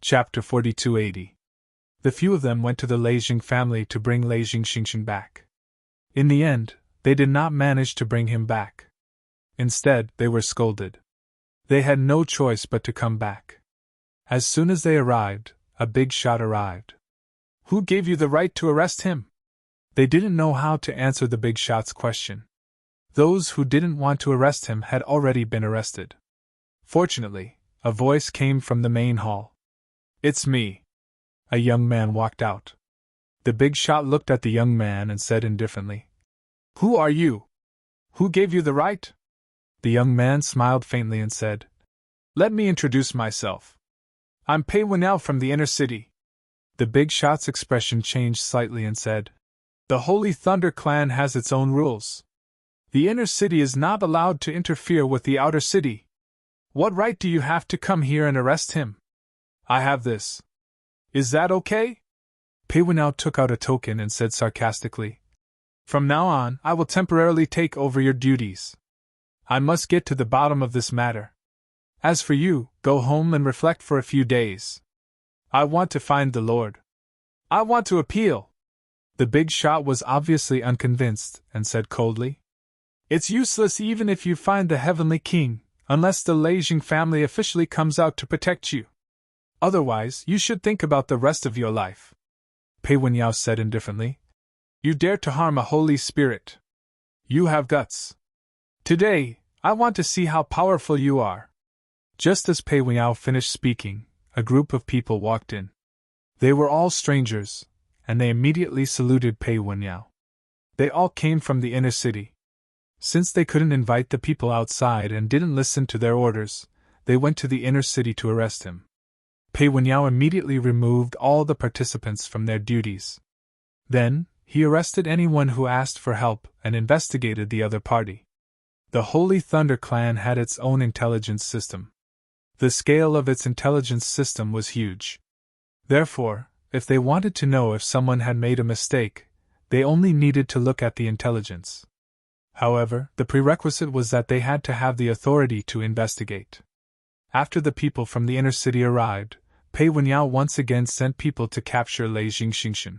Chapter 4280. The few of them went to the Leijing family to bring Leijing Xingxin back. In the end, they did not manage to bring him back. Instead, they were scolded. They had no choice but to come back. As soon as they arrived, a big shot arrived. Who gave you the right to arrest him? They didn't know how to answer the big shot's question. Those who didn't want to arrest him had already been arrested. Fortunately, a voice came from the main hall. It's me. A young man walked out. The big shot looked at the young man and said indifferently, Who are you? Who gave you the right? The young man smiled faintly and said, Let me introduce myself. I'm Pei Wenao from the inner city. The big shot's expression changed slightly and said, The Holy Thunder clan has its own rules. The inner city is not allowed to interfere with the outer city. What right do you have to come here and arrest him? I have this. Is that okay? Pei Wenao took out a token and said sarcastically, From now on, I will temporarily take over your duties. I must get to the bottom of this matter. As for you, go home and reflect for a few days. I want to find the Lord. I want to appeal. The big shot was obviously unconvinced and said coldly, It's useless even if you find the Heavenly King, unless the Leijing family officially comes out to protect you. Otherwise, you should think about the rest of your life. Pei Wenao said indifferently, You dare to harm a holy spirit. You have guts. Today, I want to see how powerful you are. Just as Pei Wenao finished speaking, a group of people walked in. They were all strangers, and they immediately saluted Pei Wenao. They all came from the inner city. Since they couldn't invite the people outside and didn't listen to their orders, they went to the inner city to arrest him. Pei Wenao immediately removed all the participants from their duties. Then, he arrested anyone who asked for help and investigated the other party. The Holy Thunder clan had its own intelligence system. The scale of its intelligence system was huge. Therefore, if they wanted to know if someone had made a mistake, they only needed to look at the intelligence. However, the prerequisite was that they had to have the authority to investigate. After the people from the inner city arrived, Pei Wenao once again sent people to capture Leijing Xingxin.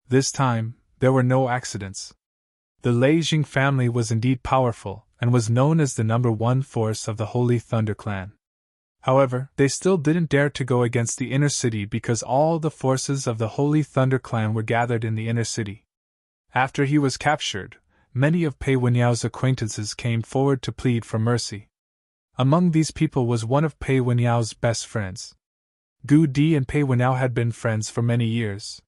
This time, there were no accidents. The Leijing family was indeed powerful, and was known as the #1 force of the Holy Thunder clan. However, they still didn't dare to go against the inner city because all the forces of the Holy Thunder clan were gathered in the inner city. After he was captured, many of Pei Wenao's acquaintances came forward to plead for mercy. Among these people was one of Pei Wenao's best friends. Gu Di and Pei Wenao had been friends for many years.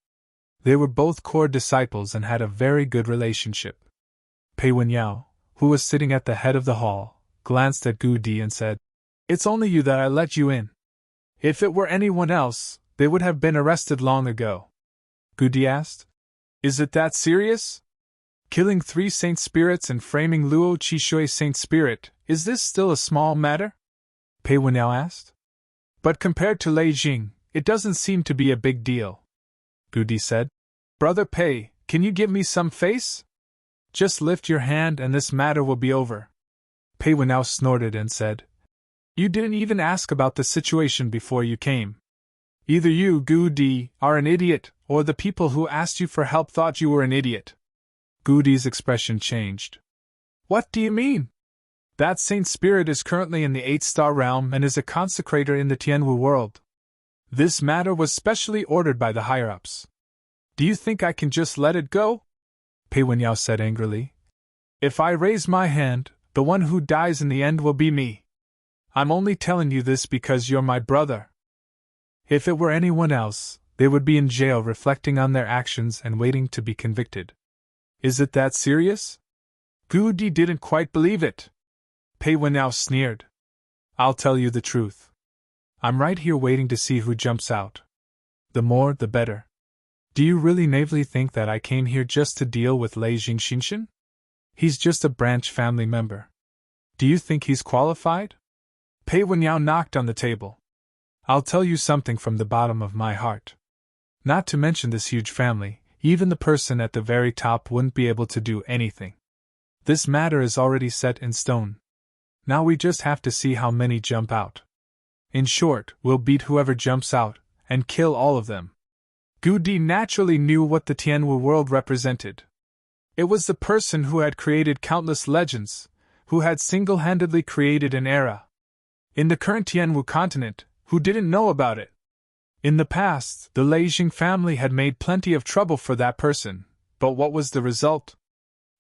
They were both core disciples and had a very good relationship. Pei Wenao, who was sitting at the head of the hall, glanced at Gu Di and said, It's only you that I let you in. If it were anyone else, they would have been arrested long ago. Gu Di asked, Is it that serious? Killing 3 saint spirits and framing Luo Qishui saint spirit, is this still a small matter? Pei Wenao asked. But compared to Leijing, it doesn't seem to be a big deal. Gu Di said, Brother Pei, can you give me some face? Just lift your hand and this matter will be over. Pei Wenao snorted and said, You didn't even ask about the situation before you came. Either you, Gu Di, are an idiot, or the people who asked you for help thought you were an idiot. Gu Di's expression changed. What do you mean? That saint spirit is currently in the 8-star realm and is a consecrator in the Tianwu world. This matter was specially ordered by the higher-ups. Do you think I can just let it go? Pei Wenao said angrily. If I raise my hand, the one who dies in the end will be me. I'm only telling you this because you're my brother. If it were anyone else, they would be in jail reflecting on their actions and waiting to be convicted. Is it that serious? Gu Di didn't quite believe it. Pei Wenao sneered. I'll tell you the truth. I'm right here waiting to see who jumps out. The more, the better. Do you really naively think that I came here just to deal with Leijing Xingxin? He's just a branch family member. Do you think he's qualified? Pei Wenao knocked on the table. I'll tell you something from the bottom of my heart. Not to mention this huge family, even the person at the very top wouldn't be able to do anything. This matter is already set in stone. Now we just have to see how many jump out. In short, we'll beat whoever jumps out, and kill all of them. Gu Di naturally knew what the Tianwu world represented. It was the person who had created countless legends, who had single-handedly created an era. In the current Tianwu continent, who didn't know about it? In the past, the Leijing family had made plenty of trouble for that person, but what was the result?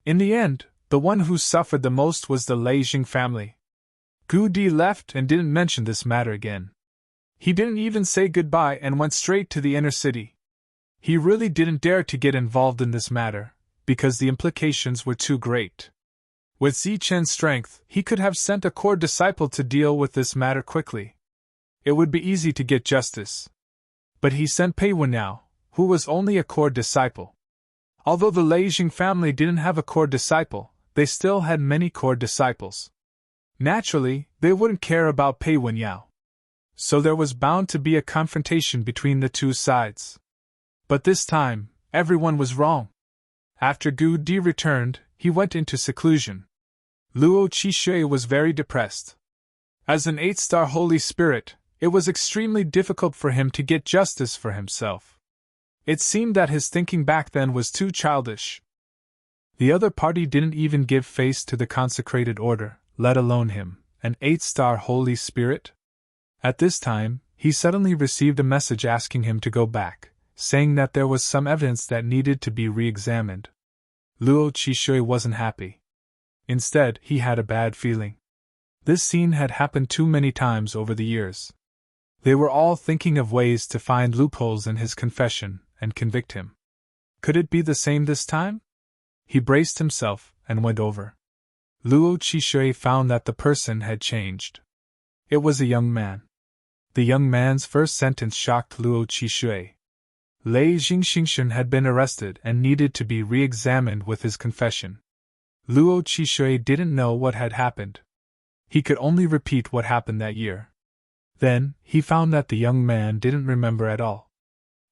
In the end, the one who suffered the most was the Leijing family. Gu Di left and didn't mention this matter again. He didn't even say goodbye and went straight to the inner city. He really didn't dare to get involved in this matter, because the implications were too great. With Zichen's strength, he could have sent a core disciple to deal with this matter quickly. It would be easy to get justice. But he sent Pei Wenniao, who was only a core disciple. Although the Leijing family didn't have a core disciple, they still had many core disciples. Naturally, they wouldn't care about Pei Wenniao. So there was bound to be a confrontation between the two sides. But this time, everyone was wrong. After Gu Di returned, he went into seclusion. Luo Qishui was very depressed. As an 8-star Holy Spirit, it was extremely difficult for him to get justice for himself. It seemed that his thinking back then was too childish. The other party didn't even give face to the consecrated order, let alone him, an 8-star Holy Spirit. At this time, he suddenly received a message asking him to go back, saying that there was some evidence that needed to be re-examined. Luo Qishui wasn't happy. Instead, he had a bad feeling. This scene had happened too many times over the years. They were all thinking of ways to find loopholes in his confession and convict him. Could it be the same this time? He braced himself and went over. Luo Qishui found that the person had changed. It was a young man. The young man's first sentence shocked Luo Qishui. Leijing Xingxun had been arrested and needed to be re-examined with his confession. Luo Qishui didn't know what had happened. He could only repeat what happened that year. Then, he found that the young man didn't remember at all.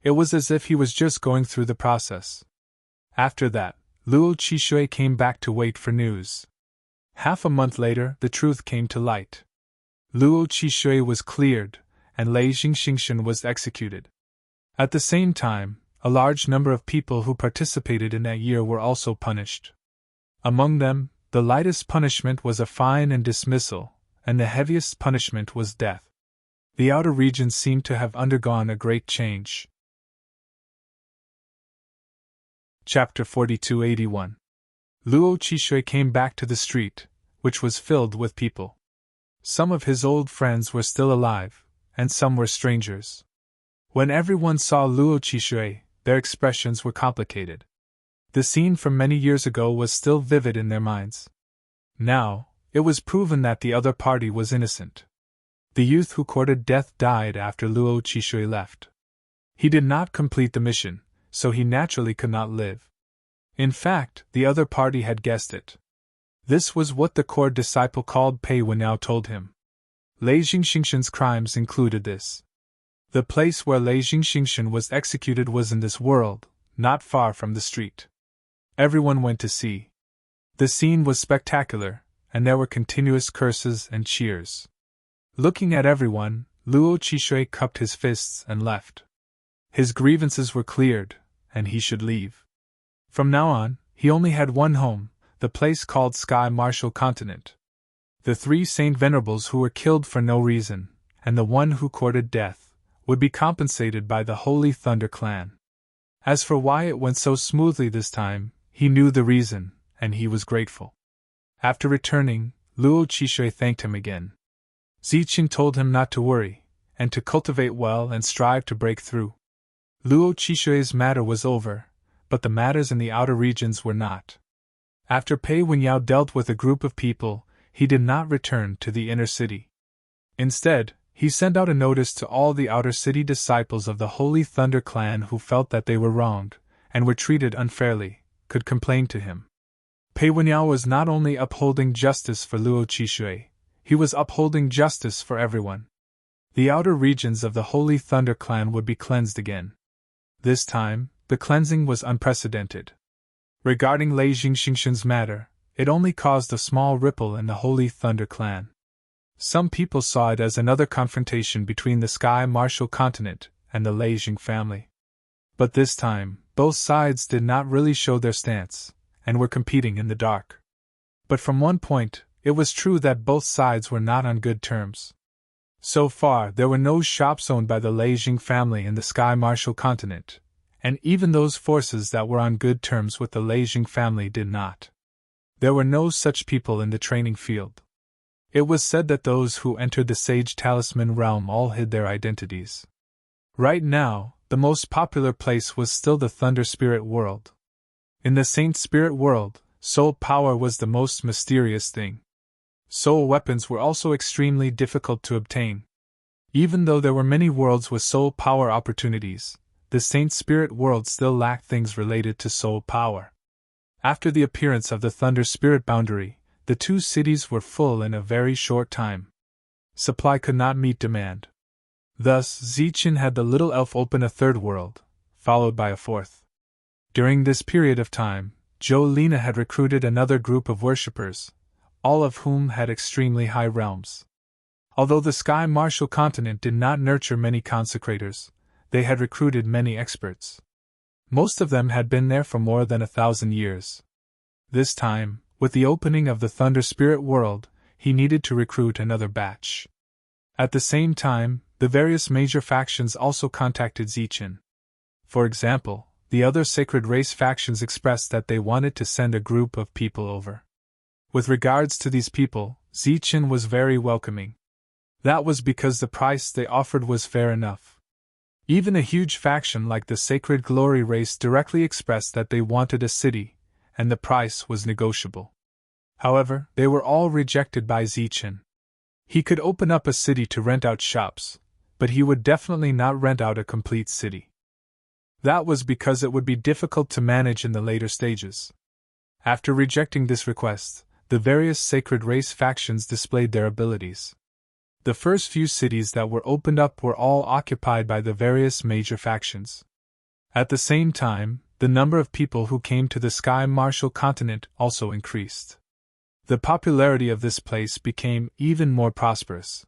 It was as if he was just going through the process. After that, Luo Qishui came back to wait for news. Half a month later, the truth came to light. Luo Qishui was cleared, and Leijing Xingxun was executed. At the same time, a large number of people who participated in that year were also punished. Among them, the lightest punishment was a fine and dismissal, and the heaviest punishment was death. The outer regions seemed to have undergone a great change. Chapter 4281. Luo Qishui came back to the street, which was filled with people. Some of his old friends were still alive, and some were strangers. When everyone saw Luo Qishui, their expressions were complicated. The scene from many years ago was still vivid in their minds. Now, it was proven that the other party was innocent. The youth who courted death died after Luo Qishui left. He did not complete the mission, so he naturally could not live. In fact, the other party had guessed it. This was what the core disciple called Pei Wenniao told him. Leijing Xingxun's crimes included this. The place where Leijing Xingxun was executed was in this world, not far from the street. Everyone went to see. The scene was spectacular, and there were continuous curses and cheers. Looking at everyone, Luo Qishui cupped his fists and left. His grievances were cleared, and he should leave. From now on, he only had one home, the place called Sky Martial Continent. The 3 Saint Venerables who were killed for no reason, and the one who courted death, would be compensated by the Holy Thunder clan. As for why it went so smoothly this time, he knew the reason, and he was grateful. After returning, Luo Qishui thanked him again. Zichen told him not to worry, and to cultivate well and strive to break through. Luo Qishui's matter was over, but the matters in the outer regions were not. After Pei Wenniao dealt with a group of people, he did not return to the inner city. Instead, he sent out a notice to all the outer city disciples of the Holy Thunder clan who felt that they were wronged, and were treated unfairly, could complain to him. Pei Wenniao was not only upholding justice for Luo Qishui, he was upholding justice for everyone. The outer regions of the Holy Thunder clan would be cleansed again. This time, the cleansing was unprecedented. Regarding Leijing Xingxun's matter, it only caused a small ripple in the Holy Thunder clan. Some people saw it as another confrontation between the Sky Martial continent and the Leijing family. But this time, both sides did not really show their stance, and were competing in the dark. But from one point, it was true that both sides were not on good terms. So far, there were no shops owned by the Leijing family in the Sky Martial continent, and even those forces that were on good terms with the Leijing family did not. There were no such people in the training field. It was said that those who entered the Sage Talisman realm all hid their identities. Right now, the most popular place was still the Thunder Spirit world. In the Saint Spirit world, soul power was the most mysterious thing. Soul weapons were also extremely difficult to obtain. Even though there were many worlds with soul power opportunities, the Saint Spirit world still lacked things related to soul power. After the appearance of the Thunder Spirit boundary, the two cities were full in a very short time. Supply could not meet demand. Thus, Zichen had the little elf open a third world, followed by a fourth. During this period of time, Jolena had recruited another group of worshippers, all of whom had extremely high realms. Although the Sky Martial continent did not nurture many consecrators, they had recruited many experts. Most of them had been there for more than 1,000 years. This time, with the opening of the Thunder Spirit world, he needed to recruit another batch. At the same time, the various major factions also contacted Zichen. For example, the other Sacred Race factions expressed that they wanted to send a group of people over. With regards to these people, Zichen was very welcoming. That was because the price they offered was fair enough. Even a huge faction like the Sacred Glory Race directly expressed that they wanted a city, and the price was negotiable. However, they were all rejected by Zichen. He could open up a city to rent out shops, but he would definitely not rent out a complete city. That was because it would be difficult to manage in the later stages. After rejecting this request, the various Sacred Race factions displayed their abilities. The first few cities that were opened up were all occupied by the various major factions. At the same time, the number of people who came to the Sky Martial continent also increased. The popularity of this place became even more prosperous.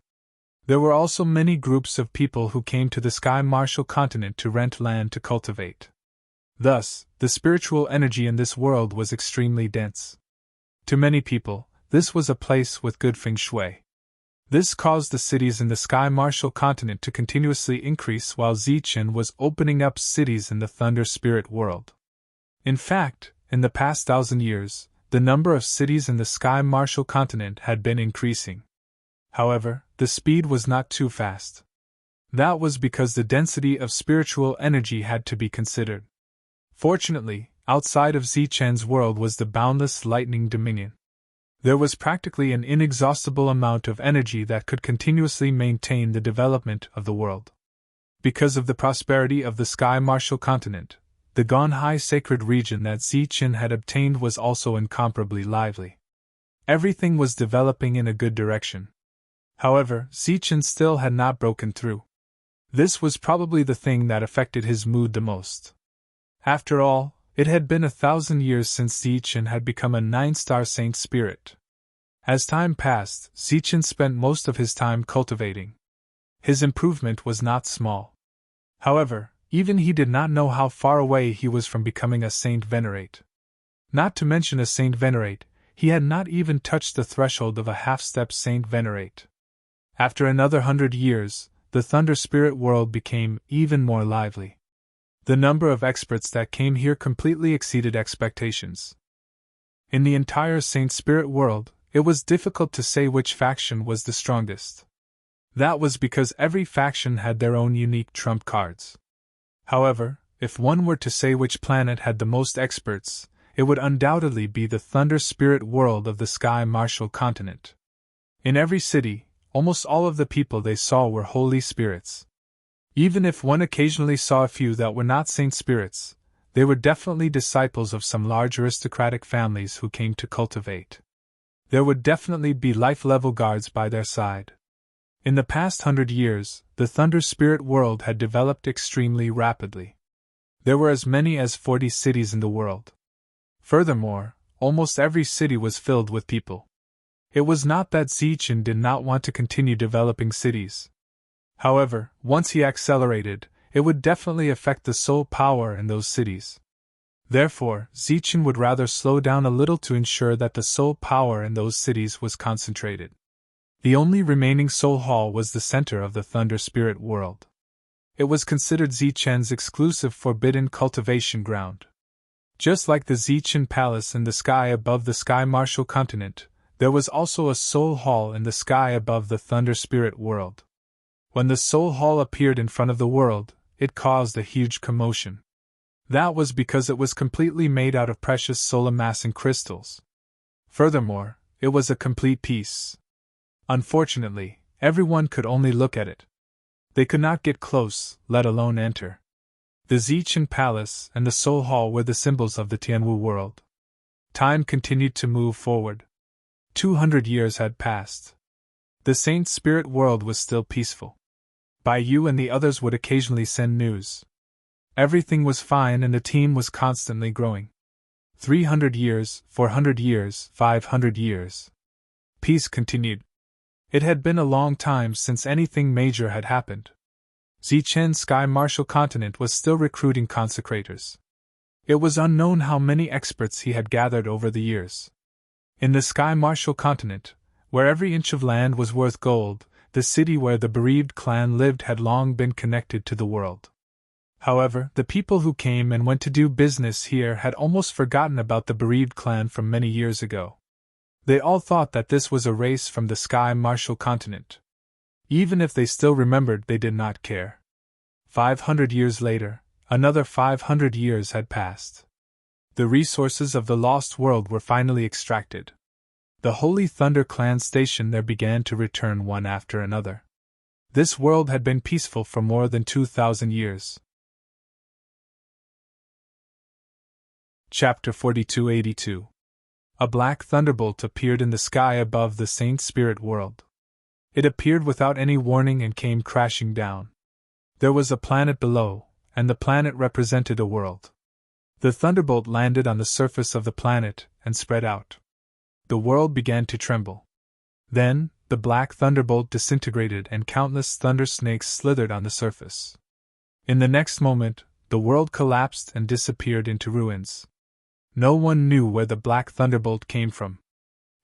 There were also many groups of people who came to the Sky Martial continent to rent land to cultivate. Thus, the spiritual energy in this world was extremely dense. To many people, this was a place with good feng shui. This caused the cities in the Sky Martial continent to continuously increase while Zichen was opening up cities in the Thunder Spirit world. In fact, in the past 1,000 years, the number of cities in the Sky Martial continent had been increasing. However, the speed was not too fast. That was because the density of spiritual energy had to be considered. Fortunately, outside of Zichen's world was the boundless lightning dominion. There was practically an inexhaustible amount of energy that could continuously maintain the development of the world. Because of the prosperity of the Sky Martial continent, the Gonhai sacred region that Zichen had obtained was also incomparably lively. Everything was developing in a good direction. However, Zichen still had not broken through. This was probably the thing that affected his mood the most. After all, it had been 1,000 years since Zichen had become a 9-star saint spirit. As time passed, Zichen spent most of his time cultivating. His improvement was not small. However, even he did not know how far away he was from becoming a Saint Venerate. Not to mention a Saint Venerate, he had not even touched the threshold of a half-step Saint Venerate. After another 100 years, the Thunder Spirit world became even more lively. The number of experts that came here completely exceeded expectations. In the entire Saint Spirit world, it was difficult to say which faction was the strongest. That was because every faction had their own unique trump cards. However, if one were to say which planet had the most experts, it would undoubtedly be the Thunder Spirit world of the Sky Martial continent. In every city, almost all of the people they saw were holy spirits. Even if one occasionally saw a few that were not saint spirits, they were definitely disciples of some large aristocratic families who came to cultivate. There would definitely be life-level guards by their side. In the past 100 years, the Thunder Spirit world had developed extremely rapidly. There were as many as 40 cities in the world. Furthermore, almost every city was filled with people. It was not that Zichen did not want to continue developing cities. However, once he accelerated, it would definitely affect the soul power in those cities. Therefore, Zichen would rather slow down a little to ensure that the soul power in those cities was concentrated. The only remaining soul hall was the center of the Thunder Spirit world. It was considered Zichen's exclusive forbidden cultivation ground. Just like the Zichen Palace in the sky above the Sky Martial continent, there was also a soul hall in the sky above the Thunder Spirit world. When the soul hall appeared in front of the world, it caused a huge commotion. That was because it was completely made out of precious soul-amassing crystals. Furthermore, it was a complete piece. Unfortunately, everyone could only look at it. They could not get close, let alone enter. The Zichen Palace and the Soul Hall were the symbols of the Tianwu world. Time continued to move forward. 200 years had passed. The Saint Spirit world was still peaceful. Bai Yu and the others would occasionally send news. Everything was fine and the team was constantly growing. 300 years, 400 years, 500 years. Peace continued. It had been a long time since anything major had happened. Zichen's Sky Martial continent was still recruiting consecrators. It was unknown how many experts he had gathered over the years. In the Sky Martial continent, where every inch of land was worth gold, the city where the bereaved clan lived had long been connected to the world. However, the people who came and went to do business here had almost forgotten about the bereaved clan from many years ago. They all thought that this was a race from the Sky Martial continent. Even if they still remembered, they did not care. 500 years later, another 500 years had passed. The resources of the lost world were finally extracted. The Holy Thunder Clan station there began to return one after another. This world had been peaceful for more than 2,000 years. Chapter 4282. A black thunderbolt appeared in the sky above the Saint Spirit world. It appeared without any warning and came crashing down. There was a planet below, and the planet represented a world. The thunderbolt landed on the surface of the planet and spread out. The world began to tremble. Then, the black thunderbolt disintegrated and countless thunder snakes slithered on the surface. In the next moment, the world collapsed and disappeared into ruins. No one knew where the black thunderbolt came from.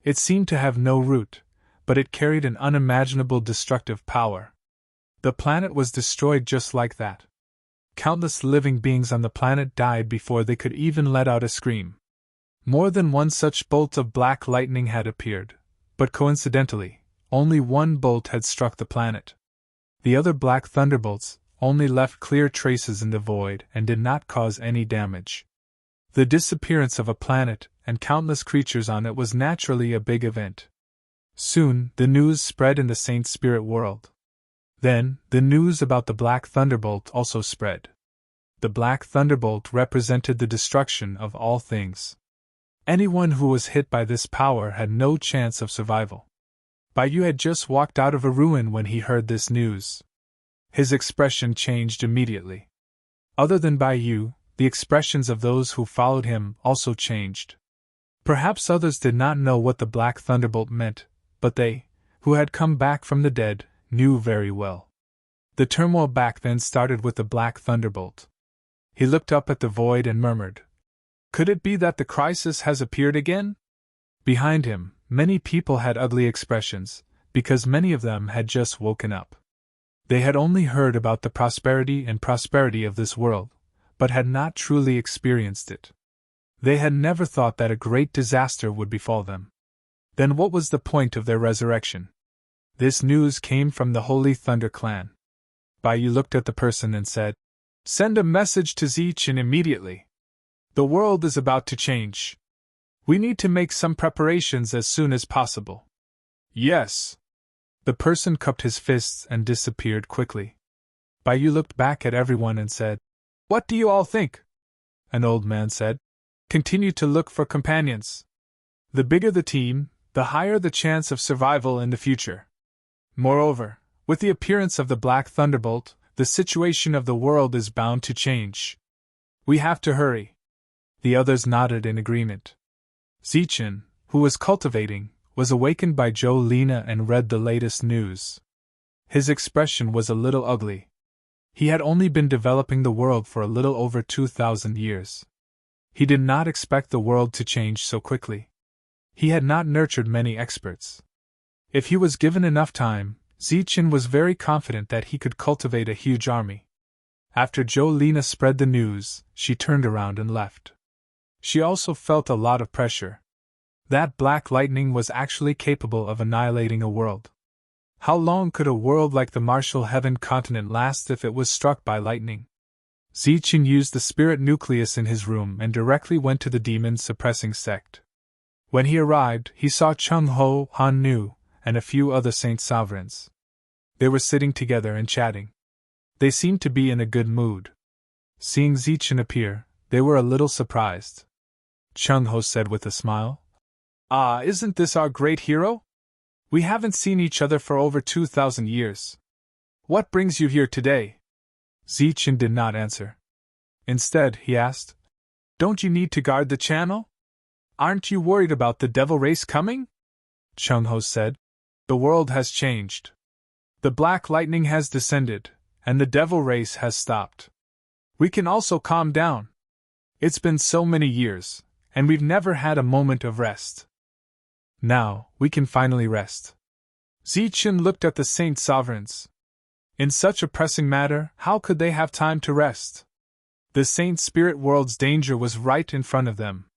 It seemed to have no root, but it carried an unimaginable destructive power. The planet was destroyed just like that. Countless living beings on the planet died before they could even let out a scream. More than one such bolt of black lightning had appeared, but coincidentally, only one bolt had struck the planet. The other black thunderbolts only left clear traces in the void and did not cause any damage. The disappearance of a planet and countless creatures on it was naturally a big event. Soon, the news spread in the Saint Spirit world. Then, the news about the Black Thunderbolt also spread. The Black Thunderbolt represented the destruction of all things. Anyone who was hit by this power had no chance of survival. Bai Yu had just walked out of a ruin when he heard this news. His expression changed immediately. Other than Bai Yu, the expressions of those who followed him also changed. Perhaps others did not know what the Black Thunderbolt meant, but they, who had come back from the dead, knew very well. The turmoil back then started with the Black Thunderbolt. He looked up at the void and murmured, "Could it be that the crisis has appeared again?" Behind him, many people had ugly expressions, because many of them had just woken up. They had only heard about the prosperity of this world, but had not truly experienced it. They had never thought that a great disaster would befall them. Then what was the point of their resurrection? This news came from the Holy Thunder Clan. Bai Yu looked at the person and said, "Send a message to Zichen immediately. The world is about to change. We need to make some preparations as soon as possible." "Yes." The person cupped his fists and disappeared quickly. Bai Yu looked back at everyone and said, "What do you all think?" An old man said, "Continue to look for companions. The bigger the team, the higher the chance of survival in the future. Moreover, with the appearance of the Black Thunderbolt, the situation of the world is bound to change. We have to hurry." The others nodded in agreement. Zichen, who was cultivating, was awakened by Jolene and read the latest news. His expression was a little ugly. He had only been developing the world for a little over 2,000 years. He did not expect the world to change so quickly. He had not nurtured many experts. If he was given enough time, Zichen was very confident that he could cultivate a huge army. After Jolene spread the news, she turned around and left. She also felt a lot of pressure. That black lightning was actually capable of annihilating a world. How long could a world like the Martial Heaven continent last if it was struck by lightning? Zichen used the spirit nucleus in his room and directly went to the demon-suppressing sect. When he arrived, he saw Chung Ho, Han Nu, and a few other saint sovereigns. They were sitting together and chatting. They seemed to be in a good mood. Seeing Zichen appear, they were a little surprised. Chung Ho said with a smile, "Ah, isn't this our great hero? We haven't seen each other for over 2,000 years. What brings you here today?" Zichen did not answer. Instead, he asked, "Don't you need to guard the channel? Aren't you worried about the devil race coming?" Chung Ho said, "The world has changed. The black lightning has descended, and the devil race has stopped. We can also calm down. It's been so many years, and we've never had a moment of rest. Now, we can finally rest." Zichen looked at the saint sovereigns. In such a pressing matter, how could they have time to rest? The saint spirit world's danger was right in front of them.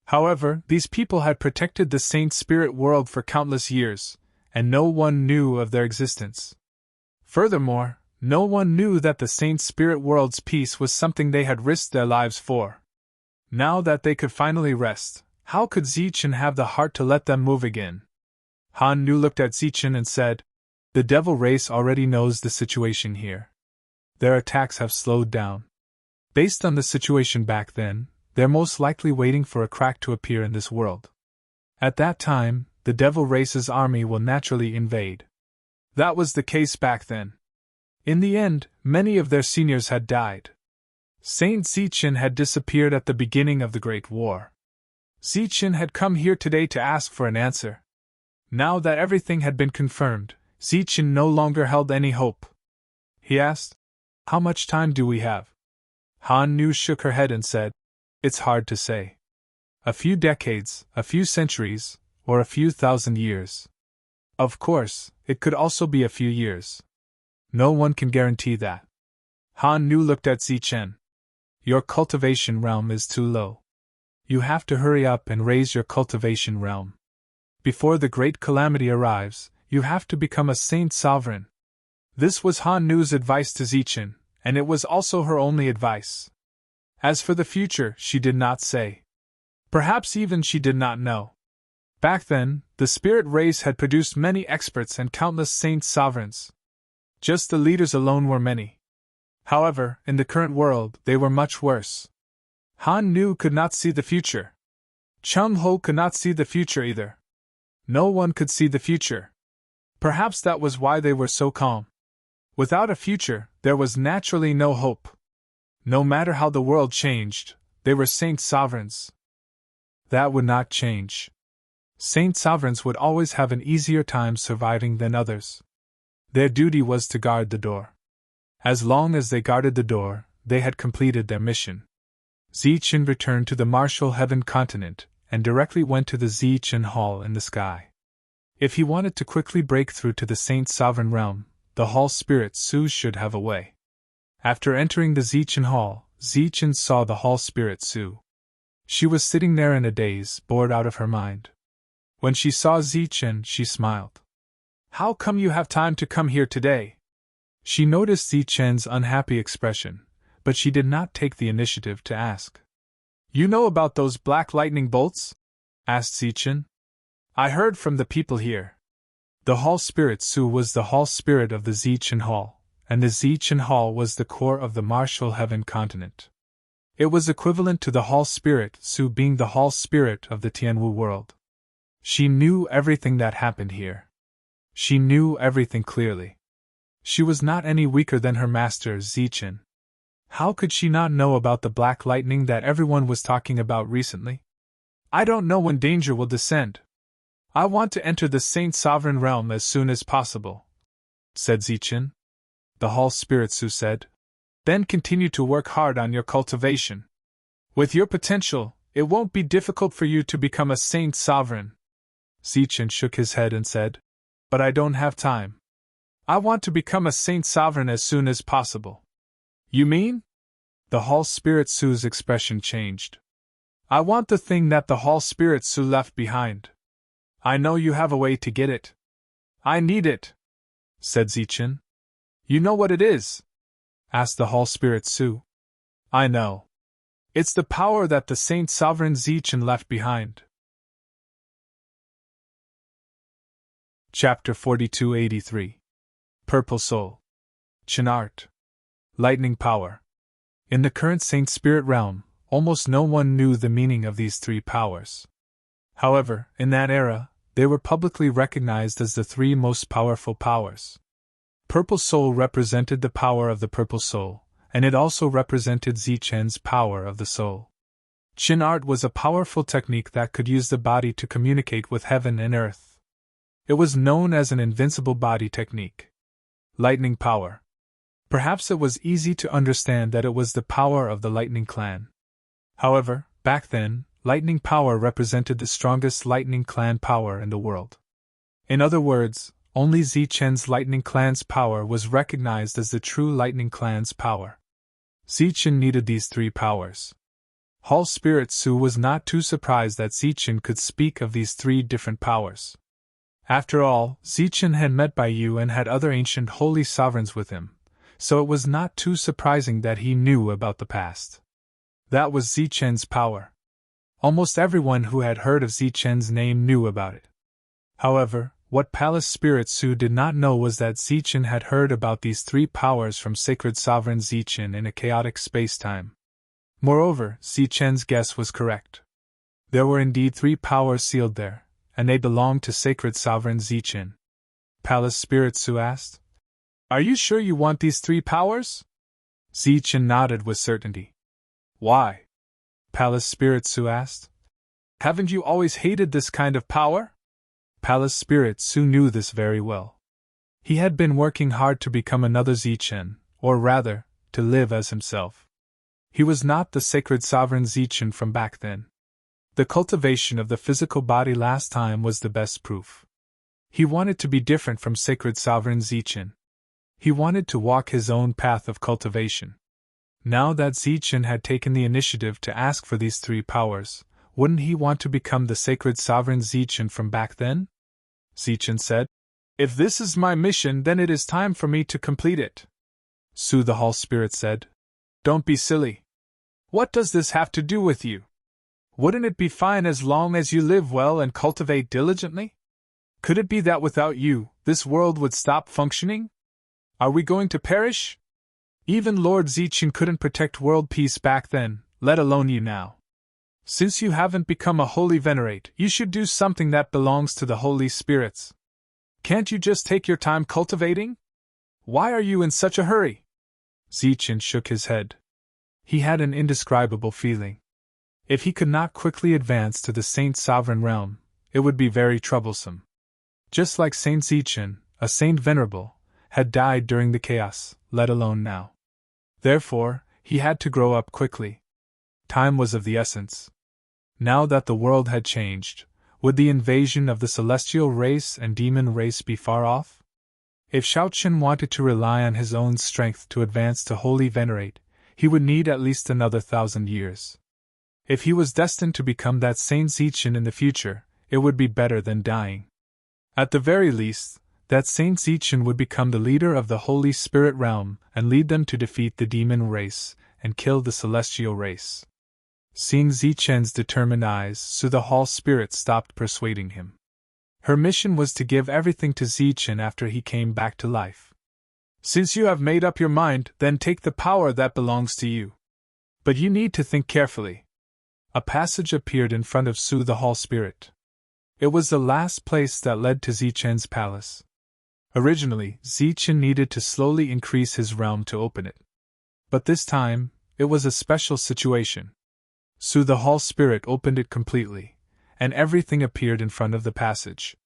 However, these people had protected the saint spirit world for countless years, and no one knew of their existence. Furthermore, no one knew that the saint spirit world's peace was something they had risked their lives for. Now that they could finally rest, how could Zichen have the heart to let them move again? Han Nu looked at Zichen and said, "The devil race already knows the situation here. Their attacks have slowed down. Based on the situation back then, they're most likely waiting for a crack to appear in this world. At that time, the devil race's army will naturally invade. That was the case back then. In the end, many of their seniors had died. Saint Zichen had disappeared at the beginning of the Great War. Zichen had come here today to ask for an answer. Now that everything had been confirmed, Zichen no longer held any hope. He asked, "How much time do we have?" Han Nu shook her head and said, "It's hard to say. A few decades, a few centuries, or a few thousand years. Of course, it could also be a few years. No one can guarantee that." Han Nu looked at Zichen. "Your cultivation realm is too low. You have to hurry up and raise your cultivation realm. Before the great calamity arrives, you have to become a saint sovereign." This was Han Nu's advice to Zichen, and it was also her only advice. As for the future, she did not say. Perhaps even she did not know. Back then, the spirit race had produced many experts and countless saint sovereigns. Just the leaders alone were many. However, in the current world, they were much worse. Han Nu could not see the future. Chung Ho could not see the future either. No one could see the future. Perhaps that was why they were so calm. Without a future, there was naturally no hope. No matter how the world changed, they were saint sovereigns. That would not change. Saint sovereigns would always have an easier time surviving than others. Their duty was to guard the door. As long as they guarded the door, they had completed their mission. Zichen returned to the Martial Heaven continent, and directly went to the Zichen Hall in the sky. If he wanted to quickly break through to the Saint Sovereign realm, the Hall Spirit Su should have a way. After entering the Zichen Hall, Zichen saw the Hall Spirit Su. She was sitting there in a daze, bored out of her mind. When she saw Zichen, she smiled. "How come you have time to come here today?" She noticed Zichen's unhappy expression, but she did not take the initiative to ask. "You know about those black lightning bolts?" asked Zichen. "I heard from the people here." The Hall Spirit Su was the Hall Spirit of the Zichen Hall, and the Zichen Hall was the core of the Martial Heaven continent. It was equivalent to the Hall Spirit Su being the Hall Spirit of the Tianwu world. She knew everything that happened here. She knew everything clearly. She was not any weaker than her master, Zichen. How could she not know about the black lightning that everyone was talking about recently? "I don't know when danger will descend. I want to enter the Saint Sovereign realm as soon as possible, said Zichen. The Hall Spirit Su said. Then continue to work hard on your cultivation. With your potential, it won't be difficult for you to become a Saint Sovereign. Zichen shook his head and said, But I don't have time. I want to become a Saint Sovereign as soon as possible. You mean? The Hall Spirit Su's expression changed. I want the thing that the Hall Spirit Su left behind. I know you have a way to get it. I need it, said Zichen. You know what it is? Asked the Hall Spirit Su. I know. It's the power that the Saint Sovereign Zichen left behind. Chapter 4283. Purple Soul. Chin Art. Lightning Power. In the current Saint Spirit realm, almost no one knew the meaning of these three powers. However, in that era, they were publicly recognized as the three most powerful powers. Purple Soul represented the power of the Purple Soul, and it also represented Zichen's power of the soul. Chin Art was a powerful technique that could use the body to communicate with heaven and earth. It was known as an invincible body technique. Lightning Power. Perhaps it was easy to understand that it was the power of the Lightning Clan. However, back then, Lightning Power represented the strongest Lightning Clan power in the world. In other words, only Zichen's Lightning Clan's power was recognized as the true Lightning Clan's power. Zichen needed these three powers. Hall Spirit Su was not too surprised that Zichen could speak of these three different powers. After all, Zichen had met Bai Yu and had other ancient holy sovereigns with him, so it was not too surprising that he knew about the past. That was Zichen's power. Almost everyone who had heard of Zichen's name knew about it. However, what Palace Spirit Su did not know was that Zichen had heard about these three powers from Sacred Sovereign Zichen in a chaotic space-time. Moreover, Zichen's guess was correct. There were indeed three powers sealed there, and they belonged to Sacred Sovereign Zichen. Palace Spirit Su asked, Are you sure you want these three powers? Zichen nodded with certainty. Why? Palace Spirit Su asked. Haven't you always hated this kind of power? Palace Spirit Su knew this very well. He had been working hard to become another Zichen, or rather, to live as himself. He was not the Sacred Sovereign Zichen from back then. The cultivation of the physical body last time was the best proof. He wanted to be different from Sacred Sovereign Zichen. He wanted to walk his own path of cultivation. Now that Zichen had taken the initiative to ask for these three powers, wouldn't he want to become the Sacred Sovereign Zichen from back then? Zichen said, If this is my mission, then it is time for me to complete it. Su the Hall Spirit said, Don't be silly. What does this have to do with you? Wouldn't it be fine as long as you live well and cultivate diligently? Could it be that without you, this world would stop functioning? Are we going to perish? Even Lord Zichen couldn't protect world peace back then, let alone you now. Since you haven't become a holy venerate, you should do something that belongs to the holy spirits. Can't you just take your time cultivating? Why are you in such a hurry? Zichen shook his head. He had an indescribable feeling. If he could not quickly advance to the Saint Sovereign realm, it would be very troublesome. Just like Saint Zichen, a Saint Venerable, had died during the chaos, let alone now. Therefore, he had to grow up quickly. Time was of the essence. Now that the world had changed, would the invasion of the celestial race and demon race be far off? If Shaochen wanted to rely on his own strength to advance to Holy Venerate, he would need at least another 1,000 years. If he was destined to become that Saint Zichen in the future, it would be better than dying. At the very least, that Saint Zichen would become the leader of the Holy Spirit realm and lead them to defeat the demon race and kill the celestial race. Seeing Zichen's determined eyes, Su the Hall Spirit stopped persuading him. Her mission was to give everything to Zichen after he came back to life. Since you have made up your mind, then take the power that belongs to you. But you need to think carefully. A passage appeared in front of Su the Hall Spirit. It was the last place that led to Zichen's palace. Originally, Zichen needed to slowly increase his realm to open it. But this time, it was a special situation. Su the Hall Spirit opened it completely, and everything appeared in front of the passage.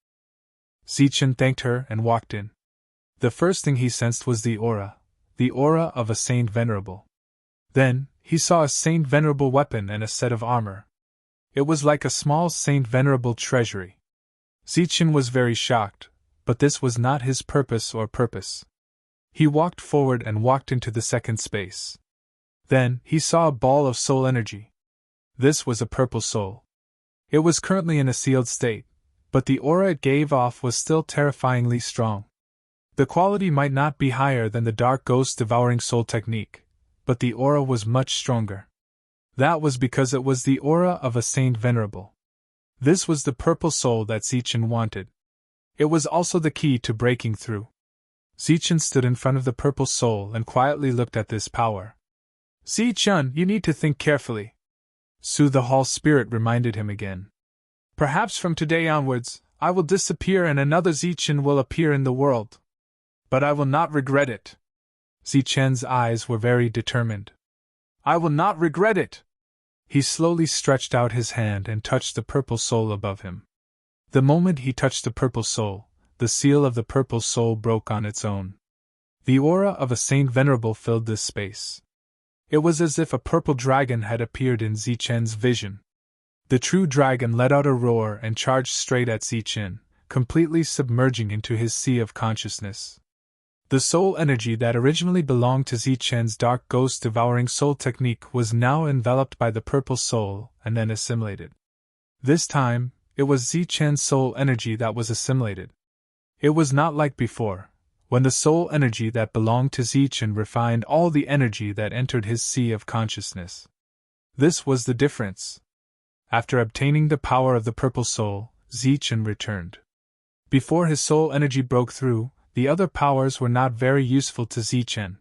Zichen thanked her and walked in. The first thing he sensed was the aura of a Saint Venerable. Then, he saw a Saint Venerable weapon and a set of armor. It was like a small Saint Venerable treasury. Zichen was very shocked, but this was not his purpose. He walked forward and walked into the second space. Then, he saw a ball of soul energy. This was a purple soul. It was currently in a sealed state, but the aura it gave off was still terrifyingly strong. The quality might not be higher than the dark ghost devouring soul technique, but the aura was much stronger. That was because it was the aura of a Saint Venerable. This was the purple soul that Zichen wanted. It was also the key to breaking through. Zichen stood in front of the purple soul and quietly looked at this power. Zichen, you need to think carefully. Su the Hall Spirit reminded him again. Perhaps from today onwards, I will disappear and another Zichen will appear in the world. But I will not regret it. Zichen's eyes were very determined. I will not regret it. He slowly stretched out his hand and touched the purple soul above him. The moment he touched the purple soul, the seal of the purple soul broke on its own. The aura of a Saint Venerable filled this space. It was as if a purple dragon had appeared in Zichen's vision. The true dragon let out a roar and charged straight at Zichen, completely submerging into his sea of consciousness. The soul energy that originally belonged to Zichen's dark ghost devouring soul technique was now enveloped by the purple soul and then assimilated. This time, it was Zichen's soul energy that was assimilated. It was not like before, when the soul energy that belonged to Zichen refined all the energy that entered his sea of consciousness. This was the difference. After obtaining the power of the purple soul, Zichen returned. Before his soul energy broke through, the other powers were not very useful to Zichen.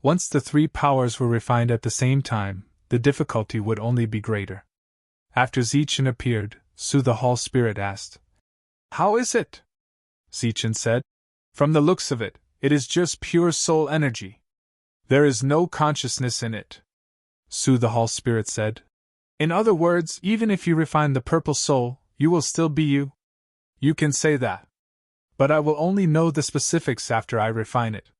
Once the three powers were refined at the same time, the difficulty would only be greater. After Zichen appeared, Su the Hall Spirit asked, "How is it?" Zichen said, "From the looks of it, it is just pure soul energy. There is no consciousness in it." Su the Hall Spirit said, "In other words, even if you refine the purple soul, you will still be you?" "You can say that. But I will only know the specifics after I refine it."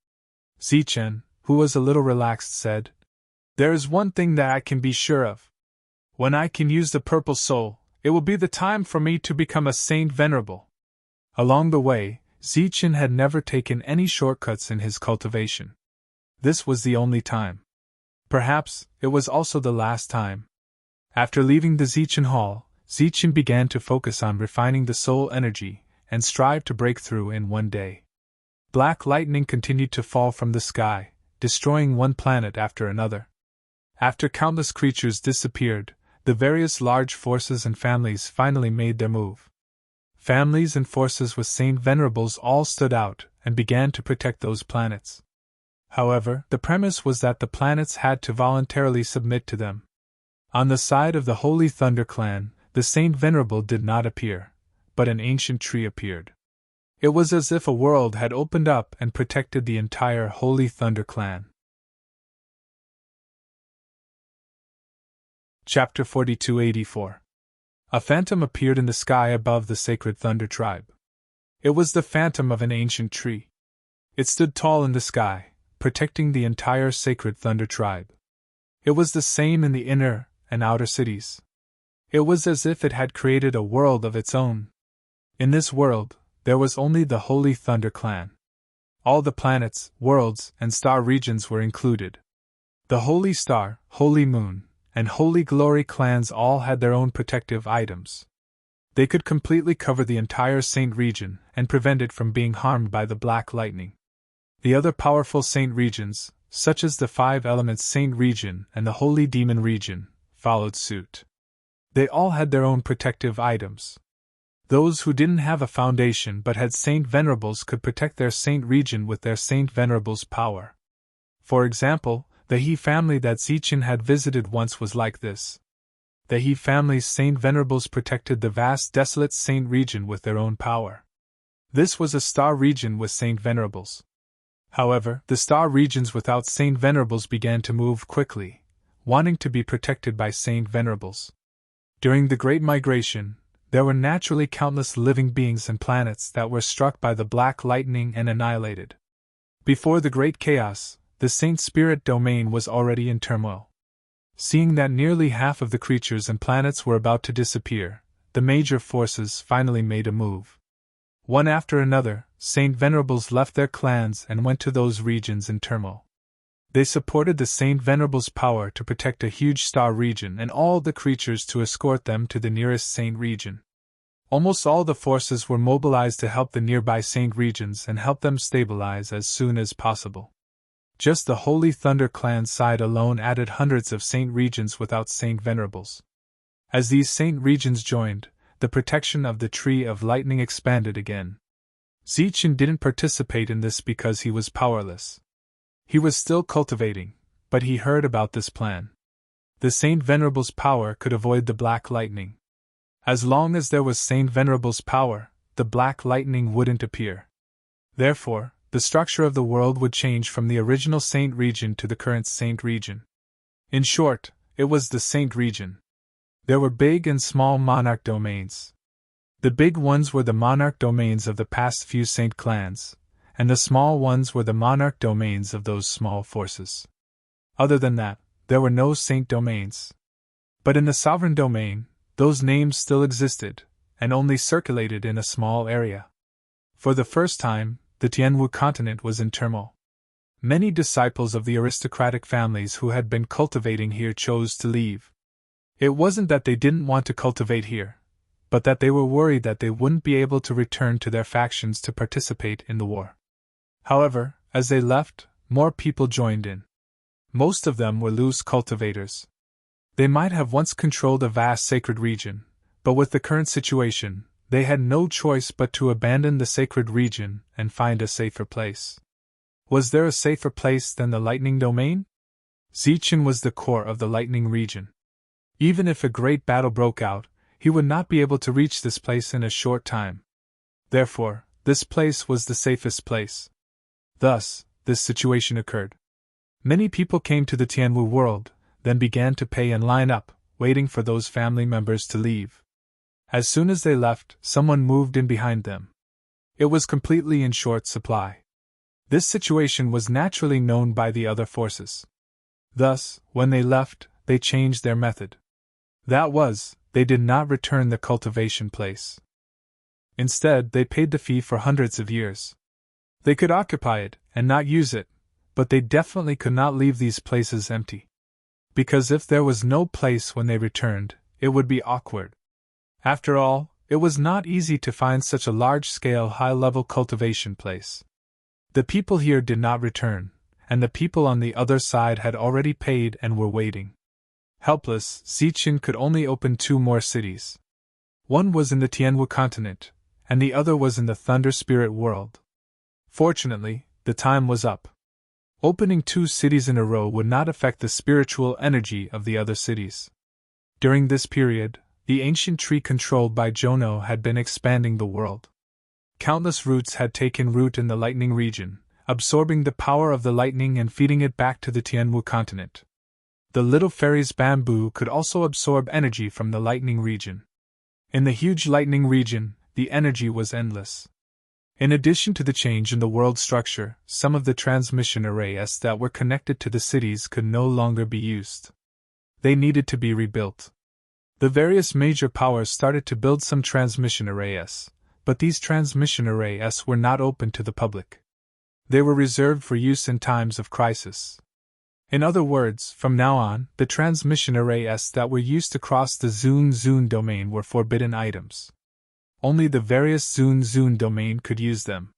Zichen, who was a little relaxed, said, "There is one thing that I can be sure of. When I can use the purple soul, it will be the time for me to become a Saint Venerable." Along the way, Zichen had never taken any shortcuts in his cultivation. This was the only time. Perhaps, it was also the last time. After leaving the Zichen Hall, Zichen began to focus on refining the soul energy and strive to break through in one day. Black lightning continued to fall from the sky, destroying one planet after another. After countless creatures disappeared, the various large forces and families finally made their move. Families and forces with Saint Venerables all stood out and began to protect those planets. However, the premise was that the planets had to voluntarily submit to them. On the side of the Holy Thunder Clan, the Saint Venerable did not appear, but an ancient tree appeared. It was as if a world had opened up and protected the entire Holy Thunder Clan. Chapter 4284. A phantom appeared in the sky above the sacred Thunder Tribe. It was the phantom of an ancient tree. It stood tall in the sky, protecting the entire sacred Thunder Tribe. It was the same in the inner and outer cities. It was as if it had created a world of its own. In this world, there was only the Holy Thunder Clan. All the planets, worlds, and star regions were included. The Holy Star, Holy Moon, and Holy Glory clans all had their own protective items. They could completely cover the entire Saint region and prevent it from being harmed by the Black Lightning. The other powerful Saint regions, such as the Five Elements Saint region and the Holy Demon region, followed suit. They all had their own protective items. Those who didn't have a foundation but had Saint Venerables could protect their Saint region with their Saint Venerables' power. For example, the He family that Zichen had visited once was like this. The He family's Saint Venerables protected the vast desolate Saint region with their own power. This was a star region with Saint Venerables. However, the star regions without Saint Venerables began to move quickly, wanting to be protected by Saint Venerables. During the Great Migration, there were naturally countless living beings and planets that were struck by the black lightning and annihilated. Before the Great Chaos, the Saint Spirit domain was already in turmoil. Seeing that nearly half of the creatures and planets were about to disappear, the major forces finally made a move. One after another, Saint Venerables left their clans and went to those regions in turmoil. They supported the Saint Venerable's power to protect a huge star region and all the creatures to escort them to the nearest saint region. Almost all the forces were mobilized to help the nearby saint regions and help them stabilize as soon as possible. Just the Holy Thunder clan side alone added hundreds of saint regions without Saint Venerables. As these saint regions joined, the protection of the Tree of Lightning expanded again. Zichen didn't participate in this because he was powerless. He was still cultivating, but he heard about this plan. The Saint Venerable's power could avoid the black lightning. As long as there was Saint Venerable's power, the black lightning wouldn't appear. Therefore, the structure of the world would change from the original saint region to the current saint region. In short, it was the saint region. There were big and small monarch domains. The big ones were the monarch domains of the past few saint clans, and the small ones were the monarch domains of those small forces. Other than that, there were no saint domains. But in the sovereign domain, those names still existed, and only circulated in a small area. For the first time, the Tianwu continent was in turmoil. Many disciples of the aristocratic families who had been cultivating here chose to leave. It wasn't that they didn't want to cultivate here, but that they were worried that they wouldn't be able to return to their factions to participate in the war. However, as they left, more people joined in. Most of them were loose cultivators. They might have once controlled a vast sacred region, but with the current situation, they had no choice but to abandon the sacred region and find a safer place. Was there a safer place than the lightning domain? Zichen was the core of the lightning region. Even if a great battle broke out, he would not be able to reach this place in a short time. Therefore, this place was the safest place. Thus, this situation occurred. Many people came to the Tianwu world, then began to pay and line up, waiting for those family members to leave. As soon as they left, someone moved in behind them. It was completely in short supply. This situation was naturally known by the other forces. Thus, when they left, they changed their method. That was, they did not return the cultivation place. Instead, they paid the fee for hundreds of years. They could occupy it and not use it, but they definitely could not leave these places empty. Because if there was no place when they returned, it would be awkward. After all, it was not easy to find such a large-scale, high-level cultivation place. The people here did not return, and the people on the other side had already paid and were waiting. Helpless, Zichen could only open 2 more cities. One was in the Tianwu continent, and the other was in the Thunder Spirit world. Fortunately, the time was up. Opening 2 cities in a row would not affect the spiritual energy of the other cities. During this period, the ancient tree controlled by Jono had been expanding the world. Countless roots had taken root in the lightning region, absorbing the power of the lightning and feeding it back to the Tianwu continent. The little fairy's bamboo could also absorb energy from the lightning region. In the huge lightning region, the energy was endless. In addition to the change in the world structure, some of the transmission arrays that were connected to the cities could no longer be used. They needed to be rebuilt. The various major powers started to build some transmission arrays, but these transmission arrays were not open to the public. They were reserved for use in times of crisis. In other words, from now on, the transmission arrays that were used to cross the Zun domain were forbidden items. Only the various Zun domain could use them.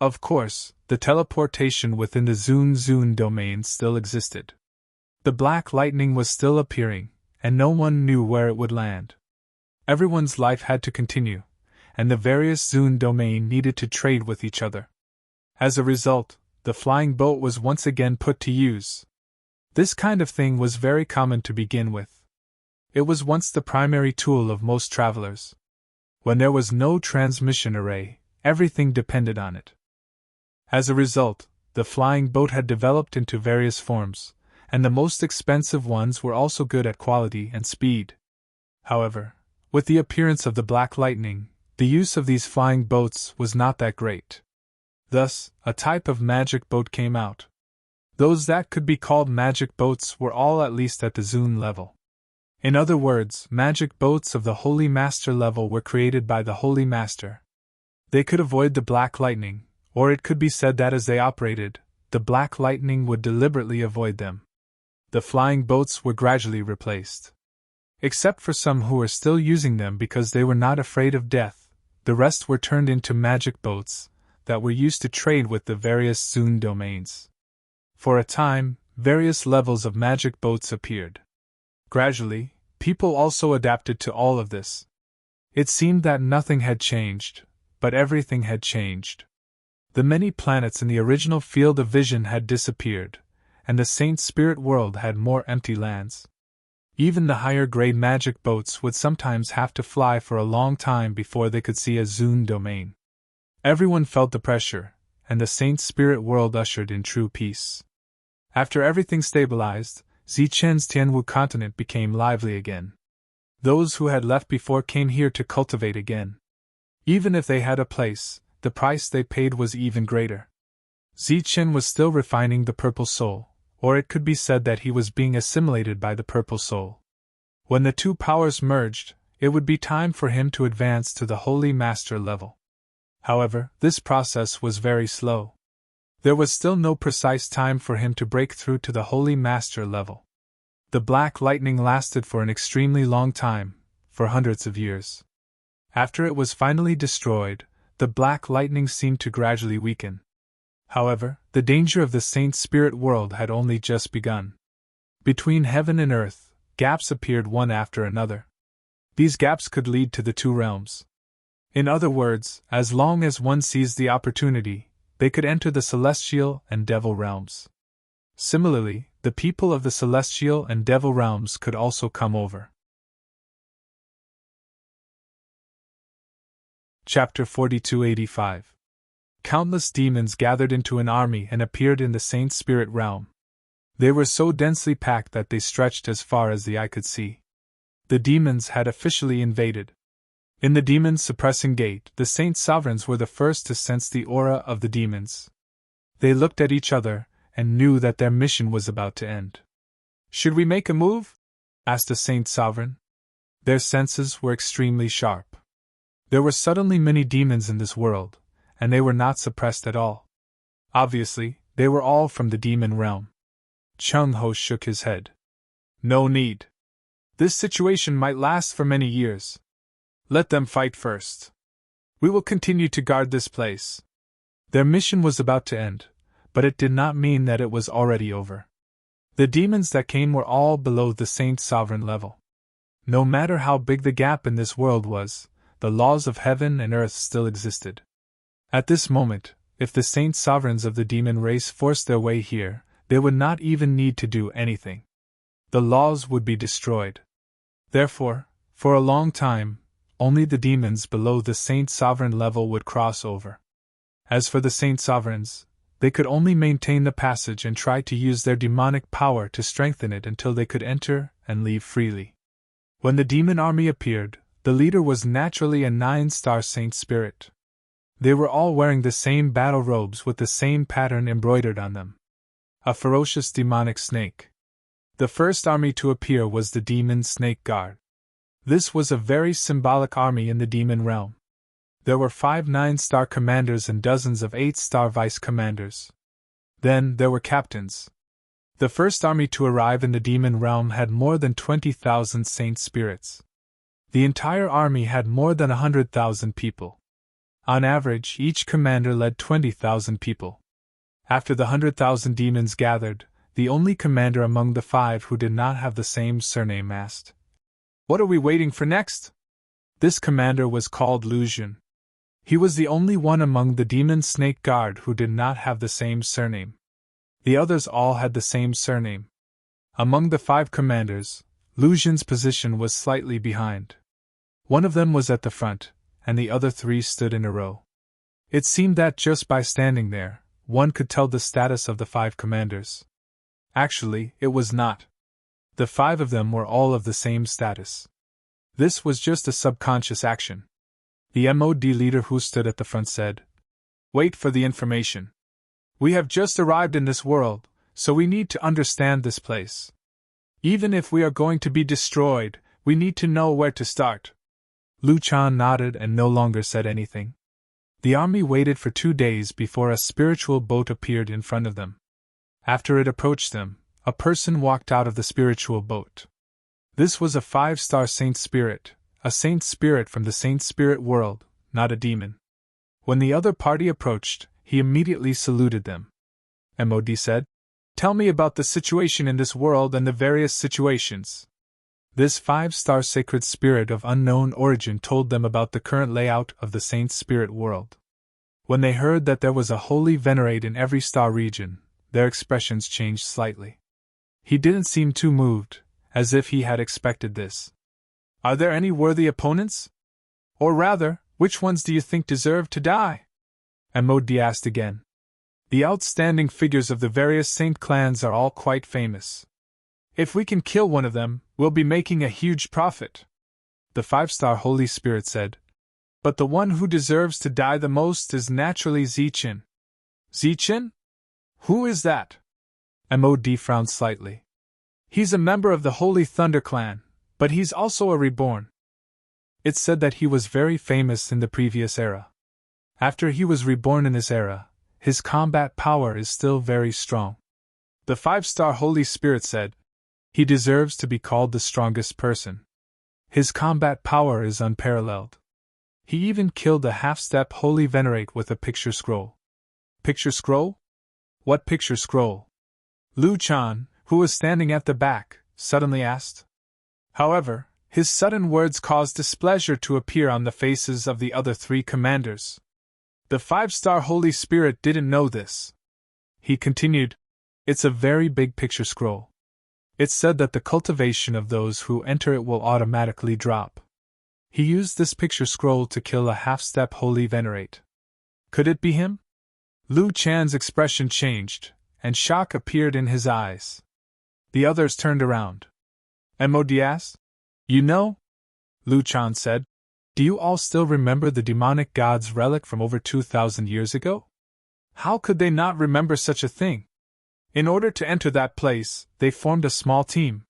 Of course, the teleportation within the Zun domain still existed. The black lightning was still appearing, and no one knew where it would land. Everyone's life had to continue, and the various Zun domain needed to trade with each other. As a result, the flying boat was once again put to use. This kind of thing was very common to begin with. It was once the primary tool of most travelers. When there was no transmission array, everything depended on it. As a result, the flying boat had developed into various forms, and the most expensive ones were also good at quality and speed. However, with the appearance of the black lightning, the use of these flying boats was not that great. Thus, a type of magic boat came out. Those that could be called magic boats were all at least at the Zune level. In other words, magic boats of the Holy Master level were created by the Holy Master. They could avoid the black lightning, or it could be said that as they operated, the black lightning would deliberately avoid them. The flying boats were gradually replaced. Except for some who were still using them because they were not afraid of death, the rest were turned into magic boats that were used to trade with the various Zune domains. For a time, various levels of magic boats appeared. Gradually, people also adapted to all of this. It seemed that nothing had changed, but everything had changed. The many planets in the original field of vision had disappeared, and the Saint Spirit world had more empty lands. Even the higher-grade magic boats would sometimes have to fly for a long time before they could see a Zune domain. Everyone felt the pressure, and the Saint Spirit world ushered in true peace. After everything stabilized, Zichen's Tianwu continent became lively again. Those who had left before came here to cultivate again. Even if they had a place, the price they paid was even greater. Zichen was still refining the Purple Soul, or it could be said that he was being assimilated by the Purple Soul. When the two powers merged, it would be time for him to advance to the Holy Master level. However, this process was very slow. There was still no precise time for him to break through to the Holy Master level. The black lightning lasted for an extremely long time, for hundreds of years. After it was finally destroyed, the black lightning seemed to gradually weaken. However, the danger of the Saint Spirit world had only just begun. Between heaven and earth, gaps appeared one after another. These gaps could lead to the two realms. In other words, as long as one seized the opportunity, they could enter the celestial and devil realms. Similarly, the people of the celestial and devil realms could also come over. Chapter 4285. Countless demons gathered into an army and appeared in the Saint Spirit realm. They were so densely packed that they stretched as far as the eye could see. The demons had officially invaded. In the demons' suppressing gate, the Saint Sovereigns were the first to sense the aura of the demons. They looked at each other and knew that their mission was about to end. "Should we make a move?" asked a Saint Sovereign. Their senses were extremely sharp. There were suddenly many demons in this world, and they were not suppressed at all. Obviously, they were all from the demon realm. Chung Ho shook his head. "No need. This situation might last for many years. Let them fight first. We will continue to guard this place." Their mission was about to end, but it did not mean that it was already over. The demons that came were all below the Saint Sovereign level. No matter how big the gap in this world was, the laws of heaven and earth still existed. At this moment, if the Saint Sovereigns of the demon race forced their way here, they would not even need to do anything. The laws would be destroyed. Therefore, for a long time, only the demons below the Saint Sovereign level would cross over. As for the Saint Sovereigns, they could only maintain the passage and try to use their demonic power to strengthen it until they could enter and leave freely. When the demon army appeared, the leader was naturally a 9-star Saint Spirit. They were all wearing the same battle robes with the same pattern embroidered on them. A ferocious demonic snake. The first army to appear was the Demon Snake Guard. This was a very symbolic army in the demon realm. There were 5 9-star commanders and dozens of 8-star vice-commanders. Then there were captains. The first army to arrive in the demon realm had more than 20,000 Saint Spirits. The entire army had more than 100,000 people. On average, each commander led 20,000 people. After the 100,000 demons gathered, the only commander among the 5 who did not have the same surname asked, "What are we waiting for next?" This commander was called Lu Jun. He was the only one among the Demon Snake Guard who did not have the same surname. The others all had the same surname. Among the 5 commanders, Lu Jun's position was slightly behind. One of them was at the front, and the other 3 stood in a row. It seemed that just by standing there, one could tell the status of the 5 commanders. Actually, it was not. The 5 of them were all of the same status. This was just a subconscious action. The MOD leader who stood at the front said, "Wait for the information. We have just arrived in this world, so we need to understand this place. Even if we are going to be destroyed, we need to know where to start." Lu Chan nodded and no longer said anything. The army waited for 2 days before a spiritual boat appeared in front of them. After it approached them, a person walked out of the spiritual boat. This was a 5-star saint spirit, a saint spirit from the saint spirit world, not a demon. When the other party approached, he immediately saluted them. MOD said, "Tell me about the situation in this world and the various situations." This 5-star sacred spirit of unknown origin told them about the current layout of the saint spirit world. When they heard that there was a holy venerate in every star region, their expressions changed slightly. He didn't seem too moved, as if he had expected this. "Are there any worthy opponents? Or rather, which ones do you think deserve to die?" MOD asked again. "The outstanding figures of the various saint clans are all quite famous. If we can kill one of them, we'll be making a huge profit," the 5-star Holy Spirit said. "But the one who deserves to die the most is naturally Zichin." "Zichin? Who is that?" MOD frowned slightly. "He's a member of the Holy Thunder clan, but he's also a reborn. It's said that he was very famous in the previous era. After he was reborn in this era, his combat power is still very strong." The 5-star Holy Spirit said, "He deserves to be called the strongest person. His combat power is unparalleled. He even killed a half-step holy venerate with a picture scroll." "Picture scroll? What picture scroll?" Lu Chan, who was standing at the back, suddenly asked. However, his sudden words caused displeasure to appear on the faces of the other 3 commanders. The 5-star Holy Spirit didn't know this. He continued, "It's a very big picture scroll. It's said that the cultivation of those who enter it will automatically drop. He used this picture scroll to kill a half-step holy venerate. Could it be him?" Lu Chan's expression changed, and shock appeared in his eyes. The others turned around. MOD asked, "You know?" Lu Chan said, "Do you all still remember the demonic god's relic from over 2,000 years ago? How could they not remember such a thing? In order to enter that place, they formed a small team.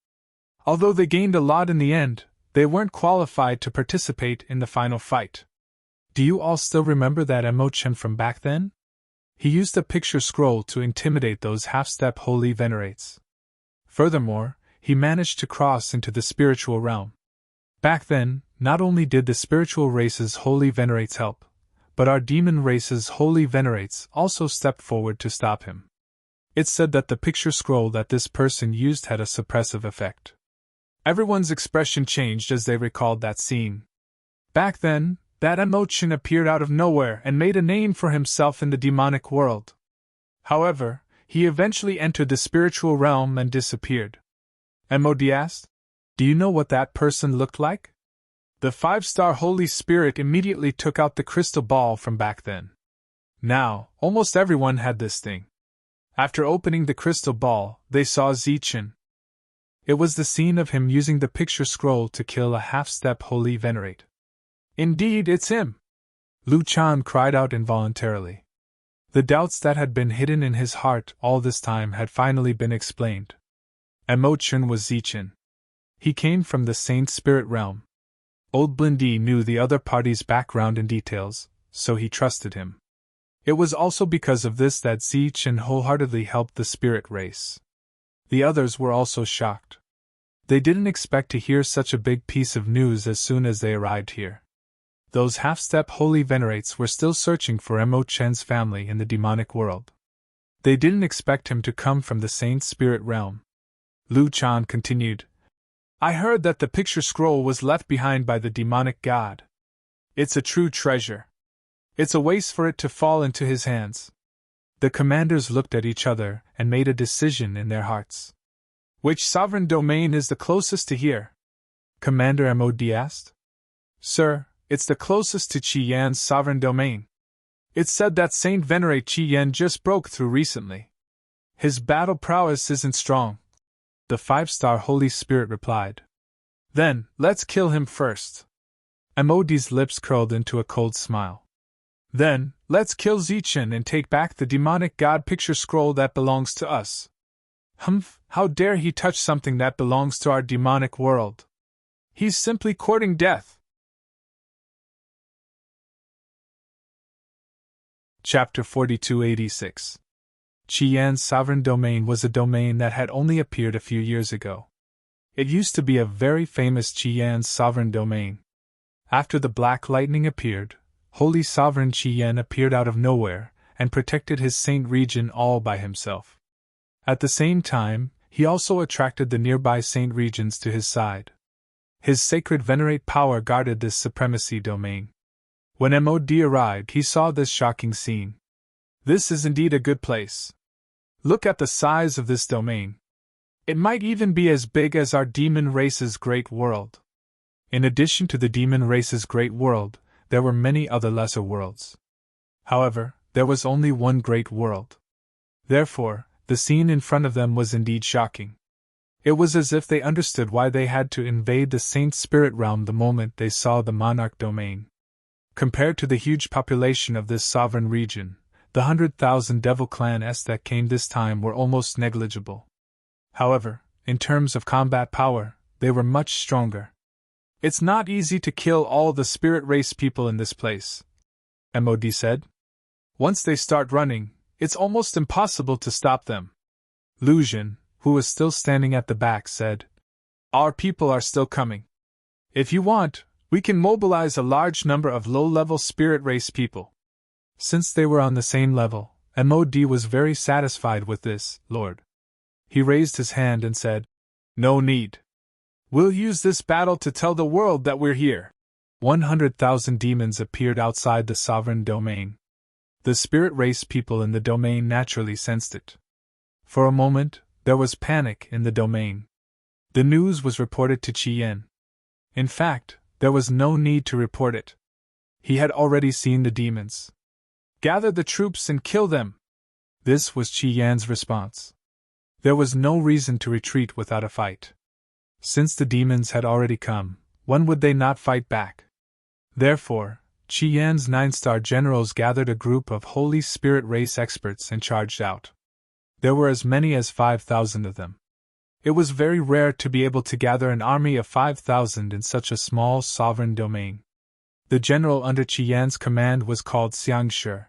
Although they gained a lot in the end, they weren't qualified to participate in the final fight. Do you all still remember that Emochan from back then? He used a picture scroll to intimidate those half-step holy venerates. Furthermore, he managed to cross into the spiritual realm. Back then, not only did the spiritual race's holy venerates help, but our demon race's holy venerates also stepped forward to stop him. It's said that the picture scroll that this person used had a suppressive effect." Everyone's expression changed as they recalled that scene. Back then, that Emochan appeared out of nowhere and made a name for himself in the demonic world. However, he eventually entered the spiritual realm and disappeared. MOD asked, "Do you know what that person looked like?" The 5-star Holy Spirit immediately took out the crystal ball from back then. Now, almost everyone had this thing. After opening the crystal ball, they saw Zichin. It was the scene of him using the picture scroll to kill a half-step holy venerate. "Indeed, it's him!" Lu Chan cried out involuntarily. The doubts that had been hidden in his heart all this time had finally been explained. Emochan was Zichin. He came from the Saint Spirit realm. Old Blindy knew the other party's background and details, so he trusted him. It was also because of this that Zichin wholeheartedly helped the spirit race. The others were also shocked. They didn't expect to hear such a big piece of news as soon as they arrived here. Those half-step holy venerates were still searching for Emochan's family in the demonic world. They didn't expect him to come from the Saint Spirit realm. Lu Chan continued, "I heard that the picture scroll was left behind by the demonic god. It's a true treasure. It's a waste for it to fall into his hands." The commanders looked at each other and made a decision in their hearts. "Which sovereign domain is the closest to here?" Commander MOD asked. "Sir, it's the closest to Qi Yan's sovereign domain. It's said that Saint Venerate Qi Yan just broke through recently. His battle prowess isn't strong," the 5-star Holy Spirit replied. Then, let's kill him first. MOD's lips curled into a cold smile. Then, let's kill Zichen and take back the demonic god picture scroll that belongs to us. Humph, how dare he touch something that belongs to our demonic world? He's simply courting death. Chapter 4286. Qi Yan's sovereign domain was a domain that had only appeared a few years ago. It used to be a very famous Qi Yan's sovereign domain. After the Black Lightning appeared, Holy Sovereign Qi Yan appeared out of nowhere and protected his saint region all by himself. At the same time, he also attracted the nearby saint regions to his side. His sacred venerate power guarded this supremacy domain. When MOD arrived, he saw this shocking scene. This is indeed a good place. Look at the size of this domain. It might even be as big as our demon race's great world. In addition to the demon race's great world, there were many other lesser worlds. However, there was only one great world. Therefore, the scene in front of them was indeed shocking. It was as if they understood why they had to invade the Saint Spirit realm the moment they saw the monarch domain. Compared to the huge population of this sovereign region, the 100,000 Devil Clans that came this time were almost negligible. However, in terms of combat power, they were much stronger. It's not easy to kill all the spirit race people in this place, MOD said. Once they start running, it's almost impossible to stop them. Lu Jin, who was still standing at the back, said, Our people are still coming. If you want, we can mobilize a large number of low-level spirit race people. Since they were on the same level, MOD was very satisfied with this, Lord. He raised his hand and said, No need. We'll use this battle to tell the world that we're here. 100,000 demons appeared outside the sovereign domain. The spirit race people in the domain naturally sensed it. For a moment, there was panic in the domain. The news was reported to Qi Yan. In fact, there was no need to report it. He had already seen the demons. Gather the troops and kill them. This was Qi Yan's response. There was no reason to retreat without a fight. Since the demons had already come, when would they not fight back? Therefore, Qi Yan's 9-star generals gathered a group of Holy Spirit race experts and charged out. There were as many as 5,000 of them. It was very rare to be able to gather an army of 5,000 in such a small sovereign domain. The general under Qi Yan's command was called Xiangshi.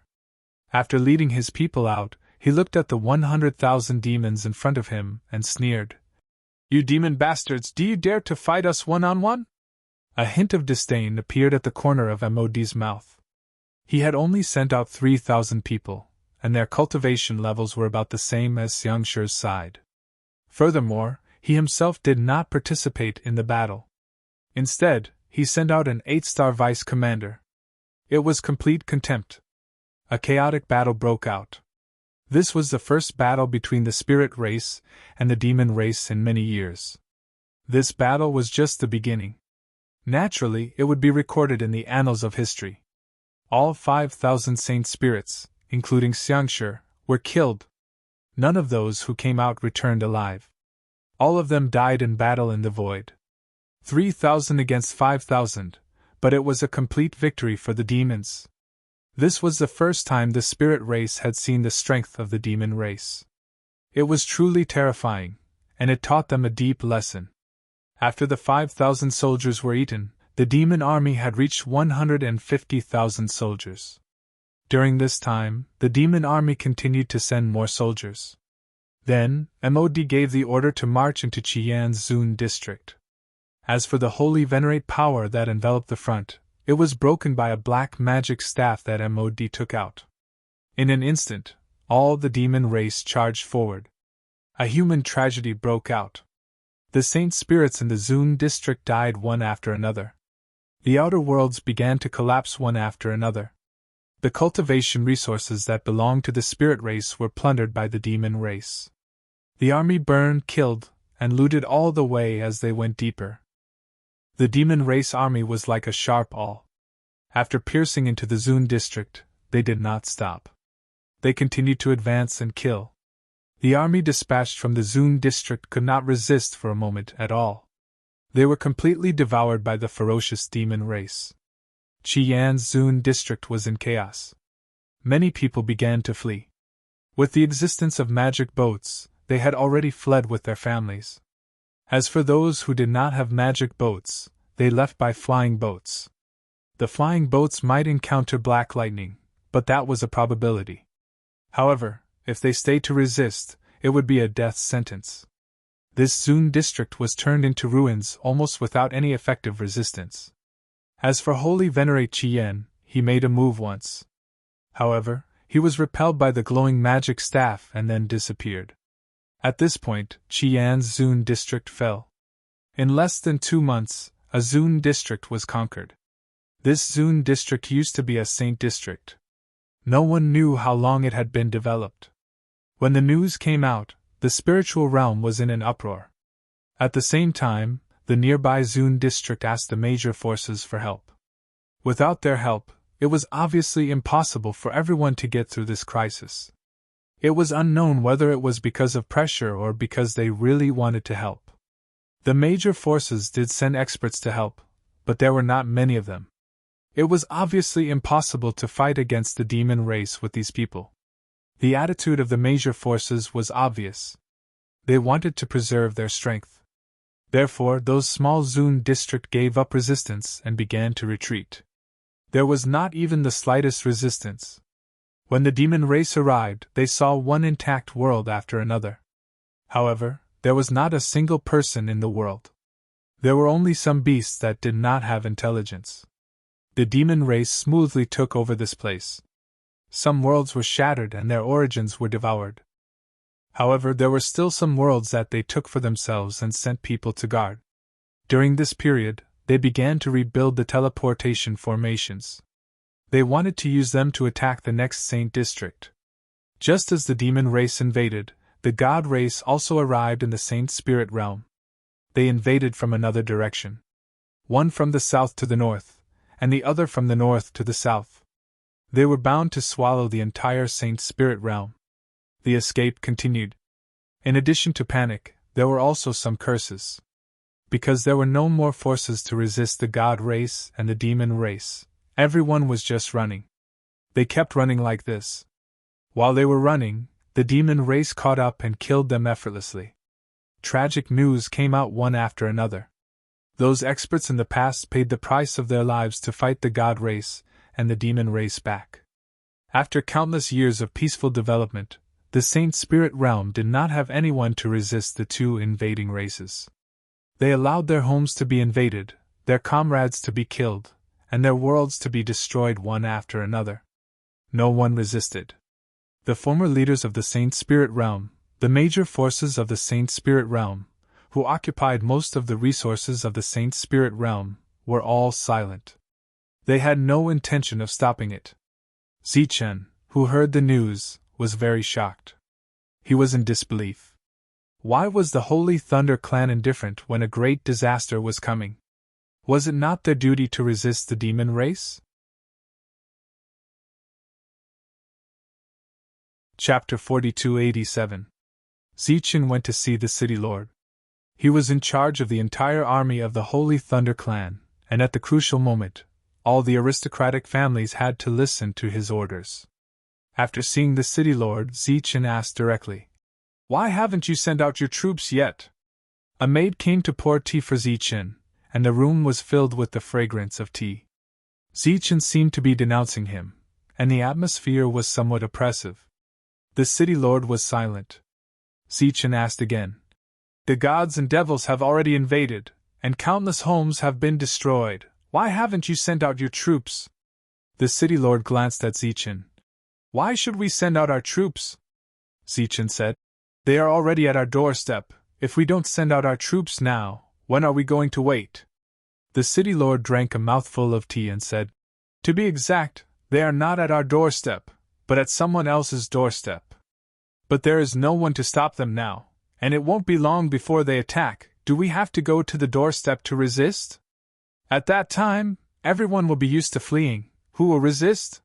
After leading his people out, he looked at the 100,000 demons in front of him and sneered. You demon bastards, do you dare to fight us one-on-one? A hint of disdain appeared at the corner of MOD's mouth. He had only sent out 3,000 people, and their cultivation levels were about the same as Xiangshi's side. Furthermore, he himself did not participate in the battle. Instead, he sent out an 8-star vice commander. It was complete contempt. A chaotic battle broke out. This was the first battle between the spirit race and the demon race in many years. This battle was just the beginning. Naturally, it would be recorded in the annals of history. All 5,000 saint spirits, including Xiangshi, were killed. None of those who came out returned alive. All of them died in battle in the void. 3,000 against 5,000, but it was a complete victory for the demons. This was the first time the spirit race had seen the strength of the demon race. It was truly terrifying, and it taught them a deep lesson. After the 5,000 soldiers were eaten, the demon army had reached 150,000 soldiers. During this time, the demon army continued to send more soldiers. Then, MOD gave the order to march into Qi Yan's Zun district. As for the holy venerate power that enveloped the front, it was broken by a black magic staff that MOD took out. In an instant, all the demon race charged forward. A human tragedy broke out. The saint spirits in the Zun district died one after another. The outer worlds began to collapse one after another. The cultivation resources that belonged to the spirit race were plundered by the demon race. The army burned, killed, and looted all the way as they went deeper. The demon race army was like a sharp awl. After piercing into the Zun district, they did not stop. They continued to advance and kill. The army dispatched from the Zun district could not resist for a moment at all. They were completely devoured by the ferocious demon race. Qian's Zun district was in chaos. Many people began to flee. With the existence of magic boats, they had already fled with their families. As for those who did not have magic boats, they left by flying boats. The flying boats might encounter black lightning, but that was a probability. However, if they stayed to resist, it would be a death sentence. This Zun district was turned into ruins almost without any effective resistance. As for Holy Venerate Qian, he made a move once. However, he was repelled by the glowing magic staff and then disappeared. At this point, Qian's Zun district fell. In less than 2 months, a Zun district was conquered. This Zun district used to be a saint district. No one knew how long it had been developed. When the news came out, the spiritual realm was in an uproar. At the same time, the nearby Zun district asked the major forces for help. Without their help, it was obviously impossible for everyone to get through this crisis. It was unknown whether it was because of pressure or because they really wanted to help. The major forces did send experts to help, but there were not many of them. It was obviously impossible to fight against the demon race with these people. The attitude of the major forces was obvious. They wanted to preserve their strength. Therefore, those small Zun district gave up resistance and began to retreat. There was not even the slightest resistance. When the demon race arrived, they saw one intact world after another. However, there was not a single person in the world. There were only some beasts that did not have intelligence. The demon race smoothly took over this place. Some worlds were shattered and their origins were devoured. However, there were still some worlds that they took for themselves and sent people to guard. During this period, they began to rebuild the teleportation formations. They wanted to use them to attack the next saint district. Just as the demon race invaded, the god race also arrived in the saint spirit realm. They invaded from another direction. One from the south to the north, and the other from the north to the south. They were bound to swallow the entire saint spirit realm. The escape continued. In addition to panic, there were also some curses. Because there were no more forces to resist the god race and the demon race, everyone was just running. They kept running like this. While they were running, the demon race caught up and killed them effortlessly. Tragic news came out one after another. Those experts in the past paid the price of their lives to fight the god race and the demon race back. After countless years of peaceful development, the saint spirit realm did not have anyone to resist the two invading races. They allowed their homes to be invaded, their comrades to be killed, and their worlds to be destroyed one after another. No one resisted. The former leaders of the saint spirit realm, the major forces of the saint spirit realm, who occupied most of the resources of the saint spirit realm, were all silent. They had no intention of stopping it. Zichen, who heard the news, was very shocked. He was in disbelief. Why was the Holy Thunder clan indifferent when a great disaster was coming? Was it not their duty to resist the demon race? Chapter 4287. Zichen went to see the city lord. He was in charge of the entire army of the Holy Thunder clan, and at the crucial moment, all the aristocratic families had to listen to his orders. After seeing the city lord, Zichen asked directly, "Why haven't you sent out your troops yet?" A maid came to pour tea for Zichen, and the room was filled with the fragrance of tea. Zichen seemed to be denouncing him, and the atmosphere was somewhat oppressive. The city lord was silent. Zichen asked again, "The gods and devils have already invaded, and countless homes have been destroyed. Why haven't you sent out your troops?" The city lord glanced at Zichen. "Why should we send out our troops?" Zichen said. "They are already at our doorstep. If we don't send out our troops now, when are we going to wait?" The city lord drank a mouthful of tea and said, "To be exact, they are not at our doorstep, but at someone else's doorstep. But there is no one to stop them now, and it won't be long before they attack. Do we have to go to the doorstep to resist? At that time, everyone will be used to fleeing. Who will resist?"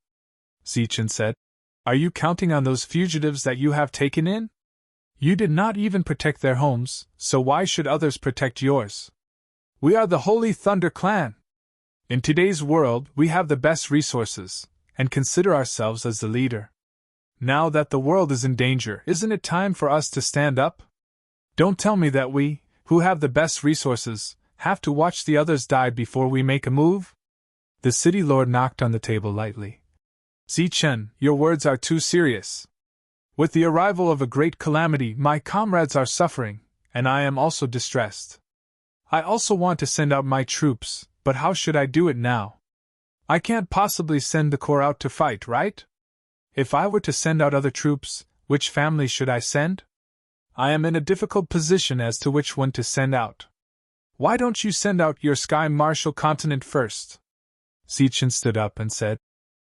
Zichen said. "Are you counting on those fugitives that you have taken in? You did not even protect their homes, so why should others protect yours?" We are the Holy Thunder Clan. In today's world, we have the best resources, and consider ourselves as the leader. Now that the world is in danger, isn't it time for us to stand up? Don't tell me that we, who have the best resources, have to watch the others die before we make a move? The city lord knocked on the table lightly. Zichen, your words are too serious. With the arrival of a great calamity, my comrades are suffering, and I am also distressed. I also want to send out my troops, but how should I do it now? I can't possibly send the corps out to fight, right? If I were to send out other troops, which family should I send? I am in a difficult position as to which one to send out. Why don't you send out your Sky Marshal Continent first? Zichen stood up and said,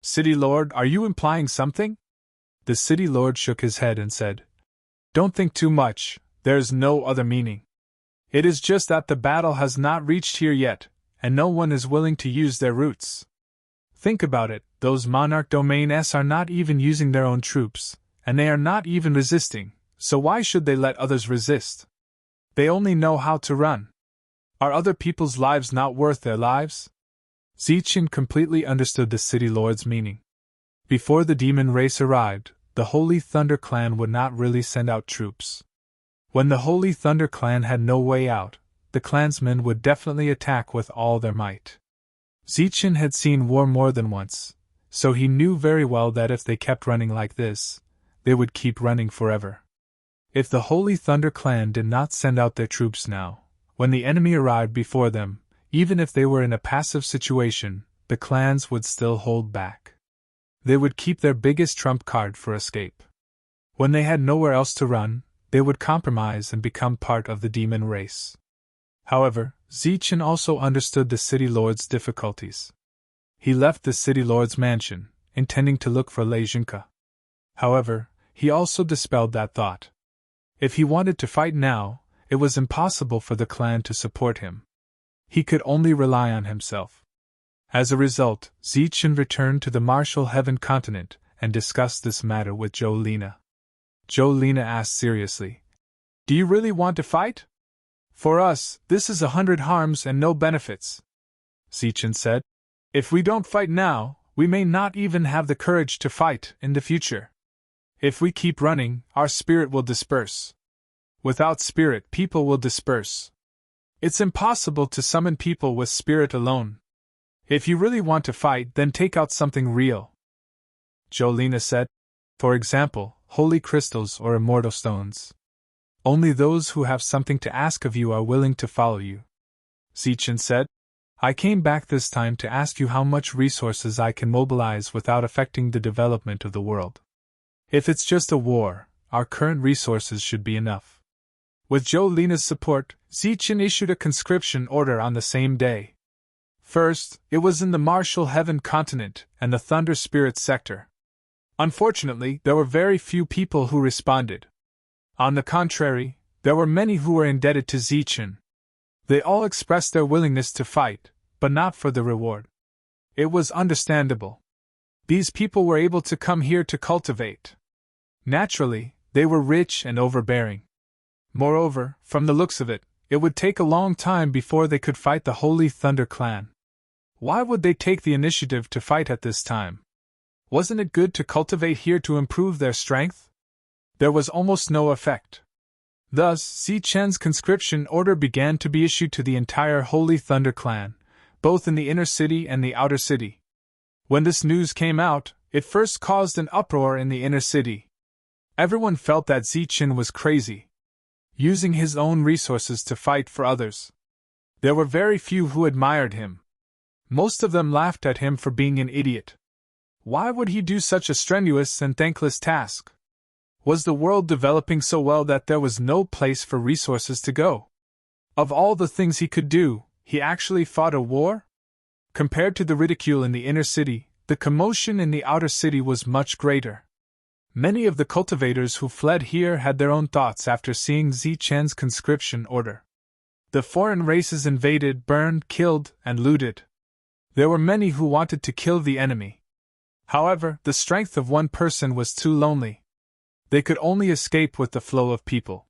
City Lord, are you implying something? The City Lord shook his head and said, Don't think too much, there's no other meaning. It is just that the battle has not reached here yet, and no one is willing to use their roots. Think about it, those Monarch Domains are not even using their own troops, and they are not even resisting, so why should they let others resist? They only know how to run. Are other people's lives not worth their lives? Zichen completely understood the City Lord's meaning. Before the demon race arrived, the Holy Thunder Clan would not really send out troops. When the Holy Thunder Clan had no way out, the clansmen would definitely attack with all their might. Zichen had seen war more than once, so he knew very well that if they kept running like this, they would keep running forever. If the Holy Thunder Clan did not send out their troops now, when the enemy arrived before them, even if they were in a passive situation, the clans would still hold back. They would keep their biggest trump card for escape. When they had nowhere else to run, they would compromise and become part of the demon race. However, Zichen also understood the City Lord's difficulties. He left the City Lord's mansion, intending to look for Lei Jinka. However, he also dispelled that thought. If he wanted to fight now, it was impossible for the clan to support him. He could only rely on himself. As a result, Zichen returned to the Martial Heaven continent and discussed this matter with Jolina. Jolina asked seriously, Do you really want to fight? For us, this is 100 harms and no benefits. Zichen said, If we don't fight now, we may not even have the courage to fight in the future. If we keep running, our spirit will disperse. Without spirit, people will disperse. It's impossible to summon people with spirit alone. If you really want to fight, then take out something real. Jolina said, For example, holy crystals or immortal stones. Only those who have something to ask of you are willing to follow you. Zichen said, I came back this time to ask you how much resources I can mobilize without affecting the development of the world. If it's just a war, our current resources should be enough. With Jolina's support, Zichen issued a conscription order on the same day. First, it was in the Martial Heaven continent and the Thunder Spirit sector. Unfortunately, there were very few people who responded. On the contrary, there were many who were indebted to Zichen. They all expressed their willingness to fight, but not for the reward. It was understandable. These people were able to come here to cultivate. Naturally, they were rich and overbearing. Moreover, from the looks of it, it would take a long time before they could fight the Holy Thunder Clan. Why would they take the initiative to fight at this time? Wasn't it good to cultivate here to improve their strength? There was almost no effect. Thus, Zichen's conscription order began to be issued to the entire Holy Thunder Clan, both in the inner city and the outer city. When this news came out, it first caused an uproar in the inner city. Everyone felt that Zichen was crazy, using his own resources to fight for others. There were very few who admired him. Most of them laughed at him for being an idiot. Why would he do such a strenuous and thankless task? Was the world developing so well that there was no place for resources to go? Of all the things he could do, he actually fought a war? Compared to the ridicule in the inner city, the commotion in the outer city was much greater. Many of the cultivators who fled here had their own thoughts after seeing Zichen's conscription order. The foreign races invaded, burned, killed, and looted. There were many who wanted to kill the enemy. However, the strength of one person was too lonely. They could only escape with the flow of people.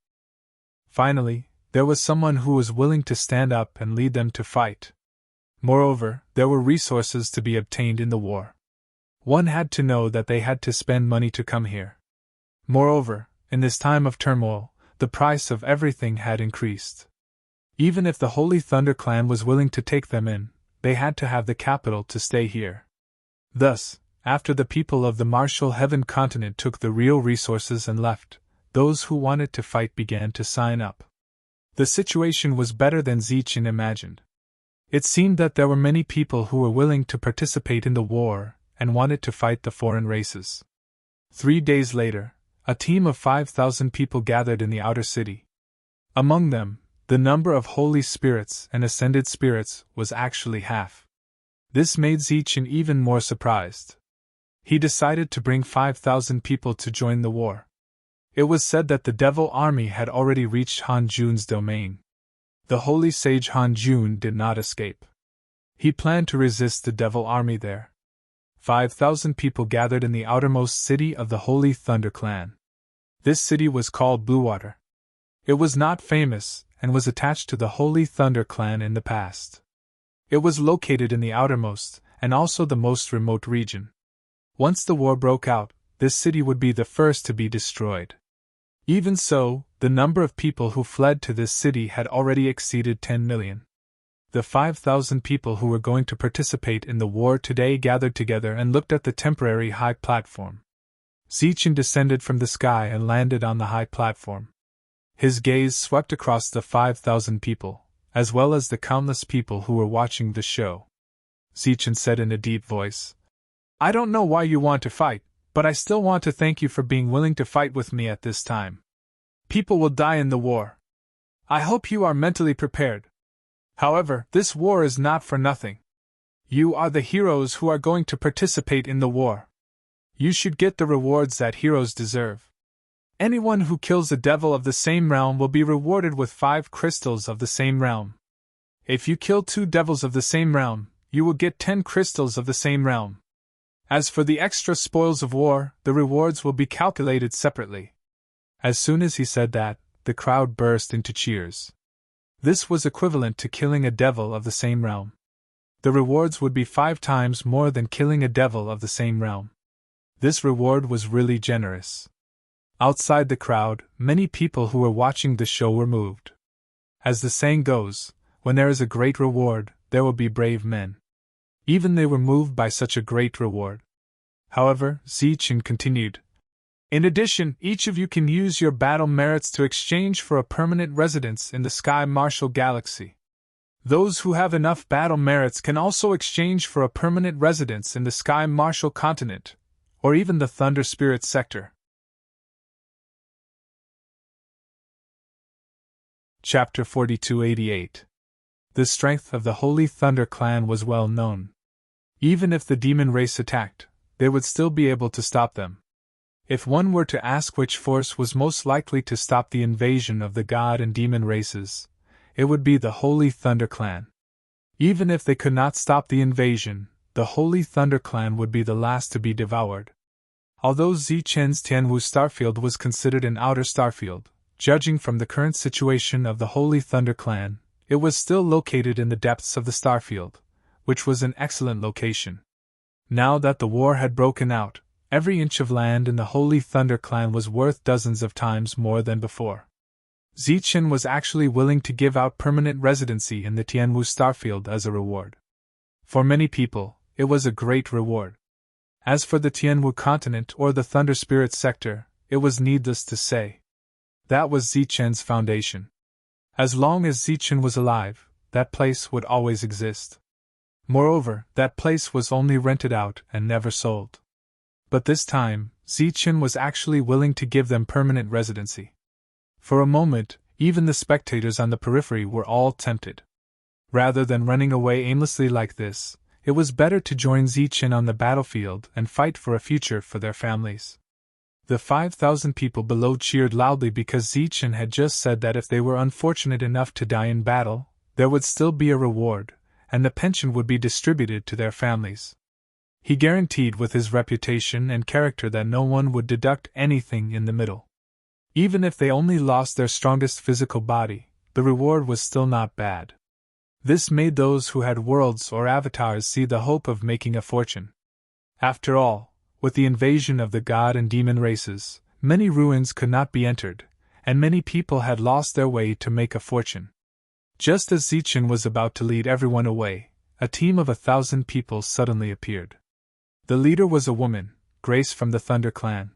Finally, there was someone who was willing to stand up and lead them to fight. Moreover, there were resources to be obtained in the war. One had to know that they had to spend money to come here. Moreover, in this time of turmoil, the price of everything had increased. Even if the Holy Thunder Clan was willing to take them in, they had to have the capital to stay here. Thus, after the people of the Martial Heaven continent took the real resources and left, those who wanted to fight began to sign up. The situation was better than Zichen imagined. It seemed that there were many people who were willing to participate in the war and wanted to fight the foreign races. 3 days later, a team of 5,000 people gathered in the outer city. Among them, the number of holy spirits and ascended spirits was actually half. This made Zichen even more surprised. He decided to bring 5,000 people to join the war. It was said that the devil army had already reached Han Jun's domain. The holy sage Han Jun did not escape. He planned to resist the devil army there. 5,000 people gathered in the outermost city of the Holy Thunder Clan. This city was called Bluewater. It was not famous and was attached to the Holy Thunder Clan in the past. It was located in the outermost and also the most remote region. Once the war broke out, this city would be the first to be destroyed. Even so, the number of people who fled to this city had already exceeded 10 million. The 5,000 people who were going to participate in the war today gathered together and looked at the temporary high platform. Zichen descended from the sky and landed on the high platform. His gaze swept across the 5,000 people, as well as the countless people who were watching the show. Zichen said in a deep voice, "I don't know why you want to fight, but I still want to thank you for being willing to fight with me at this time. People will die in the war. I hope you are mentally prepared. However, this war is not for nothing. You are the heroes who are going to participate in the war. You should get the rewards that heroes deserve. Anyone who kills a devil of the same realm will be rewarded with 5 crystals of the same realm. If you kill 2 devils of the same realm, you will get 10 crystals of the same realm. As for the extra spoils of war, the rewards will be calculated separately." As soon as he said that, the crowd burst into cheers. This was equivalent to killing a devil of the same realm. The rewards would be 5 times more than killing a devil of the same realm. This reward was really generous. Outside the crowd, many people who were watching the show were moved. As the saying goes, when there is a great reward, there will be brave men. Even they were moved by such a great reward. However, Zichen continued, "In addition, each of you can use your battle merits to exchange for a permanent residence in the Sky Martial Galaxy. Those who have enough battle merits can also exchange for a permanent residence in the Sky Martial Continent, or even the Thunder Spirit Sector." Chapter 4288. The strength of the Holy Thunder Clan was well known. Even if the demon race attacked, they would still be able to stop them. If one were to ask which force was most likely to stop the invasion of the god and demon races, it would be the Holy Thunder Clan. Even if they could not stop the invasion, the Holy Thunder Clan would be the last to be devoured. Although Zichen's Tianwu starfield was considered an outer starfield, judging from the current situation of the Holy Thunder Clan, it was still located in the depths of the starfield, which was an excellent location. Now that the war had broken out, every inch of land in the Holy Thunder Clan was worth dozens of times more than before. Zichen was actually willing to give out permanent residency in the Tianwu starfield as a reward. For many people, it was a great reward. As for the Tianwu continent or the Thunder Spirit sector, it was needless to say. That was Zichen's foundation. As long as Zichen was alive, that place would always exist. Moreover, that place was only rented out and never sold. But this time, Zichen was actually willing to give them permanent residency. For a moment, even the spectators on the periphery were all tempted. Rather than running away aimlessly like this, it was better to join Zichen on the battlefield and fight for a future for their families. The 5,000 people below cheered loudly because Zichen had just said that if they were unfortunate enough to die in battle, there would still be a reward, and the pension would be distributed to their families. He guaranteed with his reputation and character that no one would deduct anything in the middle. Even if they only lost their strongest physical body, the reward was still not bad. This made those who had worlds or avatars see the hope of making a fortune. After all, with the invasion of the god and demon races, many ruins could not be entered, and many people had lost their way to make a fortune. Just as Zichen was about to lead everyone away, a team of 1,000 people suddenly appeared. The leader was a woman, Grace from the Thunder clan.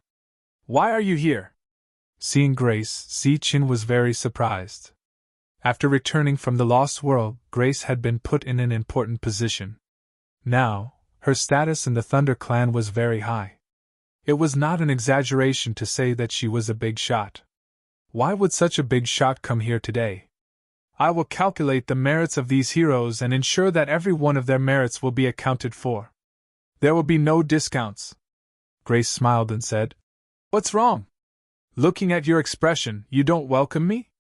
"Why are you here?" Seeing Grace, Zichen was very surprised. After returning from the Lost World, Grace had been put in an important position. Now, her status in the Thunder clan was very high. It was not an exaggeration to say that she was a big shot. Why would such a big shot come here today? "I will calculate the merits of these heroes and ensure that every one of their merits will be accounted for. There will be no discounts." Grace smiled and said, "What's wrong? Looking at your expression, you don't welcome me?"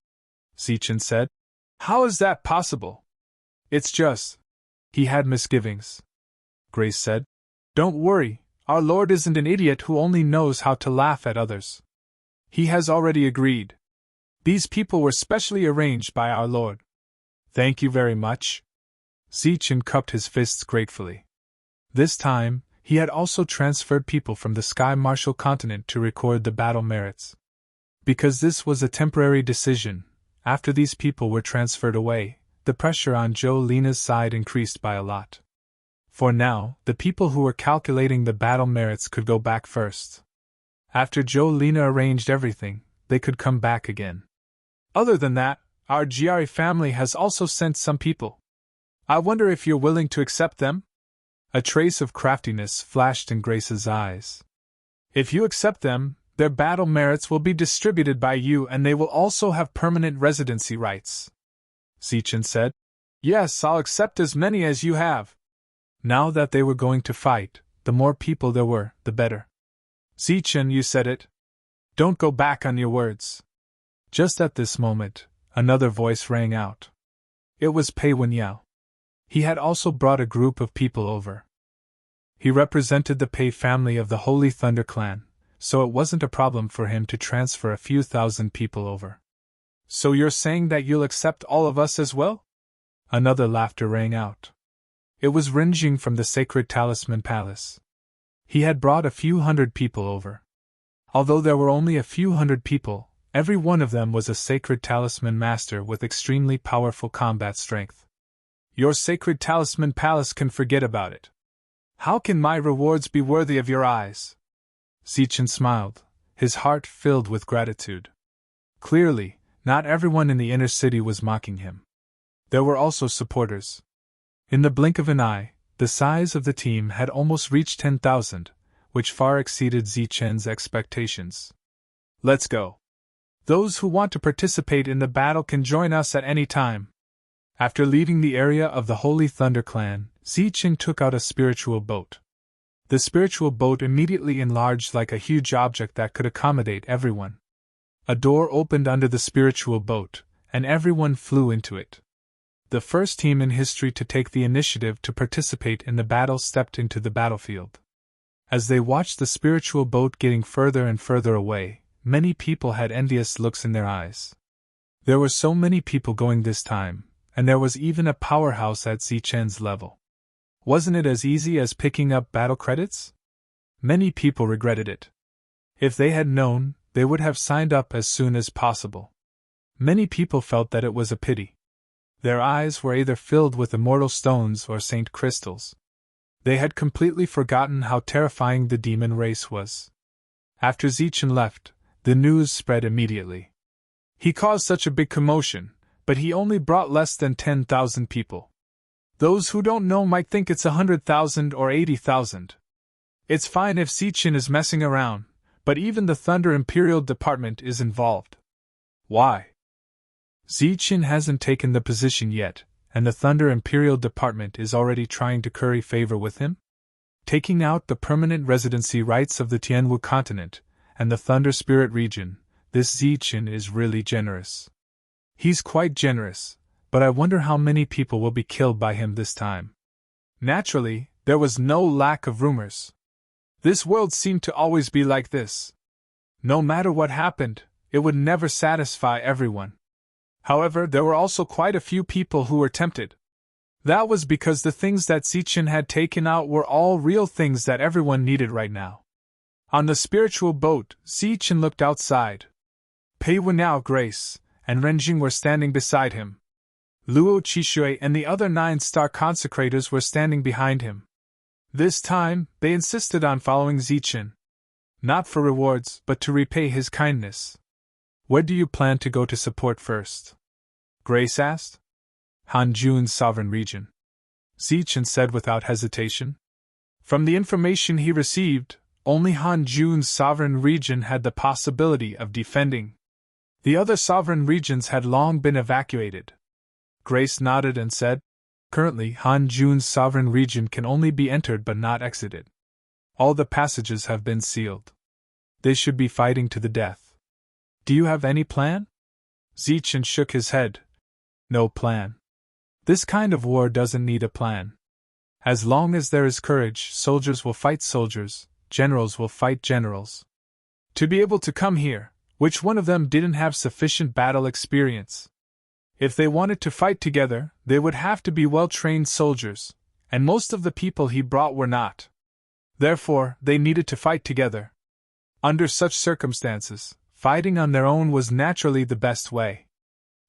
Zichen said. "How is that possible?" "It's just..." He had misgivings. Grace said, "Don't worry, our Lord isn't an idiot who only knows how to laugh at others. He has already agreed. These people were specially arranged by our Lord." "Thank you very much." Zichen cupped his fists gratefully. This time, he had also transferred people from the Sky Martial continent to record the battle merits. Because this was a temporary decision, after these people were transferred away, the pressure on Jolena's side increased by a lot. For now, the people who were calculating the battle merits could go back first. After Jolena arranged everything, they could come back again. "Other than that, our Giari family has also sent some people. I wonder if you're willing to accept them?" A trace of craftiness flashed in Grace's eyes. "If you accept them, their battle merits will be distributed by you and they will also have permanent residency rights." Zichen said, "Yes, I'll accept as many as you have." Now that they were going to fight, the more people there were, the better. "Zichen, you said it. Don't go back on your words." Just at this moment, another voice rang out. It was Pei Wenyao. He had also brought a group of people over. He represented the Pei family of the Holy Thunder clan, so it wasn't a problem for him to transfer a few thousand people over. "So you're saying that you'll accept all of us as well?" Another laughter rang out. It was Rinjing from the Sacred Talisman Palace. He had brought a few hundred people over. Although there were only a few hundred people, every one of them was a Sacred Talisman master with extremely powerful combat strength. "Your Sacred Talisman Palace can forget about it. How can my rewards be worthy of your eyes?" Zichen smiled, his heart filled with gratitude. Clearly, not everyone in the inner city was mocking him. There were also supporters. In the blink of an eye, the size of the team had almost reached 10,000, which far exceeded Zichen's expectations. "Let's go. Those who want to participate in the battle can join us at any time." After leaving the area of the Holy Thunder clan, Zichen took out a spiritual boat. The spiritual boat immediately enlarged like a huge object that could accommodate everyone. A door opened under the spiritual boat, and everyone flew into it. The first team in history to take the initiative to participate in the battle stepped into the battlefield. As they watched the spiritual boat getting further and further away, many people had envious looks in their eyes. There were so many people going this time, and there was even a powerhouse at Zichen's level. Wasn't it as easy as picking up battle credits? Many people regretted it. If they had known, they would have signed up as soon as possible. Many people felt that it was a pity. Their eyes were either filled with immortal stones or saint crystals. They had completely forgotten how terrifying the demon race was. After Zichen left, the news spread immediately. "He caused such a big commotion, but he only brought less than 10,000 people. Those who don't know might think it's 100,000 or 80,000. It's fine if Zichen is messing around, but even the Thunder Imperial Department is involved." "Why?" "Zichen hasn't taken the position yet, and the Thunder Imperial Department is already trying to curry favor with him? Taking out the permanent residency rights of the Tianwu continent and the Thunder Spirit region, this Zichen is really generous. He's quite generous, but I wonder how many people will be killed by him this time." Naturally, there was no lack of rumors. This world seemed to always be like this. No matter what happened, it would never satisfy everyone. However, there were also quite a few people who were tempted. That was because the things that Zichen had taken out were all real things that everyone needed right now. On the spiritual boat, Zichen looked outside. Pei Wenao, Grace, and Renjing were standing beside him. Luo Qishui and the other 9-star consecrators were standing behind him. This time, they insisted on following Zichen. Not for rewards, but to repay his kindness. Where do you plan to go to support first? Grace asked. Hanjun's sovereign region, Zichen said without hesitation. From the information he received, only Hanjun's sovereign region had the possibility of defending. The other sovereign regions had long been evacuated. Grace nodded and said, currently Hanjun's sovereign region can only be entered but not exited. All the passages have been sealed. They should be fighting to the death. Do you have any plan? Zichen shook his head. No plan. This kind of war doesn't need a plan. As long as there is courage, soldiers will fight soldiers, generals will fight generals. To be able to come here, which one of them didn't have sufficient battle experience? If they wanted to fight together, they would have to be well-trained soldiers, and most of the people he brought were not. Therefore, they needed to fight together. Under such circumstances, fighting on their own was naturally the best way.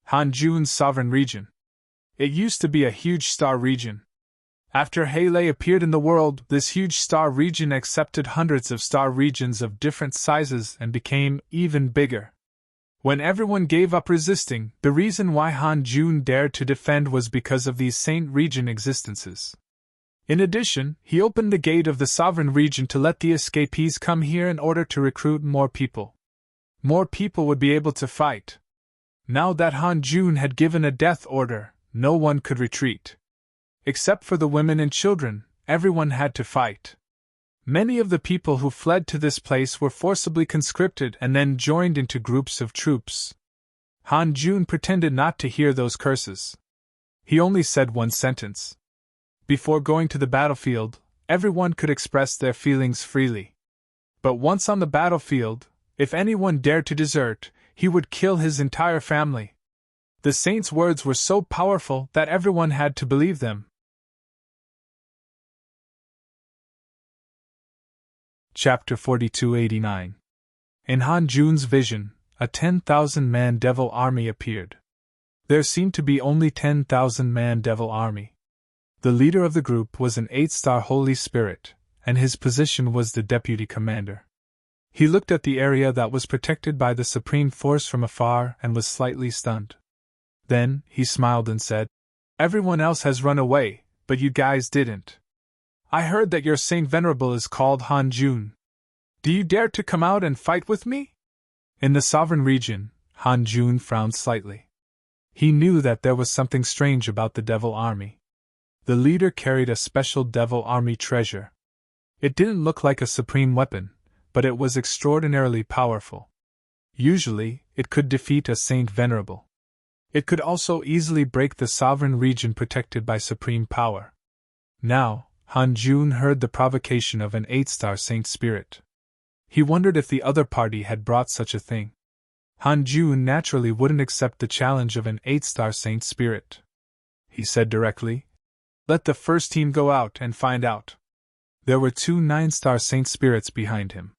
Hanjun's sovereign region. It used to be a huge star region. After Heilei appeared in the world, this huge star region accepted hundreds of star regions of different sizes and became even bigger. When everyone gave up resisting, the reason why Hanjun dared to defend was because of these Saint region existences. In addition, he opened the gate of the sovereign region to let the escapees come here in order to recruit more people. More people would be able to fight. Now that Hanjun had given a death order, no one could retreat. Except for the women and children, everyone had to fight. Many of the people who fled to this place were forcibly conscripted and then joined into groups of troops. Hanjun pretended not to hear those curses. He only said one sentence. Before going to the battlefield, everyone could express their feelings freely. But once on the battlefield, if anyone dared to desert, he would kill his entire family. The saint's words were so powerful that everyone had to believe them. Chapter 4289. In Hanjun's vision, a 10,000-man devil army appeared. There seemed to be only 10,000-man devil army. The leader of the group was an 8-star Holy Spirit, and his position was the deputy commander. He looked at the area that was protected by the Supreme Force from afar and was slightly stunned. Then, he smiled and said, "Everyone else has run away, but you guys didn't. I heard that your Saint Venerable is called Hanjun. Do you dare to come out and fight with me?" In the sovereign region, Hanjun frowned slightly. He knew that there was something strange about the devil army. The leader carried a special devil army treasure. It didn't look like a supreme weapon, but it was extraordinarily powerful. Usually, it could defeat a Saint Venerable. It could also easily break the sovereign region protected by supreme power. Now, Hanjun heard the provocation of an 8-star Saint Spirit. He wondered if the other party had brought such a thing. Hanjun naturally wouldn't accept the challenge of an 8-star Saint Spirit. He said directly, "Let the first team go out and find out." There were 2 9-star Saint Spirits behind him.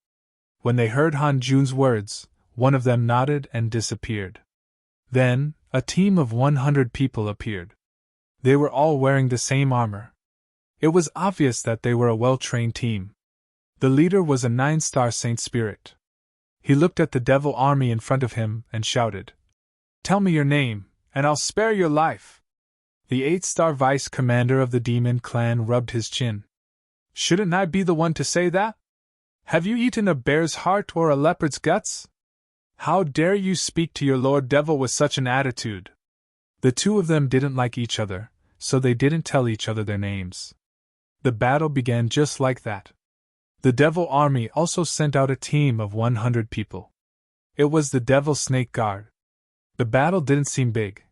When they heard Hanjun's words, one of them nodded and disappeared. Then, a team of 100 people appeared. They were all wearing the same armor. It was obvious that they were a well-trained team. The leader was a 9-star Saint Spirit. He looked at the devil army in front of him and shouted, "Tell me your name, and I'll spare your life." The 8-star vice commander of the demon clan rubbed his chin. "Shouldn't I be the one to say that? Have you eaten a bear's heart or a leopard's guts? How dare you speak to your Lord Devil with such an attitude?" The two of them didn't like each other, so they didn't tell each other their names. The battle began just like that. The devil army also sent out a team of 100 people. It was the Devil Snake Guard. The battle didn't seem big,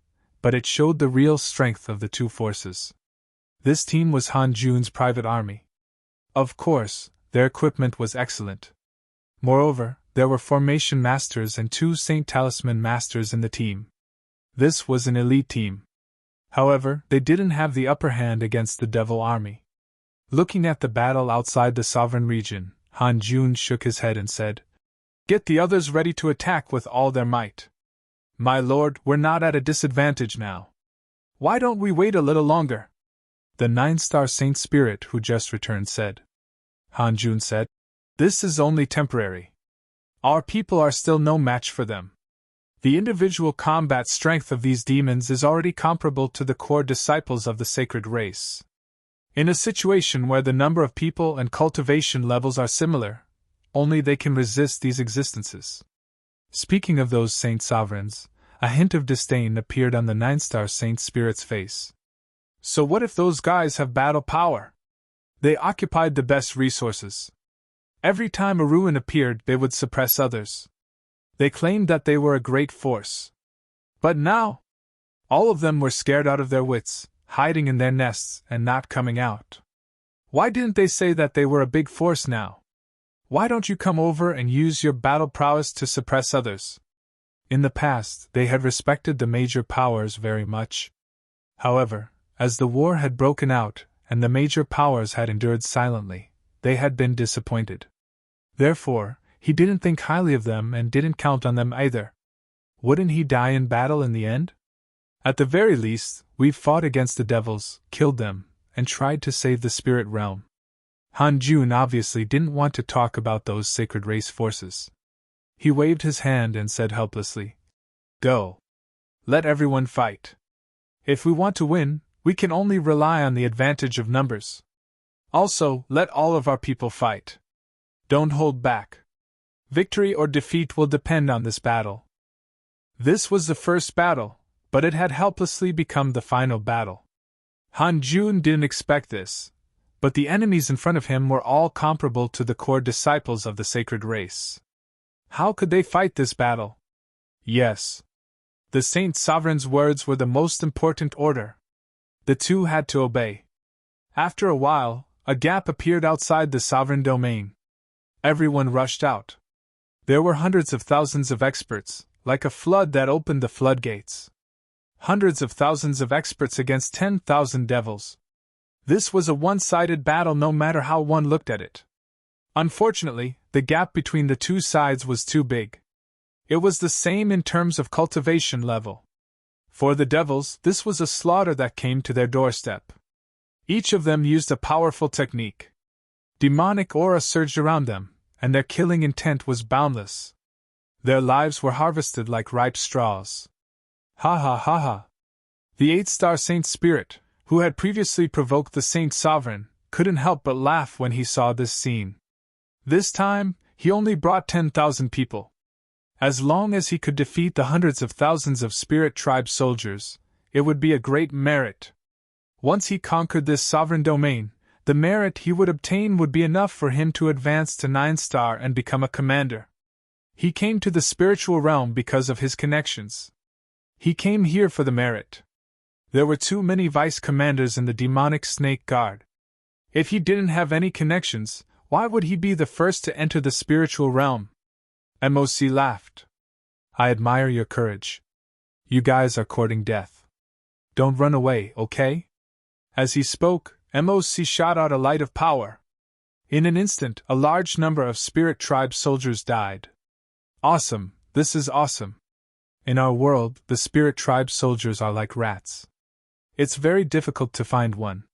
but it showed the real strength of the two forces. This team was Hanjun's private army. Of course, their equipment was excellent. Moreover, there were formation masters and 2 Saint Talisman masters in the team. This was an elite team. However, they didn't have the upper hand against the Devil Army. Looking at the battle outside the sovereign region, Han Jun shook his head and said, "Get the others ready to attack with all their might. My lord, we're not at a disadvantage now. Why don't we wait a little longer?" The 9-star Saint Spirit who just returned said. Han Jun said, "This is only temporary. Our people are still no match for them. The individual combat strength of these demons is already comparable to the core disciples of the sacred race. In a situation where the number of people and cultivation levels are similar, only they can resist these existences." Speaking of those saint sovereigns, a hint of disdain appeared on the 9-star Saint Spirit's face. "So what if those guys have battle power? They occupied the best resources. Every time a ruin appeared, they would suppress others. They claimed that they were a great force. But now, all of them were scared out of their wits, hiding in their nests and not coming out. Why didn't they say that they were a big force now? Why don't you come over and use your battle prowess to suppress others?" In the past, they had respected the major powers very much. However, as the war had broken out and the major powers had endured silently, they had been disappointed. Therefore, he didn't think highly of them and didn't count on them either. Wouldn't he die in battle in the end? At the very least, we've fought against the devils, killed them, and tried to save the spirit realm. Han Jun obviously didn't want to talk about those sacred race forces. He waved his hand and said helplessly, "Go. Let everyone fight. If we want to win, we can only rely on the advantage of numbers. Also, let all of our people fight. Don't hold back. Victory or defeat will depend on this battle." This was the first battle, but it had helplessly become the final battle. Han Jun didn't expect this, but the enemies in front of him were all comparable to the core disciples of the sacred race. How could they fight this battle? Yes. The Saint Sovereign's words were the most important order. The two had to obey. After a while, a gap appeared outside the sovereign domain. Everyone rushed out. There were hundreds of thousands of experts, like a flood that opened the floodgates. Hundreds of thousands of experts against 10,000 devils. This was a one-sided battle no matter how one looked at it. Unfortunately, the gap between the two sides was too big. It was the same in terms of cultivation level. For the devils, this was a slaughter that came to their doorstep. Each of them used a powerful technique. Demonic aura surged around them, and their killing intent was boundless. Their lives were harvested like ripe straws. Ha ha ha ha. The 8-star Saint Spirit, who had previously provoked the Saint Sovereign, couldn't help but laugh when he saw this scene. This time, he only brought 10,000 people. As long as he could defeat the hundreds of thousands of Spirit Tribe soldiers, it would be a great merit. Once he conquered this sovereign domain, the merit he would obtain would be enough for him to advance to 9-star and become a commander. He came to the spiritual realm because of his connections. He came here for the merit. There were too many vice commanders in the demonic snake guard. If he didn't have any connections, why would he be the first to enter the spiritual realm? MOC laughed. "I admire your courage. You guys are courting death. Don't run away, okay?" As he spoke, MOC shot out a light of power. In an instant, a large number of Spirit Tribe soldiers died. Awesome, this is awesome. In our world, the Spirit Tribe soldiers are like rats. It's very difficult to find one.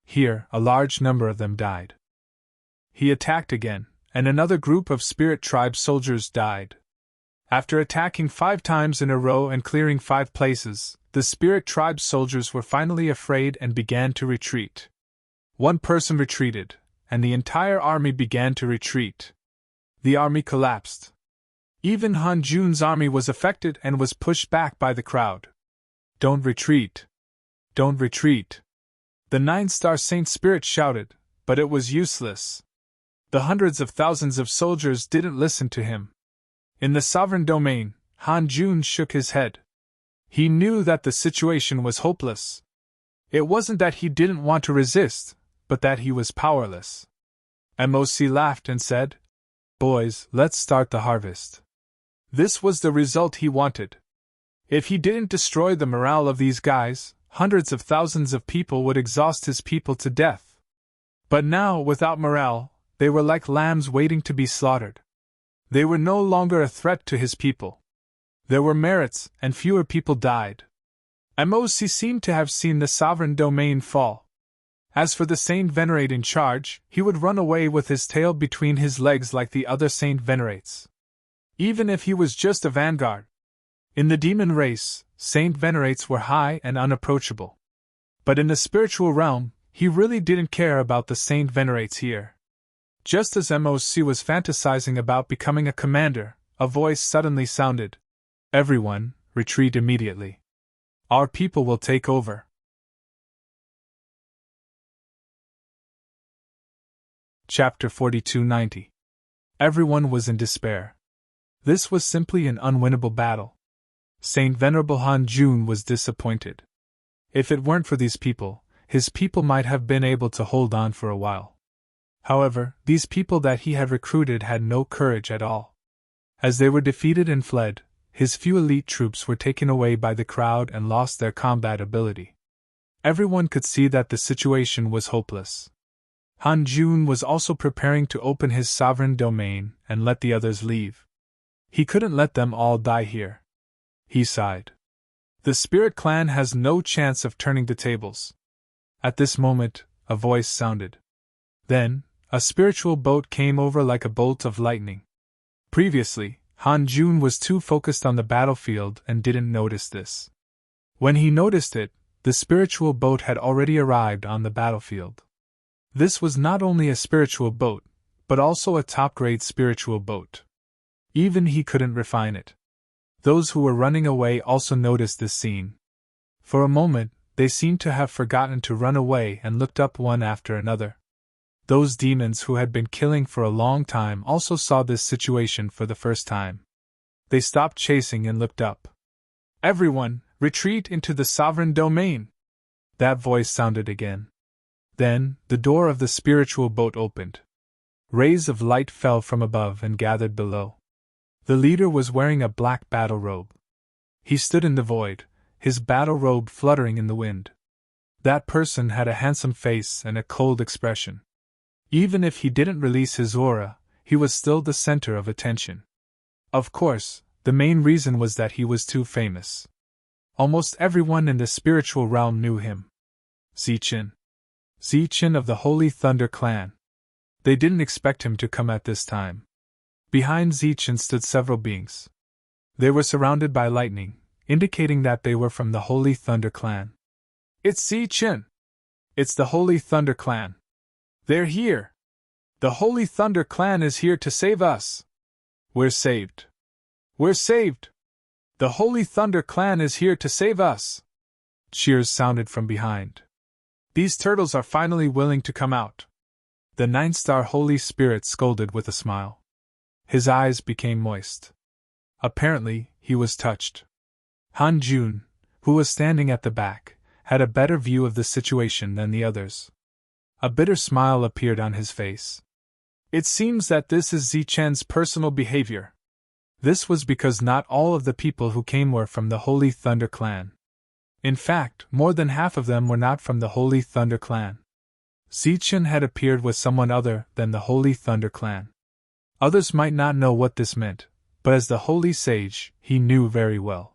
Here, a large number of them died. He attacked again, and another group of Spirit Tribe soldiers died. After attacking 5 times in a row and clearing 5 places, the Spirit Tribe soldiers were finally afraid and began to retreat. One person retreated, and the entire army began to retreat. The army collapsed. Even Han Jun's army was affected and was pushed back by the crowd. "Don't retreat! Don't retreat!" The 9-star Saint Spirit shouted, but it was useless. The hundreds of thousands of soldiers didn't listen to him. In the sovereign domain, Han Jun shook his head. He knew that the situation was hopeless. It wasn't that he didn't want to resist, but that he was powerless. MOC laughed and said, "Boys, let's start the harvest." This was the result he wanted. If he didn't destroy the morale of these guys, hundreds of thousands of people would exhaust his people to death. But now, without morale, they were like lambs waiting to be slaughtered. They were no longer a threat to his people. There were merits, and fewer people died. Mos seemed to have seen the sovereign domain fall. As for the Saint Venerate in charge, he would run away with his tail between his legs like the other Saint Venerates. Even if he was just a vanguard. In the demon race, Saint Venerates were high and unapproachable. But in the spiritual realm, he really didn't care about the Saint Venerates here. Just as Mos was fantasizing about becoming a commander, a voice suddenly sounded. Everyone, retreat immediately. Our people will take over. Chapter 4290. Everyone was in despair. This was simply an unwinnable battle. Saint Venerable Han Jun was disappointed. If it weren't for these people, his people might have been able to hold on for a while. However, these people that he had recruited had no courage at all. As they were defeated and fled, his few elite troops were taken away by the crowd and lost their combat ability. Everyone could see that the situation was hopeless. Han Jun was also preparing to open his sovereign domain and let the others leave. He couldn't let them all die here. He sighed. The Spirit Clan has no chance of turning the tables. At this moment, a voice sounded. Then, a spiritual boat came over like a bolt of lightning. Previously, Han Jun was too focused on the battlefield and didn't notice this. When he noticed it, the spiritual boat had already arrived on the battlefield. This was not only a spiritual boat, but also a top-grade spiritual boat. Even he couldn't refine it. Those who were running away also noticed this scene. For a moment, they seemed to have forgotten to run away and looked up one after another. Those demons who had been killing for a long time also saw this situation for the first time. They stopped chasing and looked up. Everyone, retreat into the sovereign domain! That voice sounded again. Then, the door of the spiritual boat opened. Rays of light fell from above and gathered below. The leader was wearing a black battle robe. He stood in the void, his battle robe fluttering in the wind. That person had a handsome face and a cold expression. Even if he didn't release his aura, he was still the center of attention. Of course, the main reason was that he was too famous. Almost everyone in the spiritual realm knew him. Zichen. Zichen of the Holy Thunder Clan. They didn't expect him to come at this time. Behind Zichen stood several beings. They were surrounded by lightning, indicating that they were from the Holy Thunder Clan. It's Zichen! It's the Holy Thunder Clan! They're here! The Holy Thunder Clan is here to save us! We're saved! We're saved! The Holy Thunder Clan is here to save us! Cheers sounded from behind. These turtles are finally willing to come out. The 9-star Holy Spirit scolded with a smile. His eyes became moist. Apparently, he was touched. Han Jun, who was standing at the back, had a better view of the situation than the others. A bitter smile appeared on his face. It seems that this is Zichen's personal behavior. This was because not all of the people who came were from the Holy Thunder Clan. In fact, more than half of them were not from the Holy Thunder Clan. Zichen had appeared with someone other than the Holy Thunder Clan. Others might not know what this meant, but as the Holy Sage, he knew very well.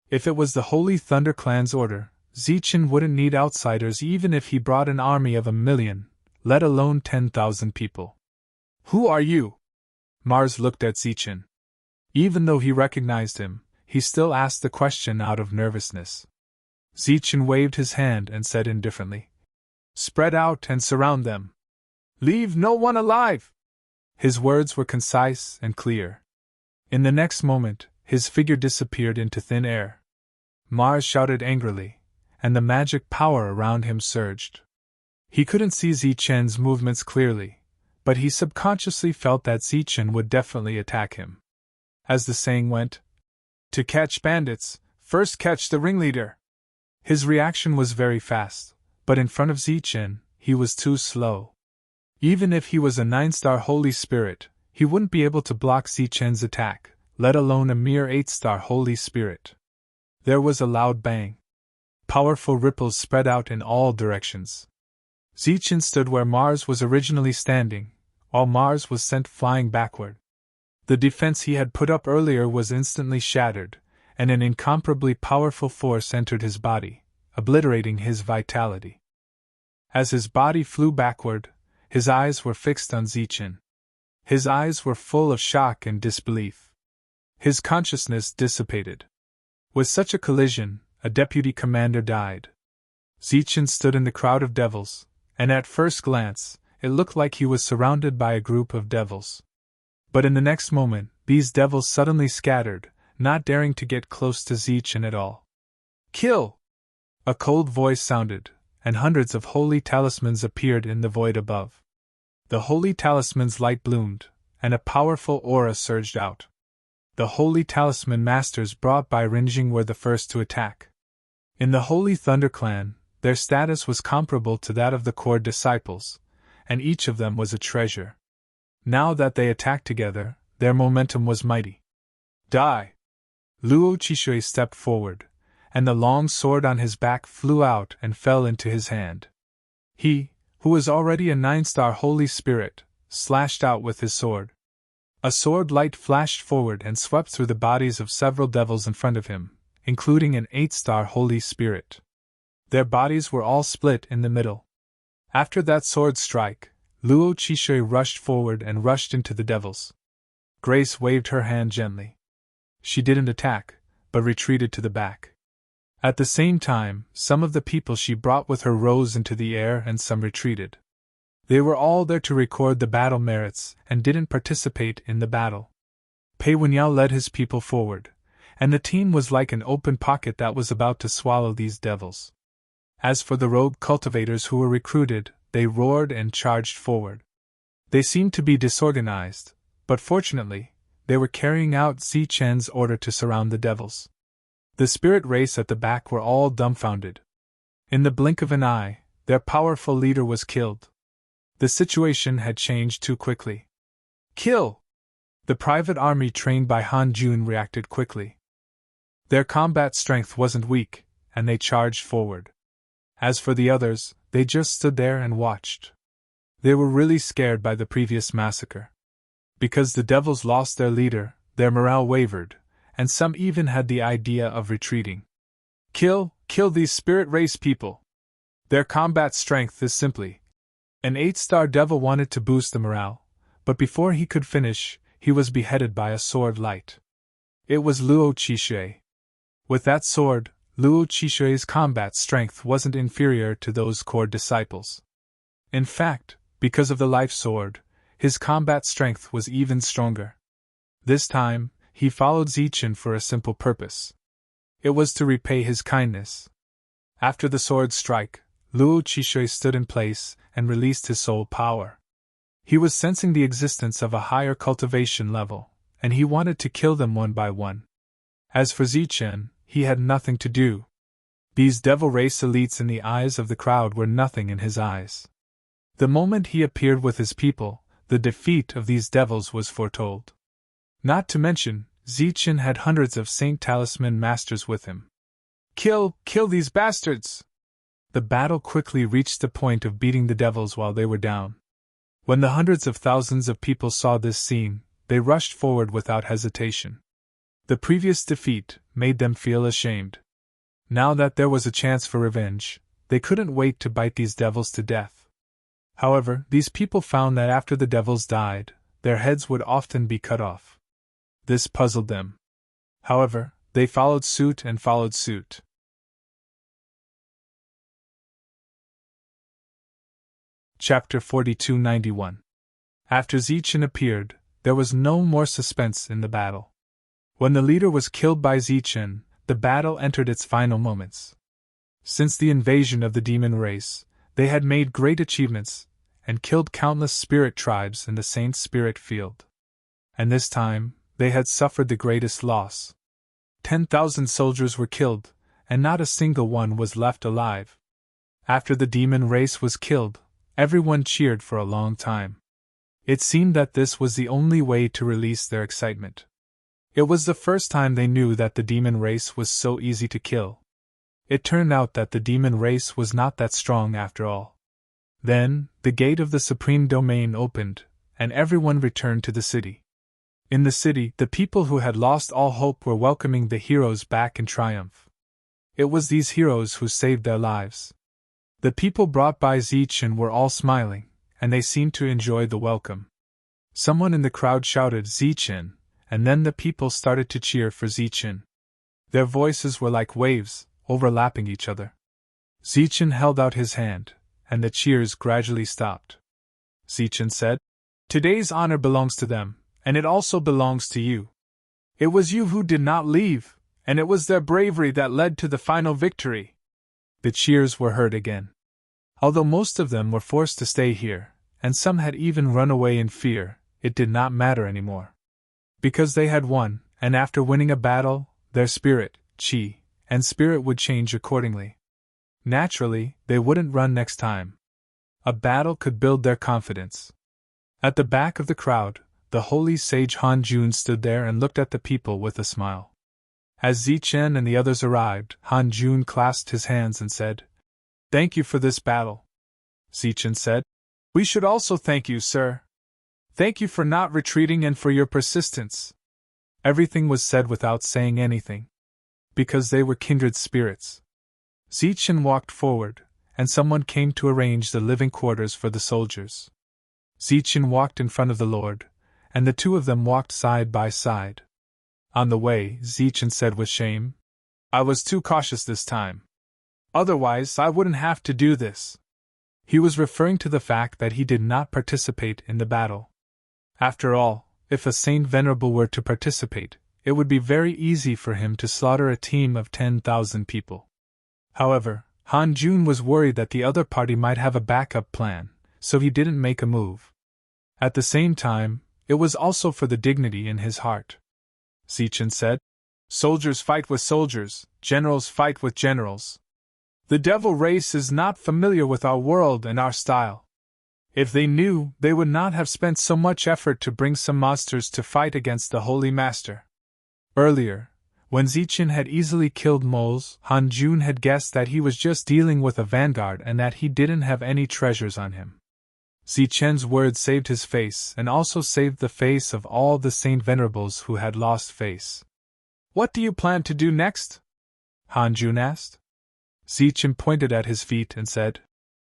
If it was the Holy Thunder Clan's order, Zichen wouldn't need outsiders even if he brought an army of 1,000,000, let alone 10,000 people. Who are you? Mars looked at Zichen. Even though he recognized him, he still asked the question out of nervousness. Zichen waved his hand and said indifferently, "Spread out and surround them. Leave no one alive!" His words were concise and clear. In the next moment, his figure disappeared into thin air. Mars shouted angrily, and the magic power around him surged. He couldn't see Zichen's movements clearly, but he subconsciously felt that Zichen would definitely attack him. As the saying went, "To catch bandits, first catch the ringleader." His reaction was very fast, but in front of Zichen, he was too slow. Even if he was a 9-star Holy Spirit, he wouldn't be able to block Zichen's attack, let alone a mere 8-star Holy Spirit. There was a loud bang. Powerful ripples spread out in all directions. Zichen stood where Mars was originally standing, while Mars was sent flying backward. The defense he had put up earlier was instantly shattered, and an incomparably powerful force entered his body, obliterating his vitality. As his body flew backward, his eyes were fixed on Zichen. His eyes were full of shock and disbelief. His consciousness dissipated. With such a collision, a deputy commander died. Zichen stood in the crowd of devils, and at first glance, it looked like he was surrounded by a group of devils. But in the next moment, these devils suddenly scattered, not daring to get close to Zichen at all. "Kill!" A cold voice sounded, and hundreds of holy talismans appeared in the void above. The holy talisman's light bloomed, and a powerful aura surged out. The holy talisman masters brought by Rinjing were the first to attack. In the Holy Thunder Clan, their status was comparable to that of the core disciples, and each of them was a treasure. Now that they attacked together, their momentum was mighty. "Die!" Luo Chishui stepped forward, and the long sword on his back flew out and fell into his hand. He, who was already a 9-star Holy Spirit, slashed out with his sword. A sword light flashed forward and swept through the bodies of several devils in front of him, including an 8-star Holy Spirit. Their bodies were all split in the middle. After that sword strike, Luo Chishui rushed forward and rushed into the devils. Grace waved her hand gently. She didn't attack, but retreated to the back. At the same time, some of the people she brought with her rose into the air and some retreated. They were all there to record the battle merits and didn't participate in the battle. Pei Wenyao led his people forward, and the team was like an open pocket that was about to swallow these devils. As for the rogue cultivators who were recruited, they roared and charged forward. They seemed to be disorganized, but fortunately, they were carrying out Zichen's order to surround the devils. The spirit race at the back were all dumbfounded. In the blink of an eye, their powerful leader was killed. The situation had changed too quickly. "Kill!" The private army trained by Han Jun reacted quickly. Their combat strength wasn't weak, and they charged forward. As for the others, they just stood there and watched. They were really scared by the previous massacre. Because the devils lost their leader, their morale wavered, and some even had the idea of retreating. Kill these spirit race people! Their combat strength is simply. An 8-star devil wanted to boost the morale, but before he could finish, he was beheaded by a sword light. It was Luo Chishui. With that sword, Luo Chishui's combat strength wasn't inferior to those core disciples. In fact, because of the life sword, his combat strength was even stronger. This time, he followed Zichen for a simple purpose. It was to repay his kindness. After the sword strike, Luo Chishui stood in place and released his soul power. He was sensing the existence of a higher cultivation level, and he wanted to kill them one by one. As for Zichen, he had nothing to do. These devil race elites in the eyes of the crowd were nothing in his eyes. The moment he appeared with his people, the defeat of these devils was foretold. Not to mention, Zichen had hundreds of Saint Talisman masters with him. Kill these bastards! The battle quickly reached the point of beating the devils while they were down. When the hundreds of thousands of people saw this scene, they rushed forward without hesitation. The previous defeat made them feel ashamed. Now that there was a chance for revenge, they couldn't wait to bite these devils to death. However, these people found that after the devils died, their heads would often be cut off. This puzzled them. However, they followed suit. Chapter 4291. After Zichen appeared, there was no more suspense in the battle. When the leader was killed by Zichen, the battle entered its final moments. Since the invasion of the demon race, they had made great achievements and killed countless spirit tribes in the Saint Spirit field. And this time, they had suffered the greatest loss. 10,000 soldiers were killed, and not a single one was left alive. After the demon race was killed, everyone cheered for a long time. It seemed that this was the only way to release their excitement. It was the first time they knew that the demon race was so easy to kill. It turned out that the demon race was not that strong after all. Then, the gate of the supreme domain opened, and everyone returned to the city. In the city, the people who had lost all hope were welcoming the heroes back in triumph. It was these heroes who saved their lives. The people brought by Zichen were all smiling, and they seemed to enjoy the welcome. Someone in the crowd shouted Zichen, and then the people started to cheer for Zichen. Their voices were like waves, overlapping each other. Zichen held out his hand, and the cheers gradually stopped. Zichen said, "Today's honor belongs to them, and it also belongs to you. It was you who did not leave, and it was their bravery that led to the final victory." The cheers were heard again. Although most of them were forced to stay here, and some had even run away in fear, it did not matter anymore. Because they had won, and after winning a battle, their spirit, chi, and spirit would change accordingly. Naturally, they wouldn't run next time. A battle could build their confidence. At the back of the crowd, the holy sage Han Jun stood there and looked at the people with a smile. As Zichen and the others arrived, Han Jun clasped his hands and said, "Thank you for this battle." Zichen said, "We should also thank you, sir. Thank you for not retreating and for your persistence." Everything was said without saying anything. Because they were kindred spirits. Zichen walked forward, and someone came to arrange the living quarters for the soldiers. Zichen walked in front of the Lord, and the two of them walked side by side. On the way, Zichen said with shame, "I was too cautious this time. Otherwise, I wouldn't have to do this." He was referring to the fact that he did not participate in the battle. After all, if a Saint Venerable were to participate, it would be very easy for him to slaughter a team of 10,000 people. However, Han Jun was worried that the other party might have a backup plan, so he didn't make a move. At the same time, it was also for the dignity in his heart. Zichen said, "Soldiers fight with soldiers, generals fight with generals. The devil race is not familiar with our world and our style. If they knew, they would not have spent so much effort to bring some monsters to fight against the Holy Master." Earlier, when Zichen had easily killed moles, Han Jun had guessed that he was just dealing with a vanguard and that he didn't have any treasures on him. Zichen's words saved his face and also saved the face of all the Saint Venerables who had lost face. "What do you plan to do next?" Han Jun asked. Zichen pointed at his feet and said,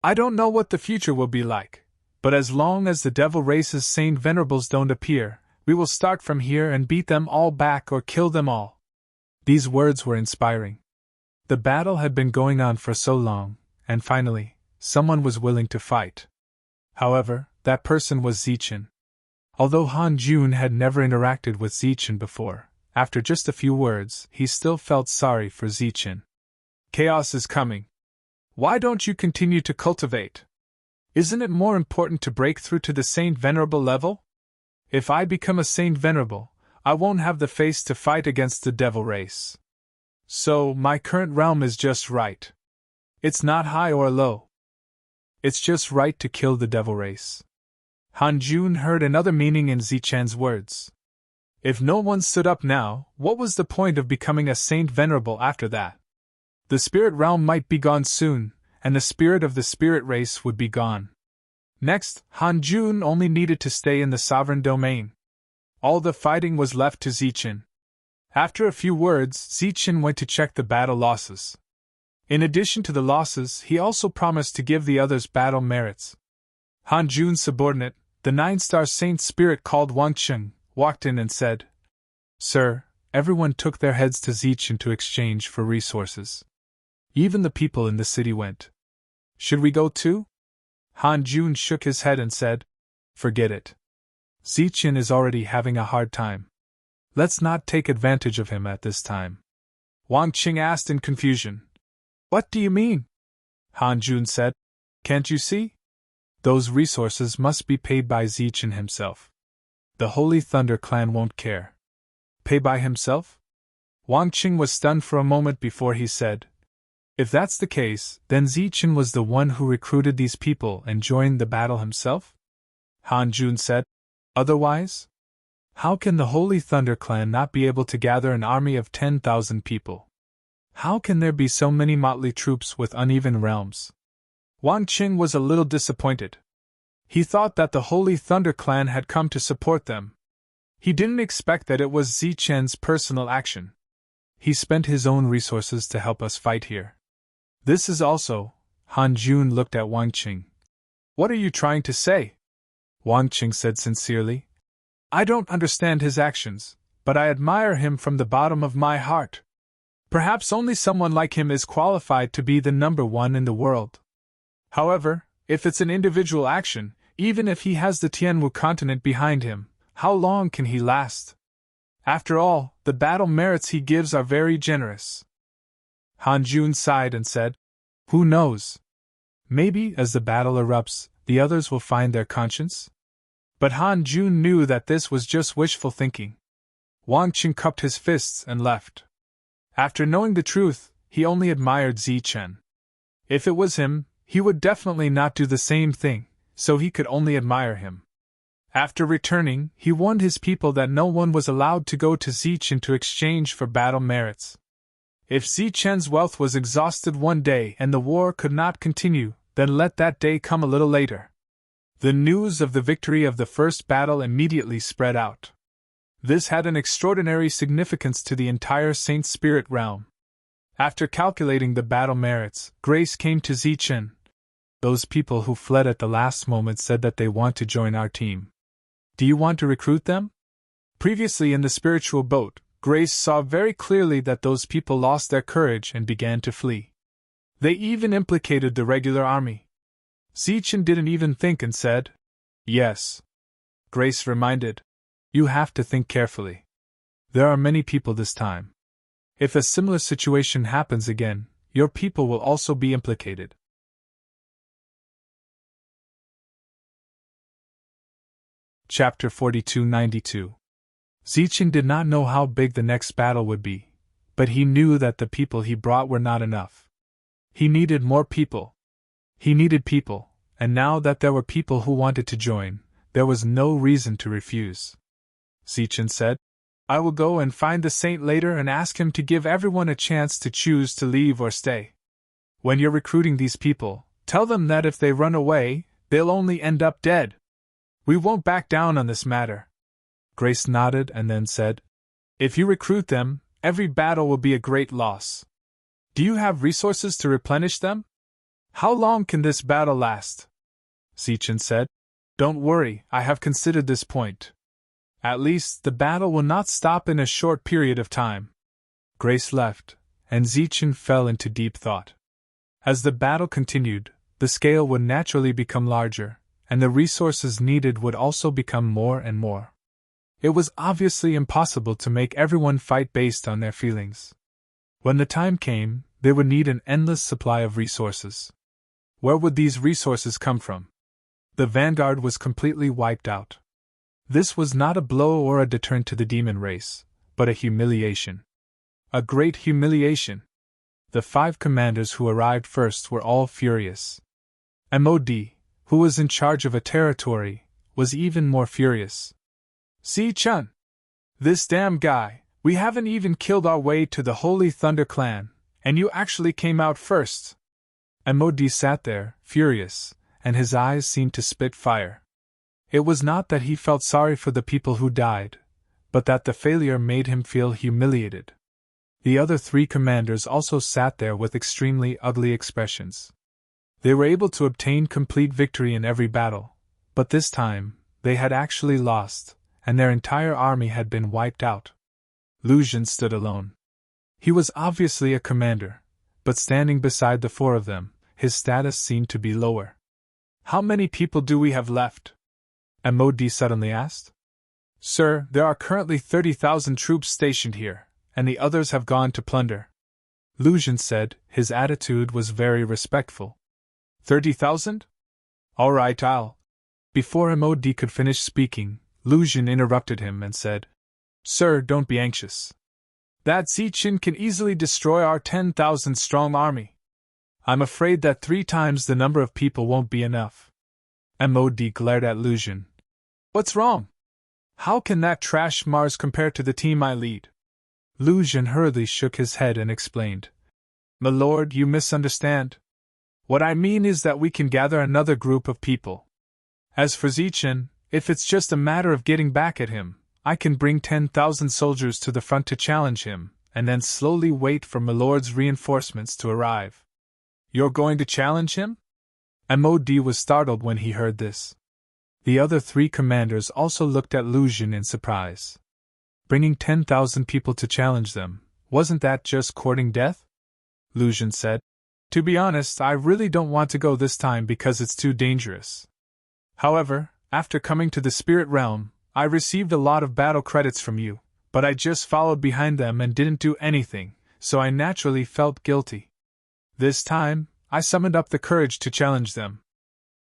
"I don't know what the future will be like, but as long as the devil race's Saint Venerables don't appear, we will start from here and beat them all back or kill them all." These words were inspiring. The battle had been going on for so long, and finally, someone was willing to fight. However, that person was Zichen. Although Han Jun had never interacted with Zichen before, after just a few words, he still felt sorry for Zichen. "Chaos is coming. Why don't you continue to cultivate? Isn't it more important to break through to the Saint Venerable level? If I become a Saint Venerable, I won't have the face to fight against the devil race. So, my current realm is just right. It's not high or low. It's just right to kill the devil race." Han Jun heard another meaning in Zichen's words. If no one stood up now, what was the point of becoming a Saint Venerable after that? The spirit realm might be gone soon, and the spirit of the spirit race would be gone. Next, Han Jun only needed to stay in the sovereign domain. All the fighting was left to Zichen. After a few words, Zichen went to check the battle losses. In addition to the losses, he also promised to give the others battle merits. Han Jun's subordinate, the 9-star Saint Spirit called Wang Cheng, walked in and said, "Sir, everyone took their heads to Zichen to exchange for resources. Even the people in the city went. Should we go too?" Han Jun shook his head and said, "Forget it. Zichen is already having a hard time. Let's not take advantage of him at this time." Wang Qing asked in confusion, "What do you mean?" Han Jun said, "Can't you see? Those resources must be paid by Zichen himself. The Holy Thunder clan won't care." "Pay by himself?" Wang Qing was stunned for a moment before he said, "If that's the case, then Zichen was the one who recruited these people and joined the battle himself?" Han Jun said, "Otherwise?" How can the Holy Thunder Clan not be able to gather an army of 10,000 people? How can there be so many motley troops with uneven realms? Wang Qing was a little disappointed. He thought that the Holy Thunder Clan had come to support them. He didn't expect that it was Zichen's personal action. He spent his own resources to help us fight here. This is also, Han Jun looked at Wang Qing. What are you trying to say? Wang Qing said sincerely. I don't understand his actions, but I admire him from the bottom of my heart. Perhaps only someone like him is qualified to be the number one in the world. However, if it's an individual action, even if he has the Tianwu continent behind him, how long can he last? After all, the battle merits he gives are very generous. Han Jun sighed and said, Who knows? Maybe, as the battle erupts, the others will find their conscience? But Han Jun knew that this was just wishful thinking. Wang Qing cupped his fists and left. After knowing the truth, he only admired Zichen. If it was him, he would definitely not do the same thing, so he could only admire him. After returning, he warned his people that no one was allowed to go to Zichen to exchange for battle merits. If Zichen's wealth was exhausted one day and the war could not continue, then let that day come a little later. The news of the victory of the first battle immediately spread out. This had an extraordinary significance to the entire Saint Spirit realm. After calculating the battle merits, Grace came to Zichen. Those people who fled at the last moment said that they want to join our team. Do you want to recruit them? Previously in the spiritual boat, Grace saw very clearly that those people lost their courage and began to flee. They even implicated the regular army. Zichen didn't even think and said, Yes. Grace reminded, You have to think carefully. There are many people this time. If a similar situation happens again, your people will also be implicated. Chapter 4292. Zichen did not know how big the next battle would be, but he knew that the people he brought were not enough. He needed more people. He needed people, and now that there were people who wanted to join, there was no reason to refuse. Zichen said, I will go and find the saint later and ask him to give everyone a chance to choose to leave or stay. When you're recruiting these people, tell them that if they run away, they'll only end up dead. We won't back down on this matter. Grace nodded and then said, If you recruit them, every battle will be a great loss. Do you have resources to replenish them? How long can this battle last? Zichen said, Don't worry, I have considered this point. At least, the battle will not stop in a short period of time. Grace left, and Zichen fell into deep thought. As the battle continued, the scale would naturally become larger, and the resources needed would also become more and more. It was obviously impossible to make everyone fight based on their feelings. When the time came, they would need an endless supply of resources. Where would these resources come from? The vanguard was completely wiped out. This was not a blow or a deterrent to the demon race, but a humiliation. A great humiliation. The 5 commanders who arrived first were all furious. MOD, who was in charge of a territory, was even more furious. Zichen! This damn guy, we haven't even killed our way to the Holy Thunder Clan, and you actually came out first. MOD sat there, furious, and his eyes seemed to spit fire. It was not that he felt sorry for the people who died, but that the failure made him feel humiliated. The other 3 commanders also sat there with extremely ugly expressions. They were able to obtain complete victory in every battle, but this time, they had actually lost, and their entire army had been wiped out. Lu Xun stood alone. He was obviously a commander, but standing beside the 4 of them, his status seemed to be lower. How many people do we have left? MOD suddenly asked. Sir, there are currently 30,000 troops stationed here, and the others have gone to plunder. Lu Xun said, his attitude was very respectful. 30,000? All right, I'll. Before MOD could finish speaking, Lu Xun interrupted him and said, Sir, don't be anxious. That Zichen can easily destroy our 10,000 strong army. I'm afraid that 3 times the number of people won't be enough. MOD glared at Lu Xun. What's wrong? How can that trash Mars compare to the team I lead? Lu Xun hurriedly shook his head and explained. My lord, you misunderstand. What I mean is that we can gather another group of people. As for Zichen, if it's just a matter of getting back at him, I can bring 10,000 soldiers to the front to challenge him, and then slowly wait for my lord's reinforcements to arrive. You're going to challenge him? Mod was startled when he heard this. The other 3 commanders also looked at Lu Xun in surprise. Bringing 10,000 people to challenge them, wasn't that just courting death? Lu Xun said. To be honest, I really don't want to go this time because it's too dangerous. However, after coming to the spirit realm, I received a lot of battle credits from you, but I just followed behind them and didn't do anything, so I naturally felt guilty. This time, I summoned up the courage to challenge them.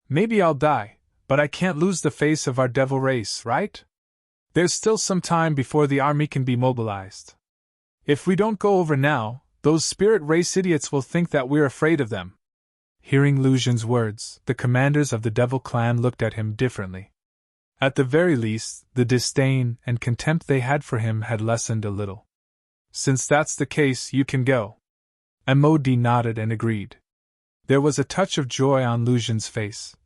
Maybe I'll die, but I can't lose the face of our devil race, right? There's still some time before the army can be mobilized. If we don't go over now, those spirit race idiots will think that we're afraid of them. Hearing Lu Xun's words, the commanders of the devil clan looked at him differently. At the very least, the disdain and contempt they had for him had lessened a little. Since that's the case, you can go. Mod nodded and agreed. There was a touch of joy on Lu Xun's face.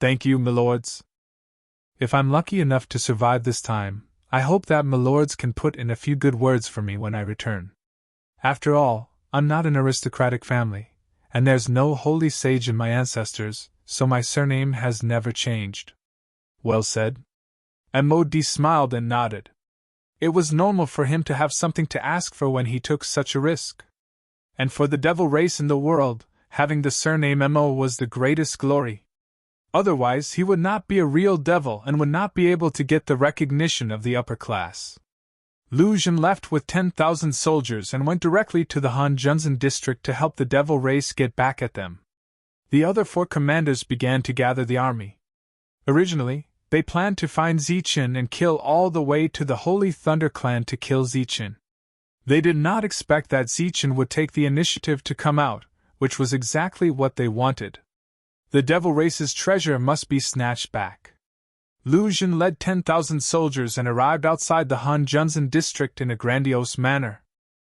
Thank you, milords. If I'm lucky enough to survive this time, I hope that milords can put in a few good words for me when I return. After all, I'm not an aristocratic family, and there's no holy sage in my ancestors, so my surname has never changed. Well said. Mod smiled and nodded. It was normal for him to have something to ask for when he took such a risk. And for the devil race in the world, having the surname Mo was the greatest glory. Otherwise, he would not be a real devil and would not be able to get the recognition of the upper class. Lu Xun left with 10,000 soldiers and went directly to the Han Junzan district to help the devil race get back at them. The other 4 commanders began to gather the army. Originally, they planned to find Zichen and kill all the way to the Holy Thunder clan to kill Zichen. They did not expect that Zichen would take the initiative to come out, which was exactly what they wanted. The devil race's treasure must be snatched back. Lu Xun led 10,000 soldiers and arrived outside the Han Junzan district in a grandiose manner.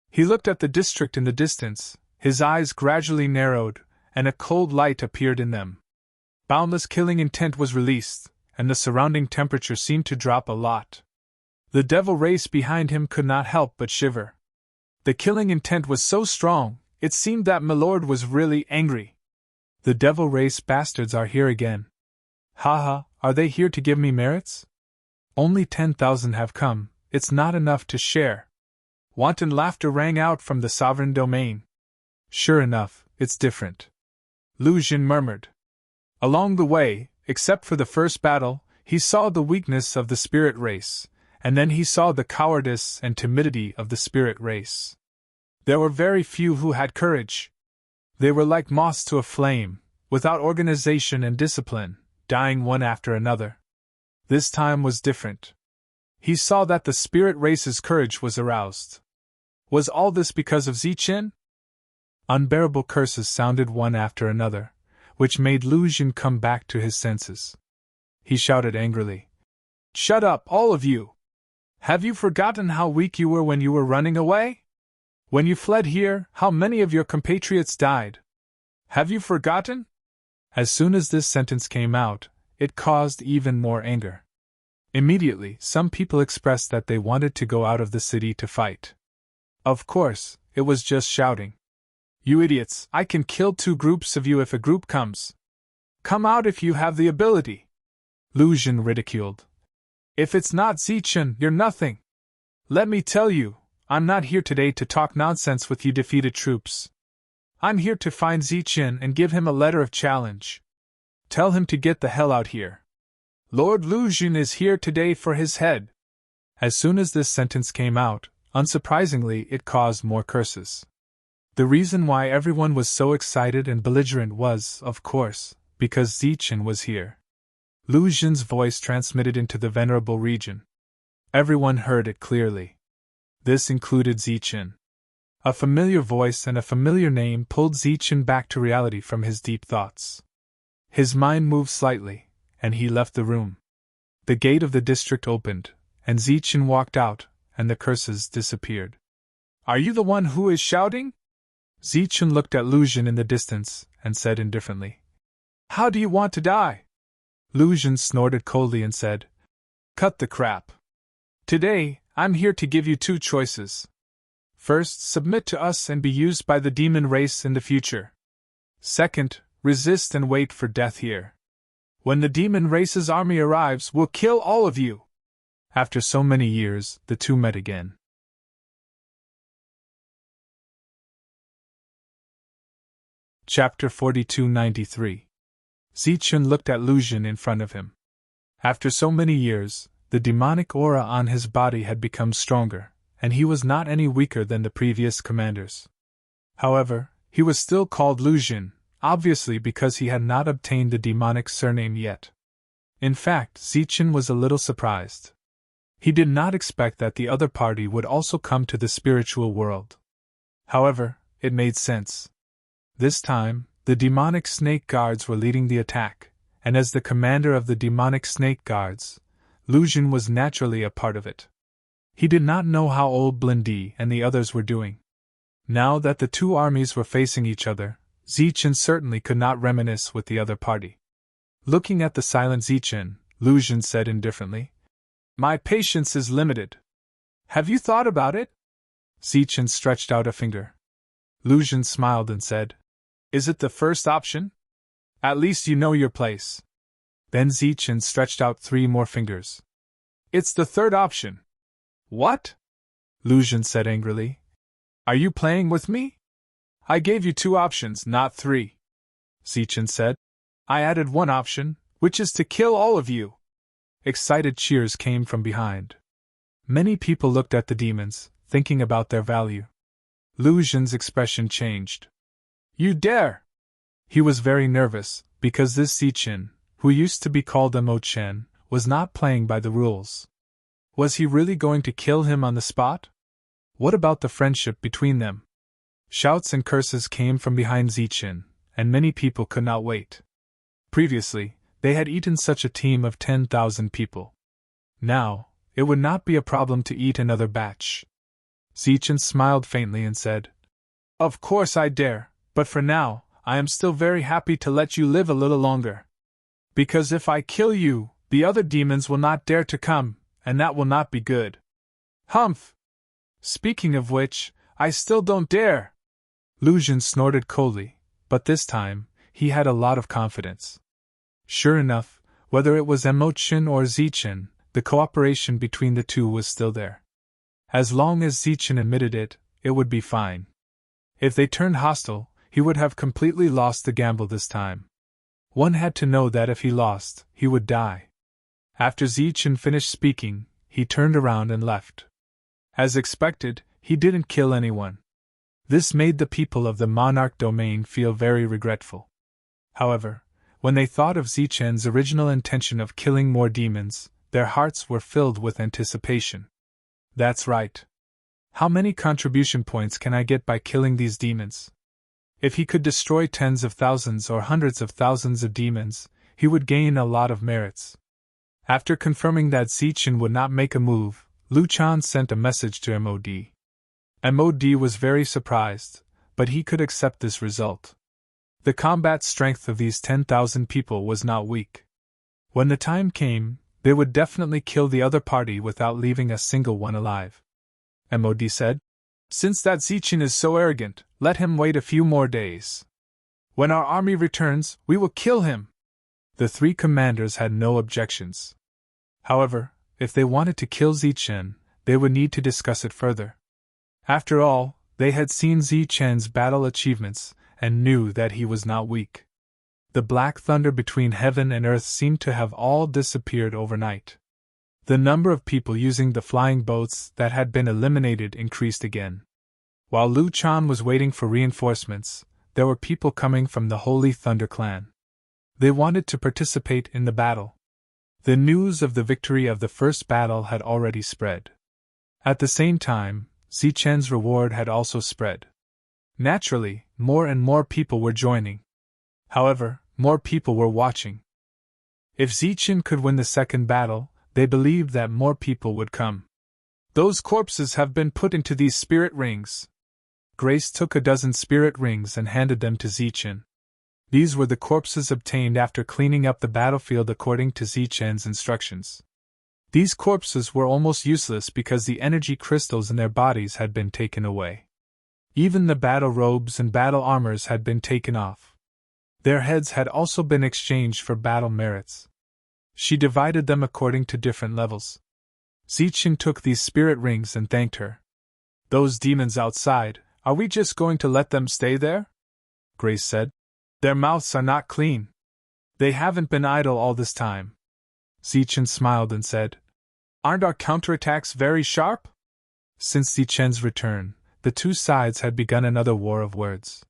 He looked at the district in the distance, his eyes gradually narrowed, and a cold light appeared in them. Boundless killing intent was released, and the surrounding temperature seemed to drop a lot. The devil race behind him could not help but shiver. The killing intent was so strong, it seemed that Milord was really angry. The devil race bastards are here again. Haha, are they here to give me merits? Only 10,000 have come, it's not enough to share. Wanton laughter rang out from the sovereign domain. Sure enough, it's different. Lu Xun murmured. Along the way, except for the first battle, he saw the weakness of the spirit race, and then he saw the cowardice and timidity of the spirit race. There were very few who had courage. They were like moths to a flame, without organization and discipline, dying one after another. This time was different. He saw that the spirit race's courage was aroused. Was all this because of Zichen? Unbearable curses sounded one after another, which made Lu Xun come back to his senses. He shouted angrily. Shut up, all of you! Have you forgotten how weak you were when you were running away? When you fled here, how many of your compatriots died? Have you forgotten? As soon as this sentence came out, it caused even more anger. Immediately, some people expressed that they wanted to go out of the city to fight. Of course, it was just shouting. You idiots, I can kill 2 groups of you if a group comes. Come out if you have the ability. Lu Xun ridiculed. If it's not Zichen, you're nothing. Let me tell you, I'm not here today to talk nonsense with you defeated troops. I'm here to find Zichen and give him a letter of challenge. Tell him to get the hell out here. Lord Lu Xun is here today for his head. As soon as this sentence came out, unsurprisingly it caused more curses. The reason why everyone was so excited and belligerent was, of course, because Zichen was here. Lu Xun's voice transmitted into the venerable region. Everyone heard it clearly. This included Zichen. A familiar voice and a familiar name pulled Zichen back to reality from his deep thoughts. His mind moved slightly, and he left the room. The gate of the district opened, and Zichen walked out, and the curses disappeared. Are you the one who is shouting? Zichen looked at Luzhin in the distance, and said indifferently. How do you want to die? Luzhin snorted coldly and said, Cut the crap. Today, I'm here to give you two choices. First, submit to us and be used by the demon race in the future. Second, resist and wait for death here. When the demon race's army arrives, we'll kill all of you. After so many years, the two met again. Chapter 4293. Zichen looked at Luzhin in front of him. After so many years, the demonic aura on his body had become stronger, and he was not any weaker than the previous commanders. However, he was still called Luzhin, obviously because he had not obtained the demonic surname yet. In fact, Zichen was a little surprised. He did not expect that the other party would also come to the spiritual world. However, it made sense. This time, the demonic snake guards were leading the attack, and as the commander of the demonic snake guards, Luzhin was naturally a part of it. He did not know how old Blindy and the others were doing. Now that the two armies were facing each other, Zichen certainly could not reminisce with the other party. Looking at the silent Zichen, Luzhin said indifferently, My patience is limited. Have you thought about it? Zichen stretched out a finger. Luzhin smiled and said, Is it the first option? At least you know your place. Then Zichen stretched out 3 more fingers. It's the third option. What? Luzhin said angrily. Are you playing with me? I gave you 2 options, not 3. Zichen said. I added 1 option, which is to kill all of you. Excited cheers came from behind. Many people looked at the demons, thinking about their value. Luzhin's expression changed. You dare! He was very nervous, because this Zichen, who used to be called Emo-chen, was not playing by the rules. Was he really going to kill him on the spot? What about the friendship between them? Shouts and curses came from behind Zichen, and many people could not wait. Previously, they had eaten such a team of 10,000 people. Now, it would not be a problem to eat another batch. Zichen smiled faintly and said, Of course I dare, but for now, I am still very happy to let you live a little longer. Because if I kill you, the other demons will not dare to come, and that will not be good. Humph! Speaking of which, I still don't dare! Luzhin snorted coldly, but this time, he had a lot of confidence. Sure enough, whether it was Emo-chen or Zichen, the cooperation between the two was still there. As long as Zichen admitted it, it would be fine. If they turned hostile, he would have completely lost the gamble this time. One had to know that if he lost, he would die. After Zichen finished speaking, he turned around and left. As expected, he didn't kill anyone. This made the people of the Monarch domain feel very regretful. However, when they thought of Zichen's original intention of killing more demons, their hearts were filled with anticipation. That's right. How many contribution points can I get by killing these demons? If he could destroy tens of thousands or hundreds of thousands of demons, he would gain a lot of merits. After confirming that Zichen would not make a move, Lu Chan sent a message to MOD. MOD was very surprised, but he could accept this result. The combat strength of these 10,000 people was not weak. When the time came, they would definitely kill the other party without leaving a single one alive. MOD said, Since that Zichen is so arrogant, let him wait a few more days. When our army returns, we will kill him. The 3 commanders had no objections. However, if they wanted to kill Zichen, they would need to discuss it further. After all, they had seen Zichen's battle achievements, and knew that he was not weak. The black thunder between heaven and earth seemed to have all disappeared overnight. The number of people using the flying boats that had been eliminated increased again. While Lu Chan was waiting for reinforcements, there were people coming from the Holy Thunder clan. They wanted to participate in the battle. The news of the victory of the first battle had already spread. At the same time, Zichen's reward had also spread. Naturally, more and more people were joining. However, more people were watching. If Zichen could win the second battle, They believed that more people would come. Those corpses have been put into these spirit rings. Grace took a dozen spirit rings and handed them to Zichen. These were the corpses obtained after cleaning up the battlefield according to Zichen's instructions. These corpses were almost useless because the energy crystals in their bodies had been taken away. Even the battle robes and battle armors had been taken off. Their heads had also been exchanged for battle merits. She divided them according to different levels. Zichen took these spirit rings and thanked her. "Those demons outside, are we just going to let them stay there?" Grace said. "Their mouths are not clean. They haven't been idle all this time." Zichen smiled and said, "Aren't our counterattacks very sharp?" Since Zichen's return, the two sides had begun another war of words.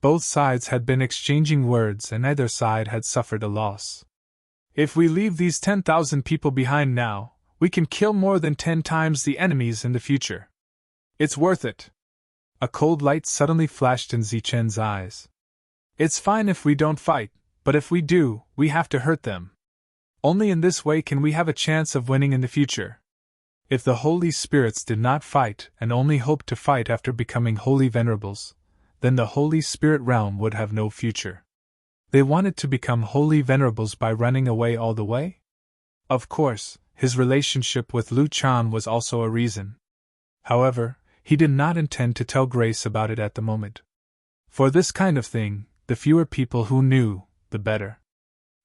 Both sides had been exchanging words and neither side had suffered a loss. "If we leave these 10,000 people behind now, we can kill more than 10 times the enemies in the future. It's worth it." A cold light suddenly flashed in Zichen's eyes. "It's fine if we don't fight, but if we do, we have to hurt them. Only in this way can we have a chance of winning in the future. If the Holy Spirits did not fight and only hoped to fight after becoming Holy Venerables, then the Holy Spirit realm would have no future. They wanted to become Holy Venerables by running away all the way? Of course, his relationship with Lu Chan was also a reason. However, he did not intend to tell Grace about it at the moment. For this kind of thing, the fewer people who knew, the better.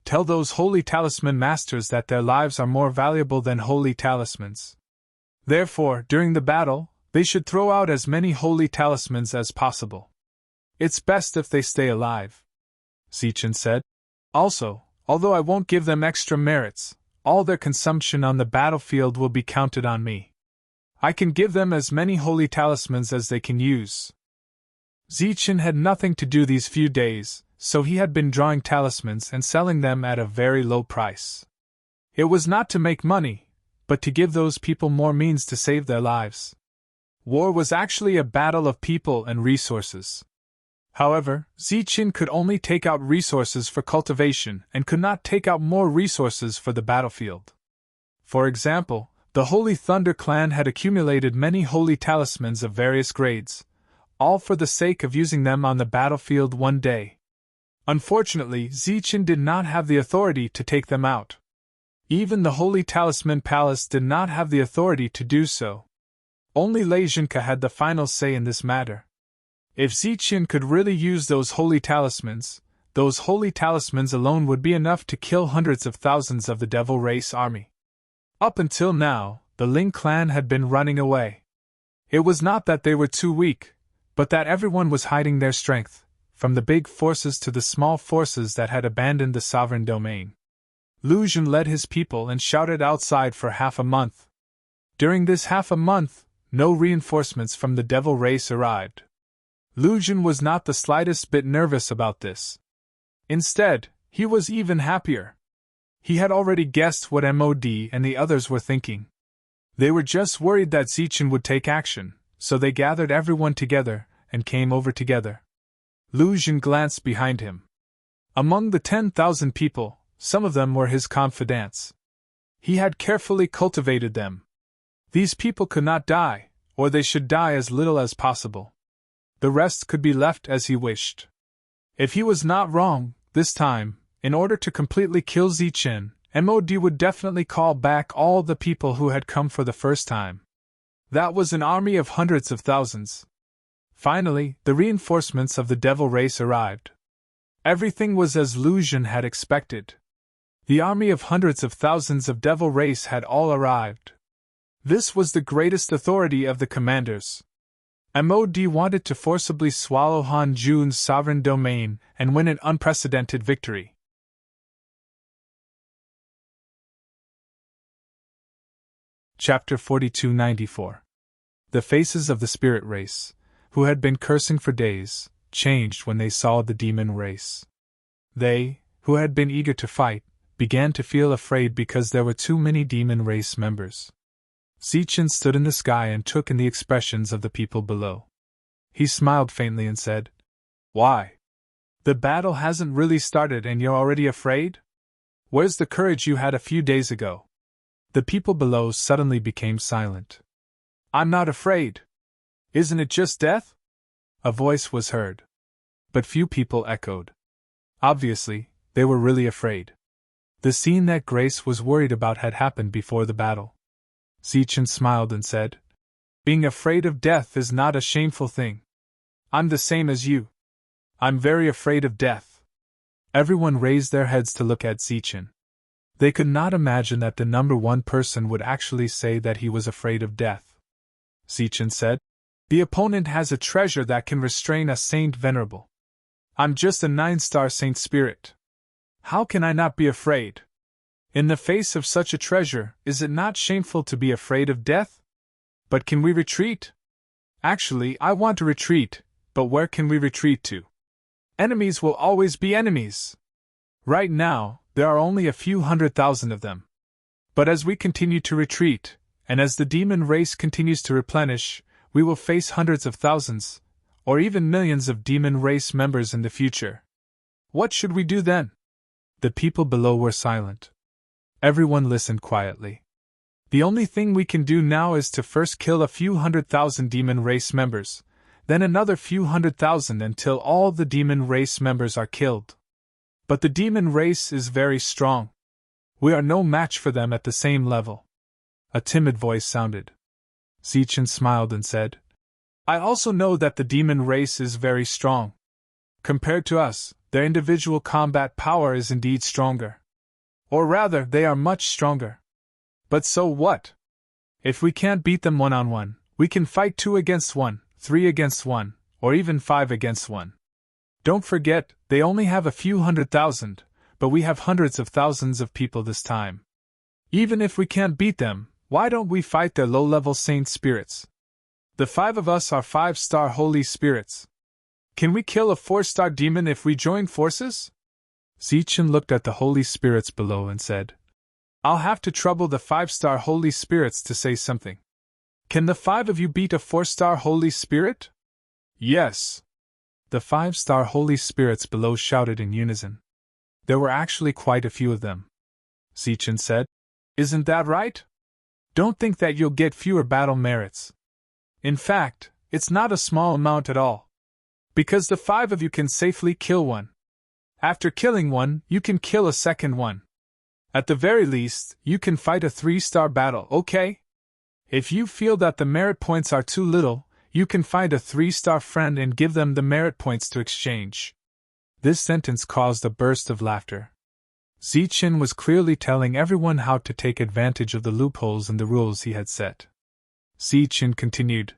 Tell those holy talisman masters that their lives are more valuable than holy talismans. Therefore, during the battle, they should throw out as many holy talismans as possible. It's best if they stay alive," Zichen said. "Also, although I won't give them extra merits, all their consumption on the battlefield will be counted on me. I can give them as many holy talismans as they can use." Zichen had nothing to do these few days, so he had been drawing talismans and selling them at a very low price. It was not to make money, but to give those people more means to save their lives. War was actually a battle of people and resources. However, Zichen could only take out resources for cultivation and could not take out more resources for the battlefield. For example, the Holy Thunder clan had accumulated many holy talismans of various grades, all for the sake of using them on the battlefield one day. Unfortunately, Zichen did not have the authority to take them out. Even the Holy Talisman Palace did not have the authority to do so. Only Lei Zhenke had the final say in this matter. If Zichen could really use those holy talismans alone would be enough to kill hundreds of thousands of the Devil Race army. Up until now, the Ling clan had been running away. It was not that they were too weak, but that everyone was hiding their strength, from the big forces to the small forces that had abandoned the sovereign domain. Lu Zhen led his people and shouted outside for half a month. During this half a month, no reinforcements from the Devil Race arrived. Lu Zhen was not the slightest bit nervous about this. Instead, he was even happier. He had already guessed what MOD and the others were thinking. They were just worried that Zichen would take action, so they gathered everyone together and came over together. Lu Zhen glanced behind him. Among the 10,000 people, some of them were his confidants. He had carefully cultivated them. These people could not die, or they should die as little as possible. The rest could be left as he wished. If he was not wrong, this time, in order to completely kill Zichen, MOD would definitely call back all the people who had come for the first time. That was an army of hundreds of thousands. Finally, the reinforcements of the Devil Race arrived. Everything was as Lu Zhen had expected. The army of hundreds of thousands of Devil Race had all arrived. This was the greatest authority of the commanders. MOD wanted to forcibly swallow Han Jun's sovereign domain and win an unprecedented victory. Chapter 4294. The faces of the spirit race, who had been cursing for days, changed when they saw the demon race. They, who had been eager to fight, began to feel afraid because there were too many demon race members. Zichen stood in the sky and took in the expressions of the people below. He smiled faintly and said, "Why? The battle hasn't really started and you're already afraid? Where's the courage you had a few days ago?" The people below suddenly became silent. I'm not afraid. Isn't it just death? A voice was heard. But few people echoed. Obviously, they were really afraid. The scene that Grace was worried about had happened before the battle. Zichen smiled and said, Being afraid of death is not a shameful thing. I'm the same as you. I'm very afraid of death. Everyone raised their heads to look at Zichen. They could not imagine that the number one person would actually say that he was afraid of death. Zichen said, The opponent has a treasure that can restrain a saint venerable. I'm just a 9-star saint spirit. How can I not be afraid? In the face of such a treasure, is it not shameful to be afraid of death? But can we retreat? Actually, I want to retreat, but where can we retreat to? Enemies will always be enemies. Right now, there are only a few 100,000 of them. But as we continue to retreat, and as the demon race continues to replenish, we will face hundreds of thousands, or even millions of demon race members in the future. What should we do then? The people below were silent. Everyone listened quietly. The only thing we can do now is to first kill a few 100,000 demon race members, then another few 100,000 until all the demon race members are killed. But the demon race is very strong. We are no match for them at the same level. A timid voice sounded. Zichen smiled and said, I also know that the demon race is very strong. Compared to us, their individual combat power is indeed stronger. Or rather, they are much stronger. But so what? If we can't beat them one-on-one, we can fight 2 against 1, 3 against 1, or even 5 against 1. Don't forget, they only have a few 100,000, but we have hundreds of thousands of people this time. Even if we can't beat them, why don't we fight their low-level saint spirits? The 5 of us are 5-star holy spirits. Can we kill a 4-star demon if we join forces? Zichen looked at the holy spirits below and said, I'll have to trouble the 5-star holy spirits to say something. Can the 5 of you beat a 4-star holy spirit? Yes. The 5-star holy spirits below shouted in unison. There were actually quite a few of them. Zichen said, Isn't that right? Don't think that you'll get fewer battle merits. In fact, it's not a small amount at all. Because the 5 of you can safely kill one. After killing one, you can kill a second one. At the very least, you can fight a 3-star battle, okay? If you feel that the merit points are too little, you can find a 3-star friend and give them the merit points to exchange. This sentence caused a burst of laughter. Zichen was clearly telling everyone how to take advantage of the loopholes in the rules he had set. Zichen continued,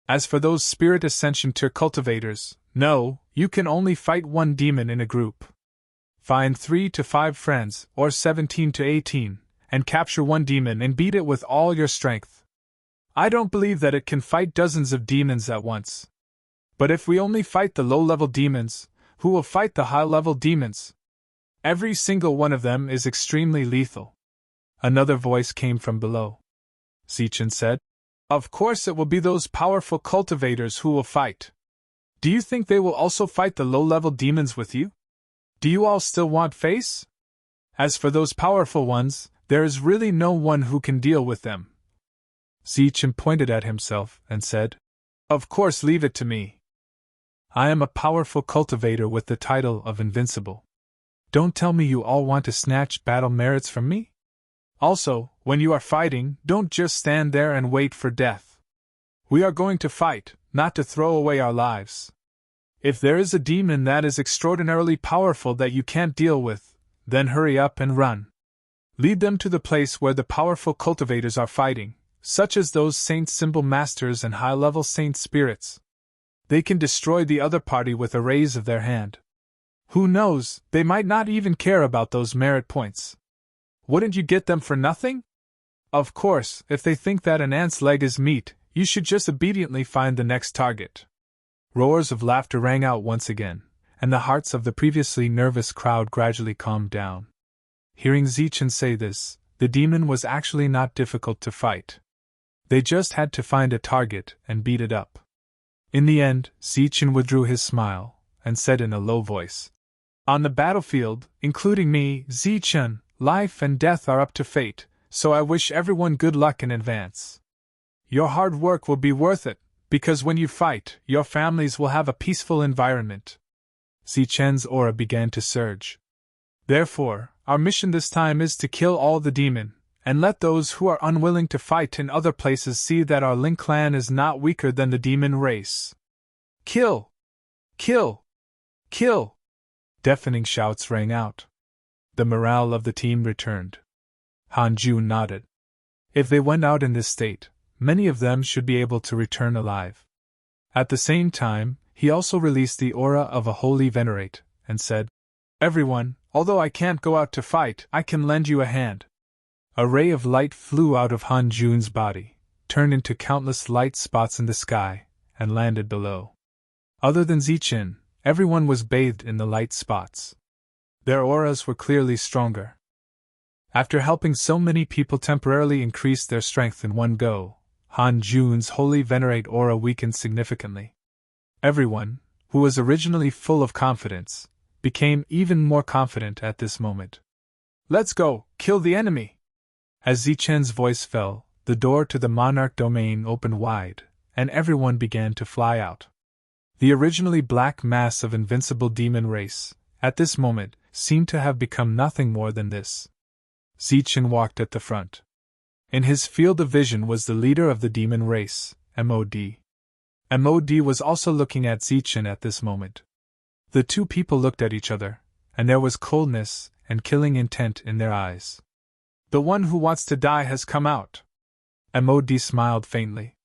As for those spirit ascension tier cultivators, no, you can only fight 1 demon in a group. Find 3 to 5 friends, or 17 to 18, and capture 1 demon and beat it with all your strength. I don't believe that it can fight dozens of demons at once. But if we only fight the low-level demons, who will fight the high-level demons? Every single one of them is extremely lethal. Another voice came from below. Zichen said, Of course it will be those powerful cultivators who will fight. Do you think they will also fight the low-level demons with you? Do you all still want face? As for those powerful ones, there is really no one who can deal with them. Zichen pointed at himself and said, Of course, leave it to me. I am a powerful cultivator with the title of Invincible. Don't tell me you all want to snatch battle merits from me? Also, when you are fighting, don't just stand there and wait for death. We are going to fight, not to throw away our lives. If there is a demon that is extraordinarily powerful that you can't deal with, then hurry up and run. Lead them to the place where the powerful cultivators are fighting, such as those saint symbol masters and high-level saint spirits. They can destroy the other party with a raise of their hand. Who knows, they might not even care about those merit points. Wouldn't you get them for nothing? Of course, if they think that an ant's leg is meat, you should just obediently find the next target. Roars of laughter rang out once again, and the hearts of the previously nervous crowd gradually calmed down. Hearing Zichen say this, the demon was actually not difficult to fight. They just had to find a target and beat it up. In the end, Zichen withdrew his smile, and said in a low voice, On the battlefield, including me, Zichen, life and death are up to fate, so I wish everyone good luck in advance. Your hard work will be worth it, because when you fight, your families will have a peaceful environment. Zichen's aura began to surge. Therefore, our mission this time is to kill all the demon, and let those who are unwilling to fight in other places see that our Lin clan is not weaker than the demon race. Kill! Kill! Kill! Deafening shouts rang out. The morale of the team returned. Hanju nodded. If they went out in this state, many of them should be able to return alive. At the same time, he also released the aura of a holy venerate, and said, Everyone, although I can't go out to fight, I can lend you a hand. A ray of light flew out of Han Jun's body, turned into countless light spots in the sky, and landed below. Other than Zichen, everyone was bathed in the light spots. Their auras were clearly stronger. After helping so many people temporarily increase their strength in one go, Han Jun's holy venerate aura weakened significantly. Everyone, who was originally full of confidence, became even more confident at this moment. Let's go, kill the enemy! As Zichen's voice fell, the door to the monarch domain opened wide, and everyone began to fly out. The originally black mass of invincible demon race, at this moment, seemed to have become nothing more than this. Zichen walked at the front. In his field of vision was the leader of the demon race, MOD. MOD was also looking at Zichen at this moment. The two people looked at each other, and there was coldness and killing intent in their eyes. The one who wants to die has come out. MOD smiled faintly.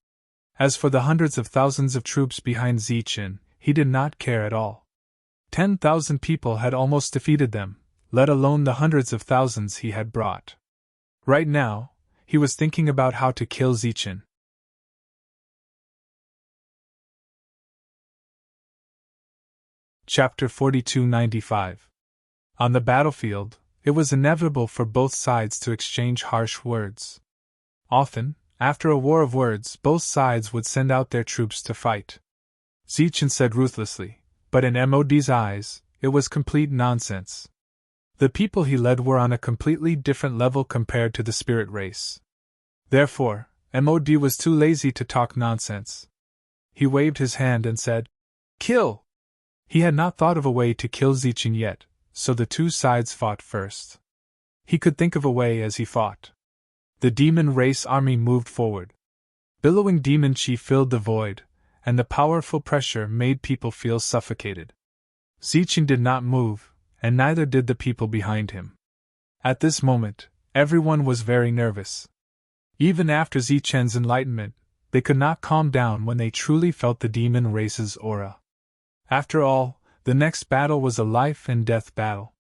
As for the hundreds of thousands of troops behind Zichen, he did not care at all. 10,000 people had almost defeated them, let alone the hundreds of thousands he had brought. Right now, he was thinking about how to kill Zichen. Chapter 4295. On the battlefield, it was inevitable for both sides to exchange harsh words. Often, after a war of words, both sides would send out their troops to fight. Zichen said ruthlessly, but in MOD's eyes, it was complete nonsense. The people he led were on a completely different level compared to the spirit race. Therefore, MOD was too lazy to talk nonsense. He waved his hand and said, Kill! He had not thought of a way to kill Zichen yet, so the two sides fought first. He could think of a way as he fought. The demon race army moved forward. Billowing demon chi filled the void, and the powerful pressure made people feel suffocated. Zichen did not move, and neither did the people behind him. At this moment, everyone was very nervous. Even after Zichen's enlightenment, they could not calm down when they truly felt the demon race's aura. After all, the next battle was a life and death battle.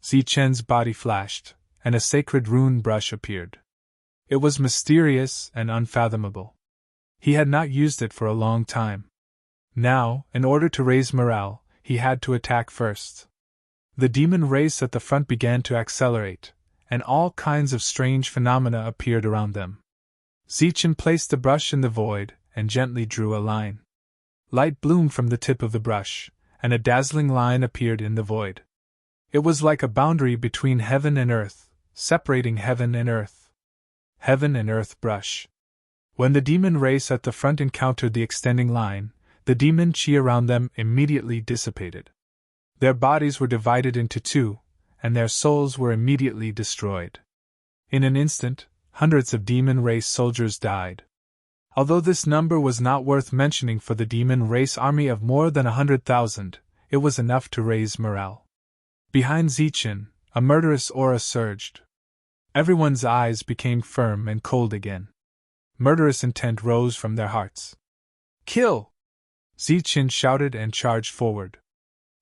Zichen's body flashed, and a sacred rune brush appeared. It was mysterious and unfathomable. He had not used it for a long time. Now, in order to raise morale, he had to attack first. The demon race at the front began to accelerate, and all kinds of strange phenomena appeared around them. Zichen placed the brush in the void and gently drew a line. Light bloomed from the tip of the brush, and a dazzling line appeared in the void. It was like a boundary between heaven and earth, separating heaven and earth. Heaven and earth brush. When the demon race at the front encountered the extending line, the demon chi around them immediately dissipated. Their bodies were divided into two, and their souls were immediately destroyed. In an instant, hundreds of demon race soldiers died. Although this number was not worth mentioning for the demon race army of more than 100,000, it was enough to raise morale. Behind Zichen, a murderous aura surged. Everyone's eyes became firm and cold again. Murderous intent rose from their hearts. Kill! Zichen shouted and charged forward.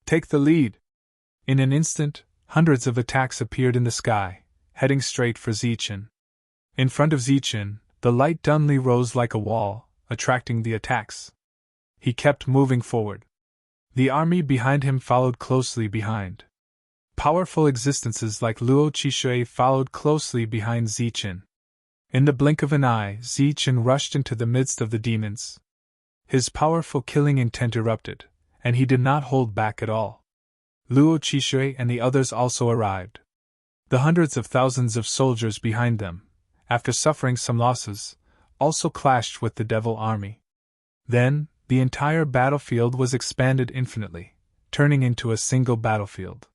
Take the lead! In an instant, hundreds of attacks appeared in the sky, heading straight for Zichen. In front of Zichen, the light dumbly rose like a wall, attracting the attacks. He kept moving forward. The army behind him followed closely behind. Powerful existences like Luo Qishui followed closely behind Zichen. In the blink of an eye, Zichen rushed into the midst of the demons. His powerful killing intent erupted, and he did not hold back at all. Luo Qishui and the others also arrived. The hundreds of thousands of soldiers behind them, after suffering some losses, also clashed with the devil army. Then, the entire battlefield was expanded infinitely, turning into a single battlefield.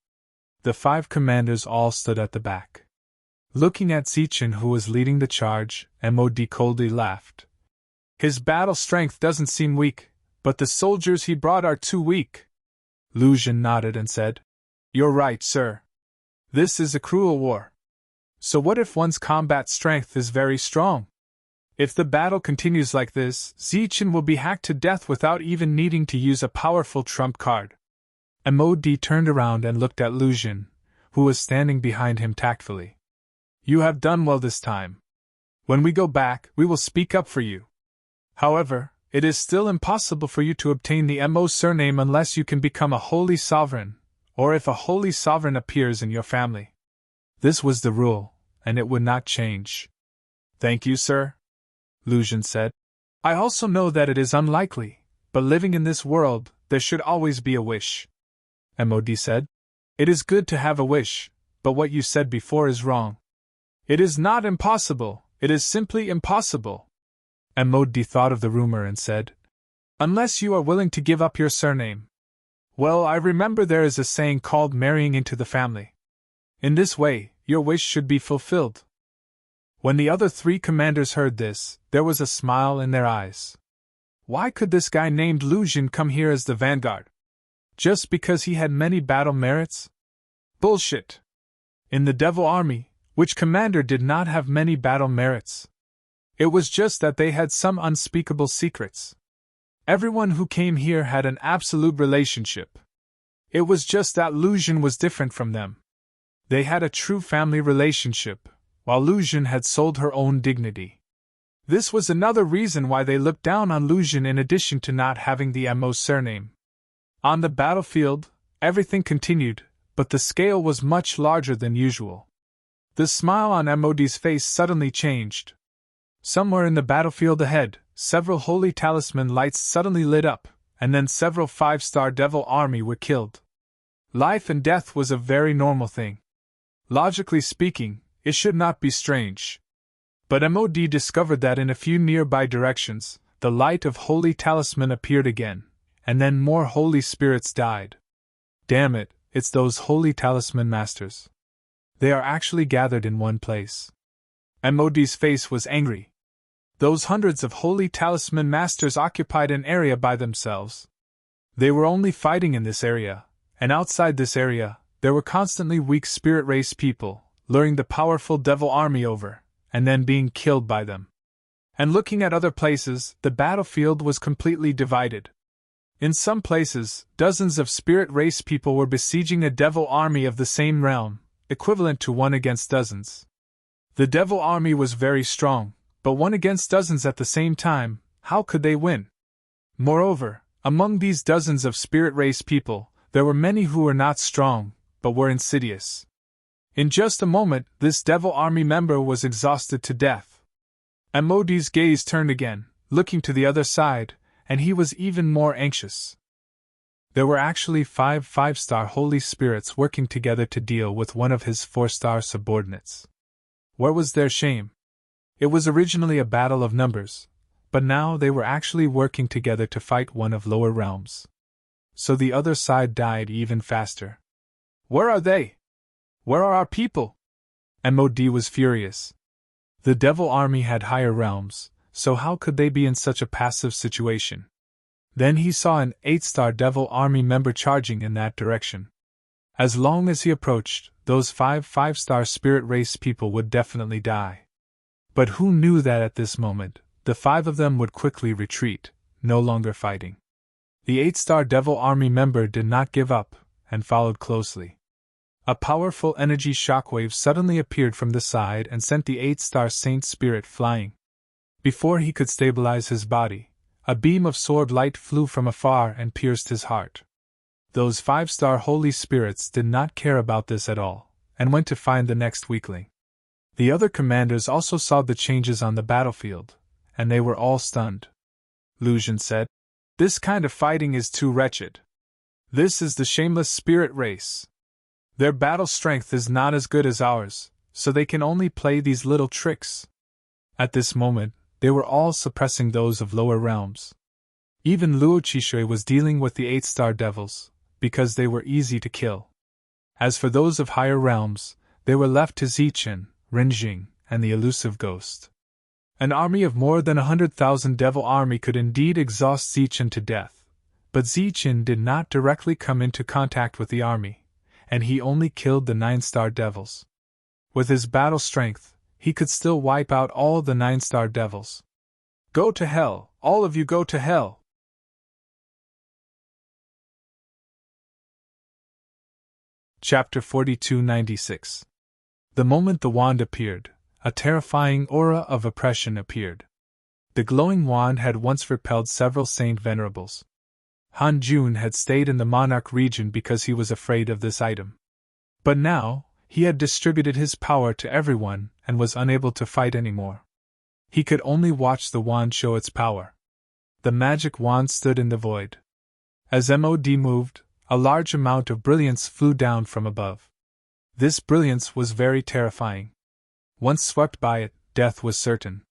The 5 commanders all stood at the back. Looking at Zichen, who was leading the charge, Mod coldly laughed. His battle strength doesn't seem weak, but the soldiers he brought are too weak. Lu Xun nodded and said, You're right, sir. This is a cruel war. So what if one's combat strength is very strong? If the battle continues like this, Zichen will be hacked to death without even needing to use a powerful trump card. Mod turned around and looked at Lu Xun, who was standing behind him tactfully. You have done well this time. When we go back, we will speak up for you. However, it is still impossible for you to obtain the Mo surname unless you can become a holy sovereign, or if a holy sovereign appears in your family. This was the rule, and it would not change. Thank you, sir, Lu Xun said. I also know that it is unlikely, but living in this world, there should always be a wish. Mod said. It is good to have a wish, but what you said before is wrong. It is not impossible, it is simply impossible. Mod thought of the rumor and said, Unless you are willing to give up your surname. Well, I remember there is a saying called marrying into the family. In this way, your wish should be fulfilled. When the other 3 commanders heard this, there was a smile in their eyes. Why could this guy named Lu Xun come here as the vanguard? Just because he had many battle merits? Bullshit! In the devil army, which commander did not have many battle merits? It was just that they had some unspeakable secrets. Everyone who came here had an absolute relationship. It was just that Lu Xun was different from them. They had a true family relationship, while Lu Xun had sold her own dignity. This was another reason why they looked down on Lu Xun in addition to not having the Mo surname. On the battlefield, everything continued, but the scale was much larger than usual. The smile on Mod's face suddenly changed. Somewhere in the battlefield ahead, several holy talisman lights suddenly lit up, and then several 5-star devil army were killed. Life and death was a very normal thing. Logically speaking, it should not be strange. But Mod discovered that in a few nearby directions, the light of holy talisman appeared again, and then more holy spirits died. Damn it, it's those holy talisman masters. They are actually gathered in one place. Mod's face was angry. Those hundreds of holy talisman masters occupied an area by themselves. They were only fighting in this area, and outside this area, there were constantly weak spirit race people, luring the powerful devil army over, and then being killed by them. And looking at other places, the battlefield was completely divided. In some places, dozens of spirit race people were besieging a devil army of the same realm, equivalent to 1 against dozens. The devil army was very strong, but 1 against dozens at the same time, how could they win? Moreover, among these dozens of spirit race people, there were many who were not strong, but were insidious. In just a moment, this devil army member was exhausted to death. Mod's gaze turned again, looking to the other side, and he was even more anxious. There were actually 5 5-star holy spirits working together to deal with one of his 4-star subordinates. Where was their shame? It was originally a battle of numbers, but now they were actually working together to fight one of lower realms. So the other side died even faster. Where are they? Where are our people? Mod was furious. The devil army had higher realms, so how could they be in such a passive situation? Then he saw an 8-star devil army member charging in that direction. As long as he approached, those 5 5-star spirit race people would definitely die. But who knew that at this moment, the 5 of them would quickly retreat, no longer fighting. The 8-star devil army member did not give up, and followed closely. A powerful energy shockwave suddenly appeared from the side and sent the 8-star saint spirit flying. Before he could stabilize his body, a beam of sword light flew from afar and pierced his heart. Those 5-star holy spirits did not care about this at all, and went to find the next weakling. The other commanders also saw the changes on the battlefield, and they were all stunned. Lu Xun said, "This kind of fighting is too wretched. This is the shameless spirit race. Their battle strength is not as good as ours, so they can only play these little tricks. At this moment, they were all suppressing those of lower realms. Even Luo Qishui was dealing with the 8-star devils, because they were easy to kill. As for those of higher realms, they were left to Zichen, Rinjing, and the elusive ghost. An army of more than 100,000 devil army could indeed exhaust Zichen to death, but Zichen did not directly come into contact with the army, and he only killed the 9-star devils. With his battle strength, he could still wipe out all the 9-star devils. Go to hell, all of you go to hell! Chapter 4296. The moment the wand appeared, a terrifying aura of oppression appeared. The glowing wand had once repelled several saint venerables. Han Jun had stayed in the monarch region because he was afraid of this item. But now, he had distributed his power to everyone and was unable to fight anymore. He could only watch the wand show its power. The magic wand stood in the void. As MOD moved, a large amount of brilliance flew down from above. This brilliance was very terrifying. Once swept by it, death was certain.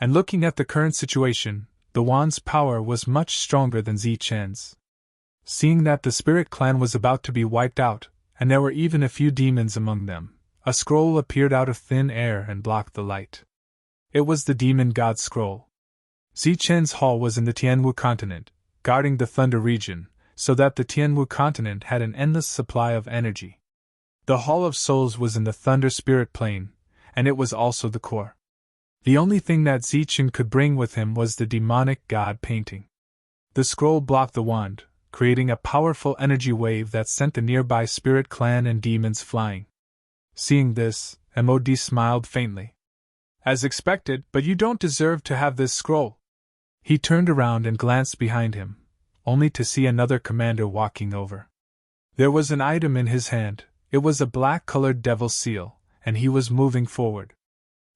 And looking at the current situation, the wand's power was much stronger than Zichen's. Seeing that the spirit clan was about to be wiped out, and there were even a few demons among them, a scroll appeared out of thin air and blocked the light. It was the demon god scroll. Zichen's hall was in the Tianwu continent, guarding the Thunder region, so that the Tianwu continent had an endless supply of energy. The Hall of Souls was in the Thunder Spirit Plane, and it was also the core. The only thing that Zichen could bring with him was the demonic god painting. The scroll blocked the wand, creating a powerful energy wave that sent the nearby spirit clan and demons flying. Seeing this, MOD smiled faintly. As expected, but you don't deserve to have this scroll. He turned around and glanced behind him, only to see another commander walking over. There was an item in his hand. It was a black-colored devil seal, and he was moving forward.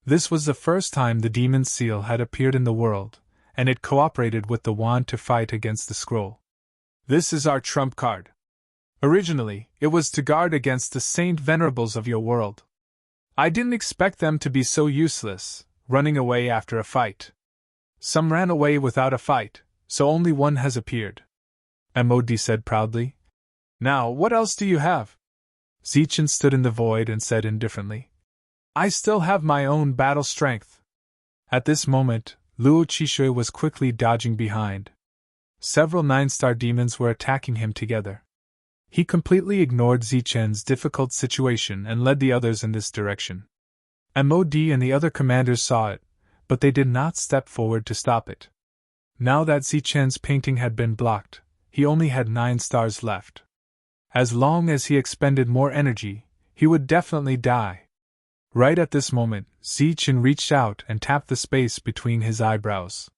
This was the first time the demon seal had appeared in the world, and it cooperated with the wand to fight against the scroll. This is our trump card. Originally, it was to guard against the saint venerables of your world. I didn't expect them to be so useless, running away after a fight. Some ran away without a fight, so only one has appeared. MOD said proudly. Now, what else do you have? Zichen stood in the void and said indifferently. I still have my own battle strength. At this moment, Luo Qishui was quickly dodging behind. Several 9-star demons were attacking him together. He completely ignored Zichen's difficult situation and led the others in this direction. MOD and the other commanders saw it, but they did not step forward to stop it. Now that Zichen's painting had been blocked, he only had 9 stars left. As long as he expended more energy, he would definitely die. Right at this moment, Zichen reached out and tapped the space between his eyebrows.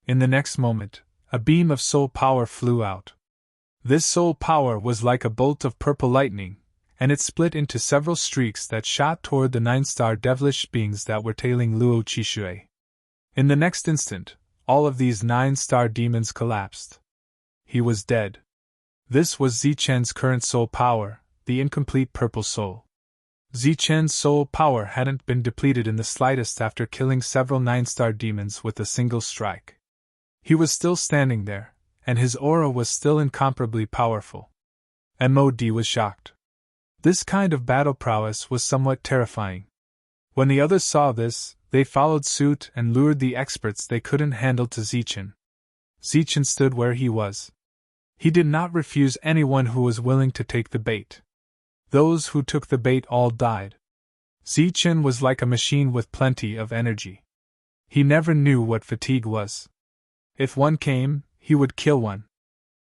In the next moment, a beam of soul power flew out. This soul power was like a bolt of purple lightning, and it split into several streaks that shot toward the 9-star devilish beings that were tailing Luo Qishui. In the next instant, all of these 9-star demons collapsed. He was dead. This was Zichen's current soul power, the incomplete purple soul. Zichen's soul power hadn't been depleted in the slightest after killing several 9-star demons with a single strike. He was still standing there, and his aura was still incomparably powerful. MOD was shocked. This kind of battle prowess was somewhat terrifying. When the others saw this, they followed suit and lured the experts they couldn't handle to Zichen. Zichen stood where he was. He did not refuse anyone who was willing to take the bait. Those who took the bait all died. Zichen was like a machine with plenty of energy. He never knew what fatigue was. If one came, he would kill one.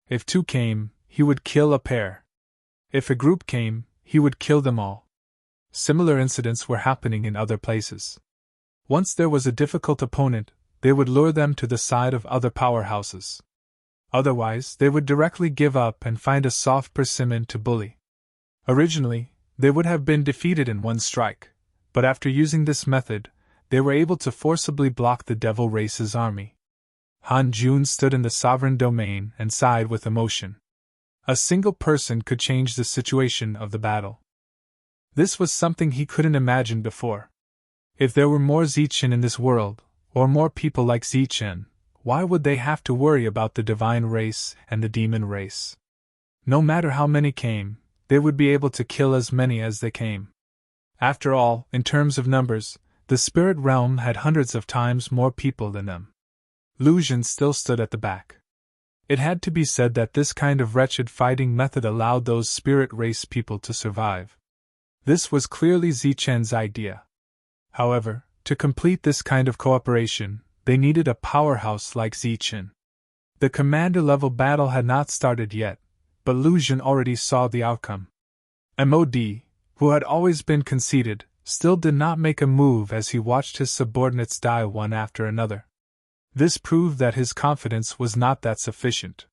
If two came, he would kill a pair. If a group came, he would kill them all. Similar incidents were happening in other places. Once there was a difficult opponent, they would lure them to the side of other powerhouses. Otherwise, they would directly give up and find a soft persimmon to bully. Originally, they would have been defeated in one strike, but after using this method, they were able to forcibly block the devil race's army. Han Jun stood in the sovereign domain and sighed with emotion. A single person could change the situation of the battle. This was something he couldn't imagine before. If there were more Zichen in this world, or more people like Zichen, why would they have to worry about the divine race and the demon race? No matter how many came, they would be able to kill as many as they came. After all, in terms of numbers, the spirit realm had hundreds of times more people than them. Lu Xun still stood at the back. It had to be said that this kind of wretched fighting method allowed those spirit race people to survive. This was clearly Zichen's idea. However, to complete this kind of cooperation, they needed a powerhouse like Zichen. The commander-level battle had not started yet, but Lu Xun already saw the outcome. MOD, who had always been conceited, still did not make a move as he watched his subordinates die one after another. This proved that his confidence was not that sufficient.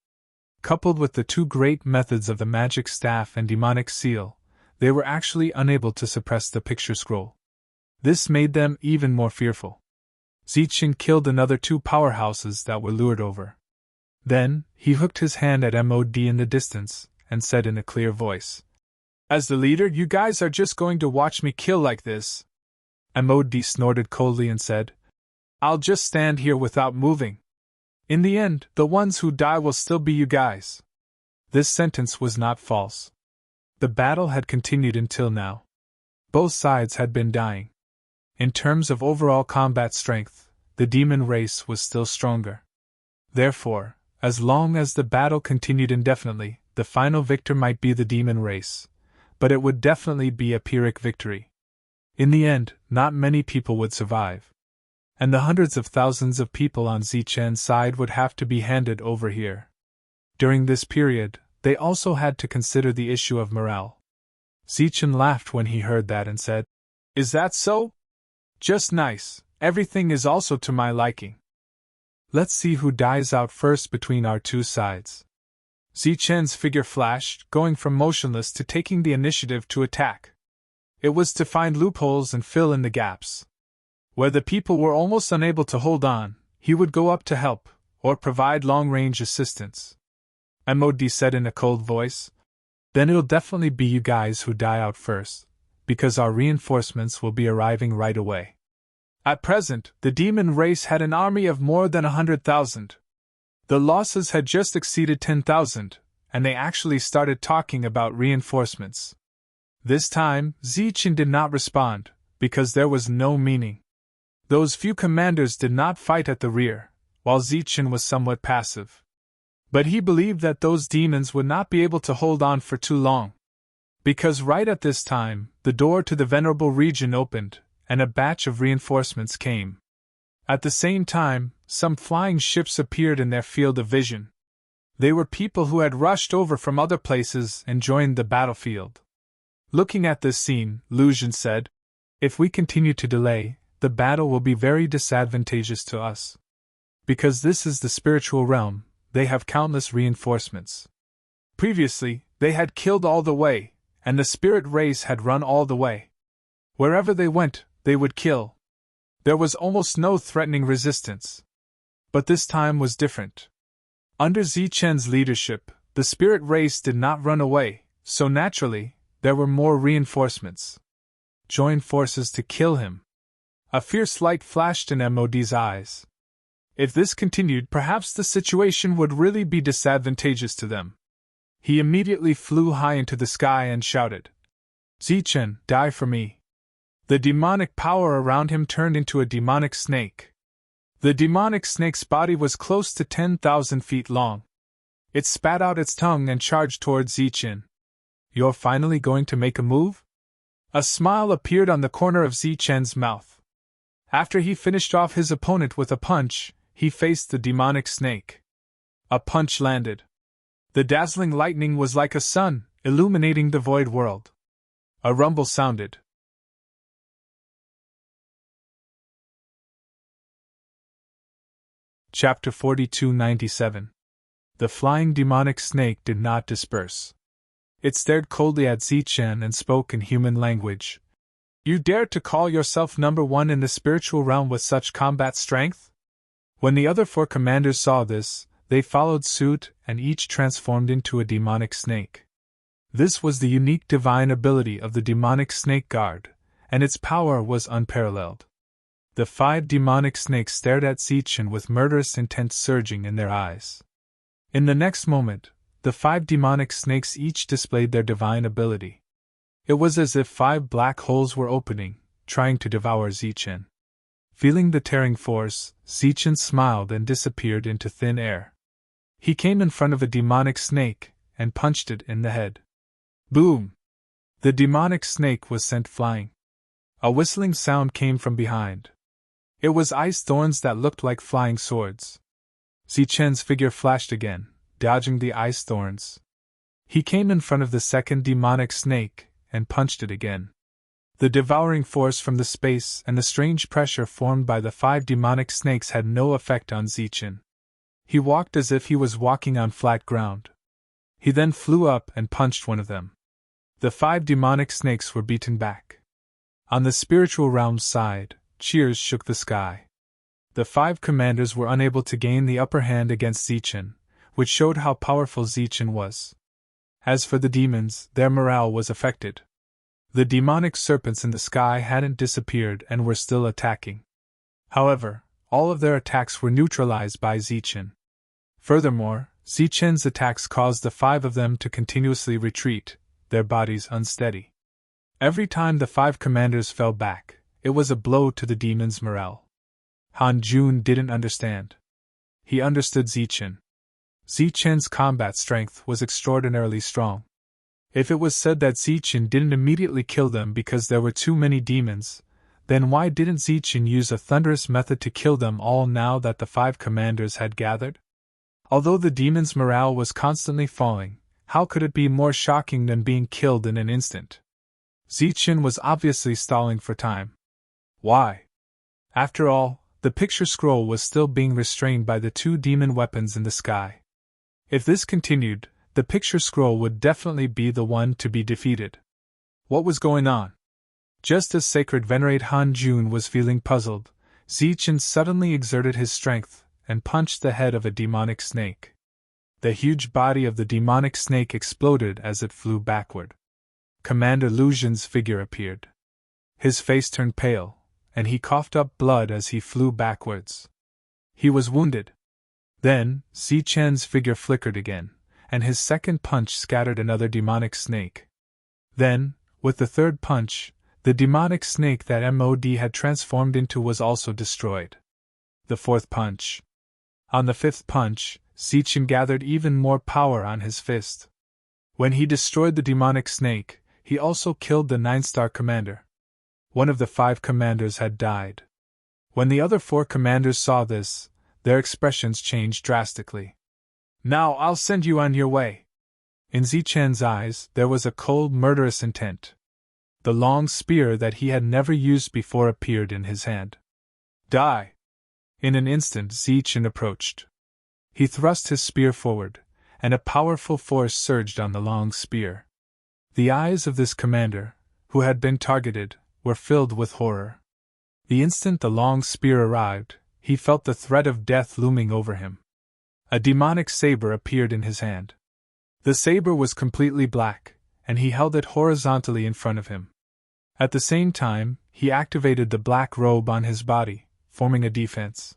Coupled with the two great methods of the magic staff and demonic seal, they were actually unable to suppress the picture scroll. This made them even more fearful. Zichen killed another two powerhouses that were lured over. Then, he hooked his hand at MOD in the distance, and said in a clear voice, "As the leader, you guys are just going to watch me kill like this." MOD snorted coldly and said, "I'll just stand here without moving. In the end, the ones who die will still be you guys." This sentence was not false. The battle had continued until now. Both sides had been dying. In terms of overall combat strength, the demon race was still stronger. Therefore, as long as the battle continued indefinitely, the final victor might be the demon race, but it would definitely be a Pyrrhic victory. In the end, not many people would survive. And the hundreds of thousands of people on Zichen's side would have to be handed over here. During this period, they also had to consider the issue of morale. Zichen laughed when he heard that and said, "Is that so? Just nice, everything is also to my liking. Let's see who dies out first between our two sides." Zichen's figure flashed, going from motionless to taking the initiative to attack. It was to find loopholes and fill in the gaps. Where the people were almost unable to hold on, he would go up to help, or provide long-range assistance. MOD said in a cold voice, "Then it'll definitely be you guys who die out first, because our reinforcements will be arriving right away." At present, the demon race had an army of more than 100,000. The losses had just exceeded 10,000, and they actually started talking about reinforcements. This time, Zichen did not respond, because there was no meaning. Those few commanders did not fight at the rear, while Zichen was somewhat passive. But he believed that those demons would not be able to hold on for too long. Because right at this time, the door to the Venerable region opened, and a batch of reinforcements came. At the same time, some flying ships appeared in their field of vision. They were people who had rushed over from other places and joined the battlefield. Looking at this scene, Lu Xun said, "If we continue to delay, the battle will be very disadvantageous to us. Because this is the spiritual realm, they have countless reinforcements. Previously, they had killed all the way, and the spirit race had run all the way. Wherever they went, they would kill. There was almost no threatening resistance. But this time was different. Under Zichen's leadership, the spirit race did not run away, so naturally, there were more reinforcements. Join forces to kill him." A fierce light flashed in MOD's eyes. If this continued, perhaps the situation would really be disadvantageous to them. He immediately flew high into the sky and shouted, "Zichen, die for me." The demonic power around him turned into a demonic snake. The demonic snake's body was close to 10,000 feet long. It spat out its tongue and charged towards Zichen. "You're finally going to make a move?" A smile appeared on the corner of Zichen's mouth. After he finished off his opponent with a punch, he faced the demonic snake. A punch landed. The dazzling lightning was like a sun, illuminating the void world. A rumble sounded. Chapter 4297. The flying demonic snake did not disperse. It stared coldly at Zichen and spoke in human language. "You dare to call yourself number one in the spiritual realm with such combat strength?" When the other four commanders saw this, they followed suit and each transformed into a demonic snake. This was the unique divine ability of the demonic snake guard, and its power was unparalleled. The 5 demonic snakes stared at Zichen with murderous intent surging in their eyes. In the next moment, the 5 demonic snakes each displayed their divine ability. It was as if 5 black holes were opening, trying to devour Zichen. Feeling the tearing force, Zichen smiled and disappeared into thin air. He came in front of a demonic snake and punched it in the head. Boom! The demonic snake was sent flying. A whistling sound came from behind. It was ice thorns that looked like flying swords. Zichen's figure flashed again, dodging the ice thorns. He came in front of the second demonic snake and punched it again. The devouring force from the space and the strange pressure formed by the 5 demonic snakes had no effect on Zichen. He walked as if he was walking on flat ground. He then flew up and punched one of them. The 5 demonic snakes were beaten back. On the spiritual realm's side, cheers shook the sky. The 5 commanders were unable to gain the upper hand against Zichen, which showed how powerful Zichen was. As for the demons, their morale was affected. The demonic serpents in the sky hadn't disappeared and were still attacking. However, all of their attacks were neutralized by Zichen. Furthermore, Zichen's attacks caused the 5 of them to continuously retreat, their bodies unsteady. Every time the 5 commanders fell back, it was a blow to the demons' morale. Han Jun didn't understand. He understood Zichen. Zichen's combat strength was extraordinarily strong. If it was said that Zichen didn't immediately kill them because there were too many demons, then why didn't Zichen use a thunderous method to kill them all now that the 5 commanders had gathered? Although the demons' morale was constantly falling, how could it be more shocking than being killed in an instant? Zichen was obviously stalling for time. Why? After all, the picture scroll was still being restrained by the 2 demon weapons in the sky. If this continued, the picture scroll would definitely be the one to be defeated. What was going on? Just as Sacred Venerate Han Jun was feeling puzzled, Zichen suddenly exerted his strength and punched the head of a demonic snake. The huge body of the demonic snake exploded as it flew backward. Commander Lu Xun's figure appeared. His face turned pale, and he coughed up blood as he flew backwards. He was wounded. Then, Zichen's figure flickered again, and his second punch scattered another demonic snake. Then, with the third punch, the demonic snake that Mod had transformed into was also destroyed. The fourth punch. On the fifth punch, Zichen gathered even more power on his fist. When he destroyed the demonic snake, he also killed the 9-star commander. One of the 5 commanders had died. When the other 4 commanders saw this, their expressions changed drastically. Now I'll send you on your way. In Zichen's eyes, there was a cold, murderous intent. The long spear that he had never used before appeared in his hand. Die! In an instant, Zichen approached. He thrust his spear forward, and a powerful force surged on the long spear. The eyes of this commander, who had been targeted, were filled with horror. The instant the long spear arrived, he felt the threat of death looming over him. A demonic saber appeared in his hand. The saber was completely black, and he held it horizontally in front of him. At the same time, he activated the black robe on his body, forming a defense.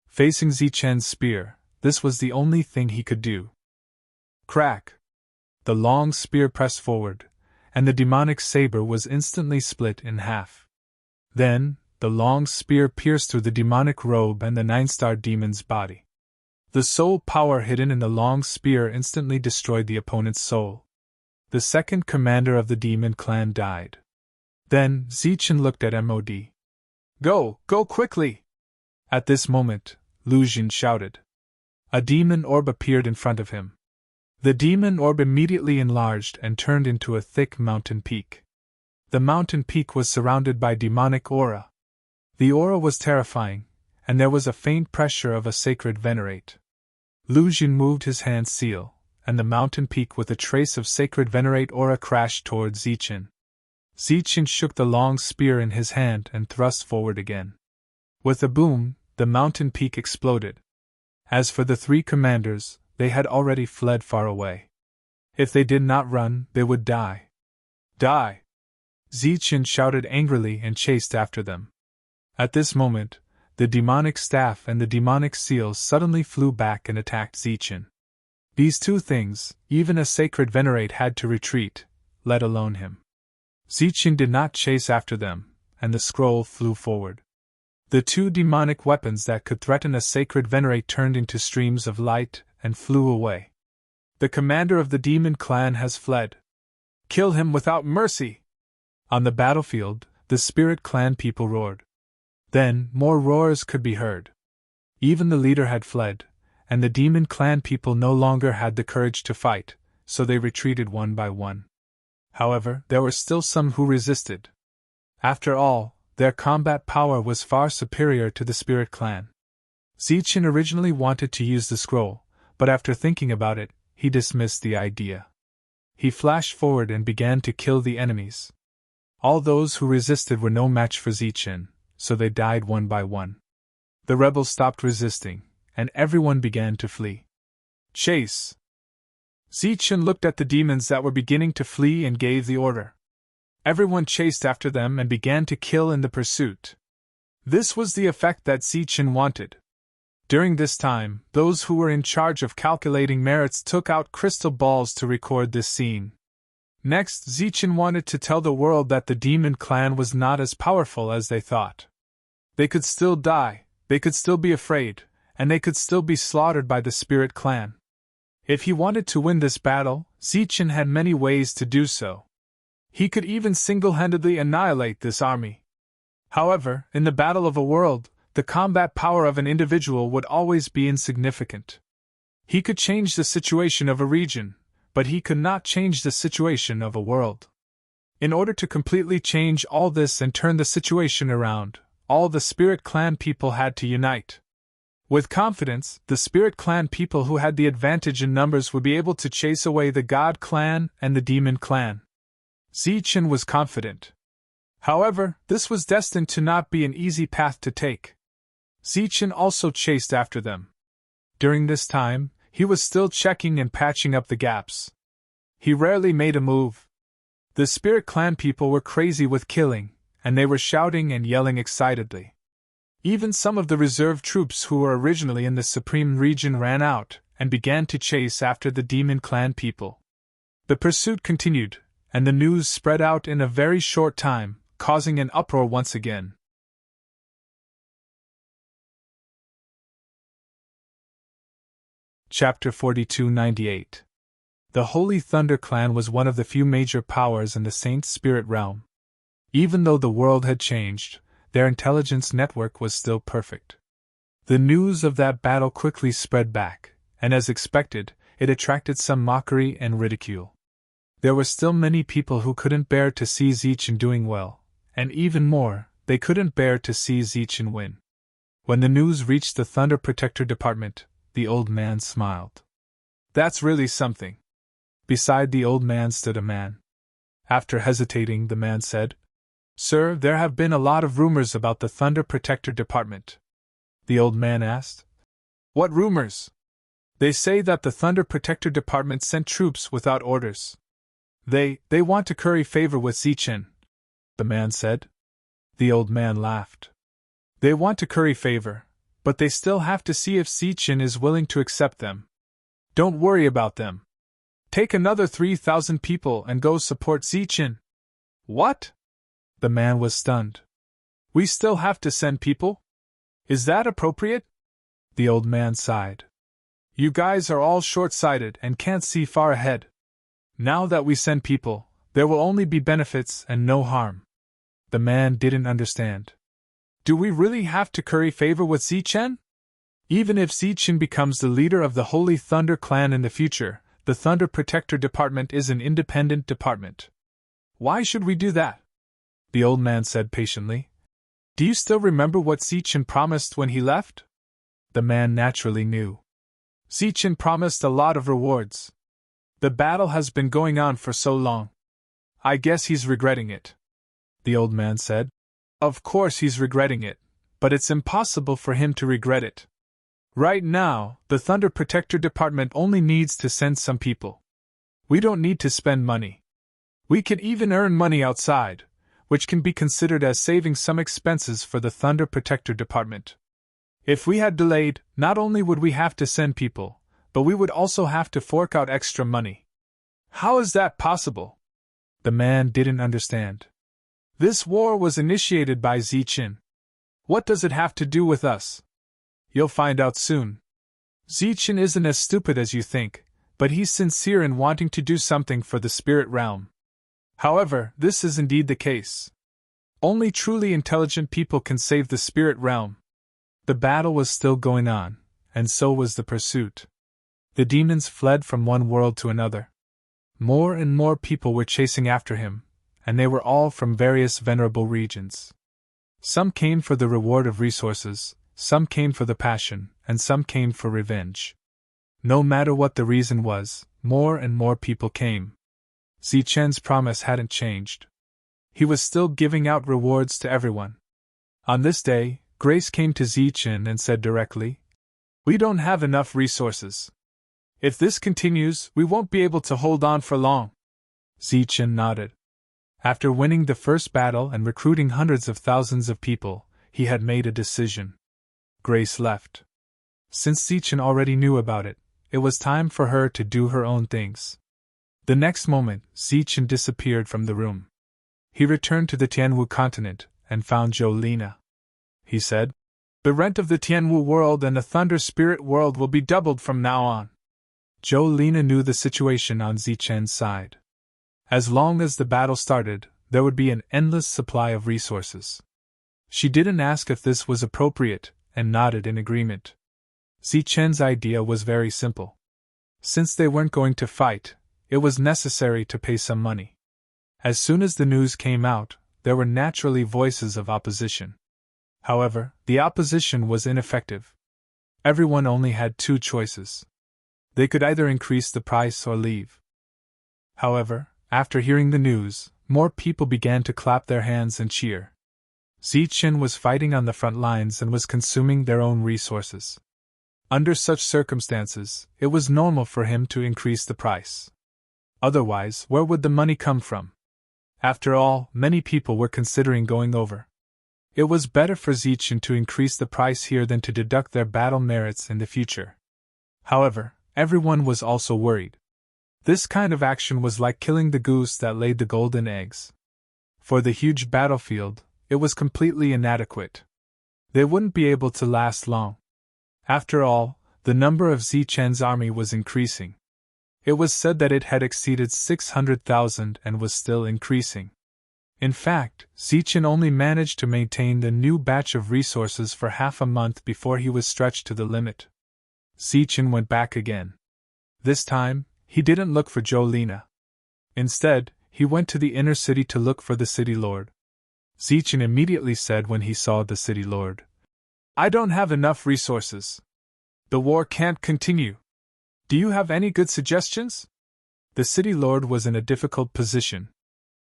Facing Zichen's spear, this was the only thing he could do. Crack! The long spear pressed forward, and the demonic saber was instantly split in half. Then, the long spear pierced through the demonic robe and the 9-star demon's body. The soul power hidden in the long spear instantly destroyed the opponent's soul. The second commander of the demon clan died. Then, Zichen looked at Mod. Go quickly! At this moment, Lu Xun shouted. A demon orb appeared in front of him. The demon orb immediately enlarged and turned into a thick mountain peak. The mountain peak was surrounded by demonic aura. The aura was terrifying, and there was a faint pressure of a sacred venerate. Lu Xun moved his hand seal, and the mountain peak with a trace of sacred venerate aura crashed towards Zichen. Zichen shook the long spear in his hand and thrust forward again. With a boom, the mountain peak exploded. As for the 3 commanders, they had already fled far away. If they did not run, they would die. Die! Zichen shouted angrily and chased after them. At this moment, the demonic staff and the demonic seals suddenly flew back and attacked Zichin. These two things, even a sacred venerate had to retreat, let alone him. Zichin did not chase after them, and the scroll flew forward. The two demonic weapons that could threaten a sacred venerate turned into streams of light and flew away. The commander of the demon clan has fled. Kill him without mercy! On the battlefield, the spirit clan people roared. Then, more roars could be heard. Even the leader had fled, and the demon clan people no longer had the courage to fight, so they retreated one by one. However, there were still some who resisted. After all, their combat power was far superior to the spirit clan. Zichin originally wanted to use the scroll, but after thinking about it, he dismissed the idea. He flashed forward and began to kill the enemies. All those who resisted were no match for Zichin, so they died one by one. The rebels stopped resisting, and everyone began to flee. Chase! Zichin looked at the demons that were beginning to flee and gave the order. Everyone chased after them and began to kill in the pursuit. This was the effect that Zichin wanted. During this time, those who were in charge of calculating merits took out crystal balls to record this scene. Next, Zichin wanted to tell the world that the demon clan was not as powerful as they thought. They could still die, they could still be afraid, and they could still be slaughtered by the spirit clan. If he wanted to win this battle, Zichin had many ways to do so. He could even single-handedly annihilate this army. However, in the battle of a world, the combat power of an individual would always be insignificant. He could change the situation of a region, but he could not change the situation of a world. In order to completely change all this and turn the situation around, all the Spirit Clan people had to unite. With confidence, the Spirit Clan people who had the advantage in numbers would be able to chase away the God Clan and the Demon Clan. Zichin was confident. However, this was destined to not be an easy path to take. Zichin also chased after them. During this time, he was still checking and patching up the gaps. He rarely made a move. The Spirit Clan people were crazy with killing, and they were shouting and yelling excitedly. Even some of the reserve troops who were originally in the Supreme Region ran out and began to chase after the Demon Clan people. The pursuit continued, and the news spread out in a very short time, causing an uproar once again. Chapter 4298. The Holy Thunder Clan was one of the few major powers in the Saint Spirit realm. Even though the world had changed, their intelligence network was still perfect. The news of that battle quickly spread back, and as expected, it attracted some mockery and ridicule. There were still many people who couldn't bear to see Zichin doing well, and even more, they couldn't bear to see Zichin win. When the news reached the Thunder Protector Department, the old man smiled. That's really something. Beside the old man stood a man. After hesitating, the man said, "Sir, there have been a lot of rumors about the Thunder Protector Department." The old man asked, "What rumors?" "They say that the Thunder Protector Department sent troops without orders. They want to curry favor with Zichin," the man said. The old man laughed. "They want to curry favor, but they still have to see if Zichin is willing to accept them. Don't worry about them. Take another 3,000 people and go support Zichin." "What?" The man was stunned. "We still have to send people? Is that appropriate?" The old man sighed. "You guys are all short-sighted and can't see far ahead. Now that we send people, there will only be benefits and no harm." The man didn't understand. "Do we really have to curry favor with Zichin? Even if Zichin becomes the leader of the Holy Thunder Clan in the future, the Thunder Protector Department is an independent department. Why should we do that?" The old man said patiently. "Do you still remember what Zichin promised when he left?" The man naturally knew. "Zichin promised a lot of rewards. The battle has been going on for so long. I guess he's regretting it," the old man said. "Of course he's regretting it, but it's impossible for him to regret it. Right now, the Thunder Protector Department only needs to send some people. We don't need to spend money. We can even earn money outside. which can be considered as saving some expenses for the Thunder Protector Department. If we had delayed, not only would we have to send people, but we would also have to fork out extra money. How is that possible? The man didn't understand. This war was initiated by Zichin. What does it have to do with us? You'll find out soon. Zichin isn't as stupid as you think, but he's sincere in wanting to do something for the spirit realm. However, this is indeed the case. Only truly intelligent people can save the spirit realm. The battle was still going on, and so was the pursuit. The demons fled from one world to another. More and more people were chasing after him, and they were all from various venerable regions. Some came for the reward of resources, some came for the passion, and some came for revenge. No matter what the reason was, more and more people came. Zichen's promise hadn't changed. He was still giving out rewards to everyone. On this day, Grace came to Zichen and said directly, "We don't have enough resources. If this continues, we won't be able to hold on for long." Zichen nodded. After winning the first battle and recruiting hundreds of thousands of people, he had made a decision. Grace left. Since Zichen already knew about it, it was time for her to do her own things. The next moment, Zichen disappeared from the room. He returned to the Tianwu continent and found Jolina. He said, "The rent of the Tianwu world and the Thunder Spirit world will be doubled from now on." Jolina knew the situation on Zichen's side. As long as the battle started, there would be an endless supply of resources. She didn't ask if this was appropriate, and nodded in agreement. Zichen's idea was very simple. Since they weren't going to fight, it was necessary to pay some money. As soon as the news came out, there were naturally voices of opposition. However, the opposition was ineffective. Everyone only had two choices. They could either increase the price or leave. However, after hearing the news, more people began to clap their hands and cheer. Zichen was fighting on the front lines and was consuming their own resources. Under such circumstances, it was normal for him to increase the price. Otherwise, where would the money come from? After all, many people were considering going over. It was better for Zichen to increase the price here than to deduct their battle merits in the future. However, everyone was also worried. This kind of action was like killing the goose that laid the golden eggs. For the huge battlefield, it was completely inadequate. They wouldn't be able to last long. After all, the number of Zichen's army was increasing. It was said that it had exceeded 600,000 and was still increasing. In fact, Zichen only managed to maintain the new batch of resources for half a month before he was stretched to the limit. Zichen went back again. This time, he didn't look for Jolina. Instead, he went to the inner city to look for the city lord. Zichen immediately said when he saw the city lord, "I don't have enough resources. The war can't continue. Do you have any good suggestions?" The city lord was in a difficult position.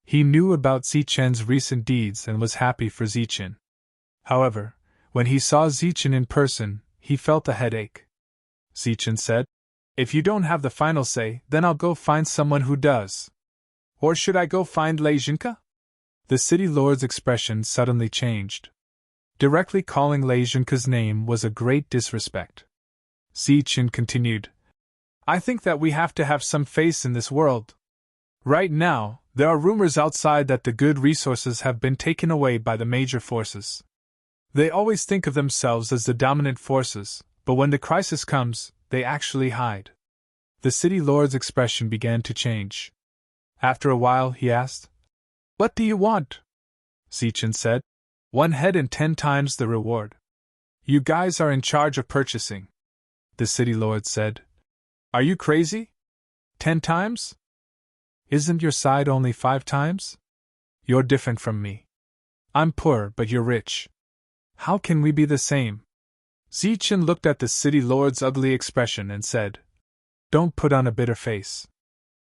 He knew about Zichen's recent deeds and was happy for Zichen. However, when he saw Zichen in person, he felt a headache. Zichen said, "If you don't have the final say, then I'll go find someone who does." "Or should I go find Leizhenka?" The city lord's expression suddenly changed. Directly calling Leizhenka's name was a great disrespect. Zichen continued, "I think that we have to have some face in this world. Right now, there are rumors outside that the good resources have been taken away by the major forces. They always think of themselves as the dominant forces, but when the crisis comes, they actually hide." The city lord's expression began to change. After a while, he asked, "What do you want?" Zichen said, "1 head and 10 times the reward." "You guys are in charge of purchasing," the city lord said. "Are you crazy? 10 times? Isn't your side only 5 times? You're different from me. I'm poor, but you're rich. How can we be the same?" Zichen looked at the city lord's ugly expression and said, "Don't put on a bitter face.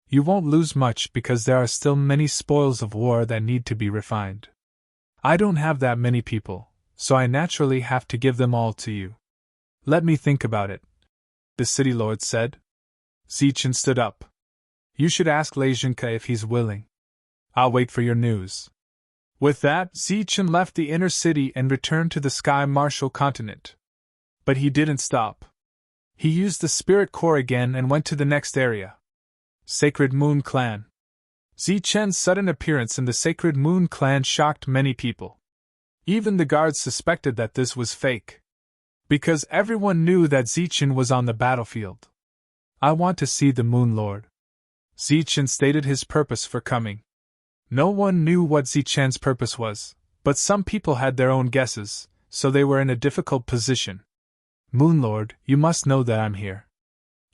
You won't lose much because there are still many spoils of war that need to be refined. I don't have that many people, so I naturally have to give them all to you." "Let me think about it," the city lord said. Zichen stood up. "You should ask Leizhenka if he's willing. I'll wait for your news." With that, Zichen left the inner city and returned to the Sky Martial continent. But he didn't stop. He used the spirit core again and went to the next area. Sacred Moon Clan. Zichen's sudden appearance in the Sacred Moon Clan shocked many people. Even the guards suspected that this was fake. Because everyone knew that Zichen was on the battlefield. I want to see the Moon Lord. Zichen stated his purpose for coming. No one knew what Zichen's purpose was, but some people had their own guesses, so they were in a difficult position. Moon Lord, you must know that I'm here.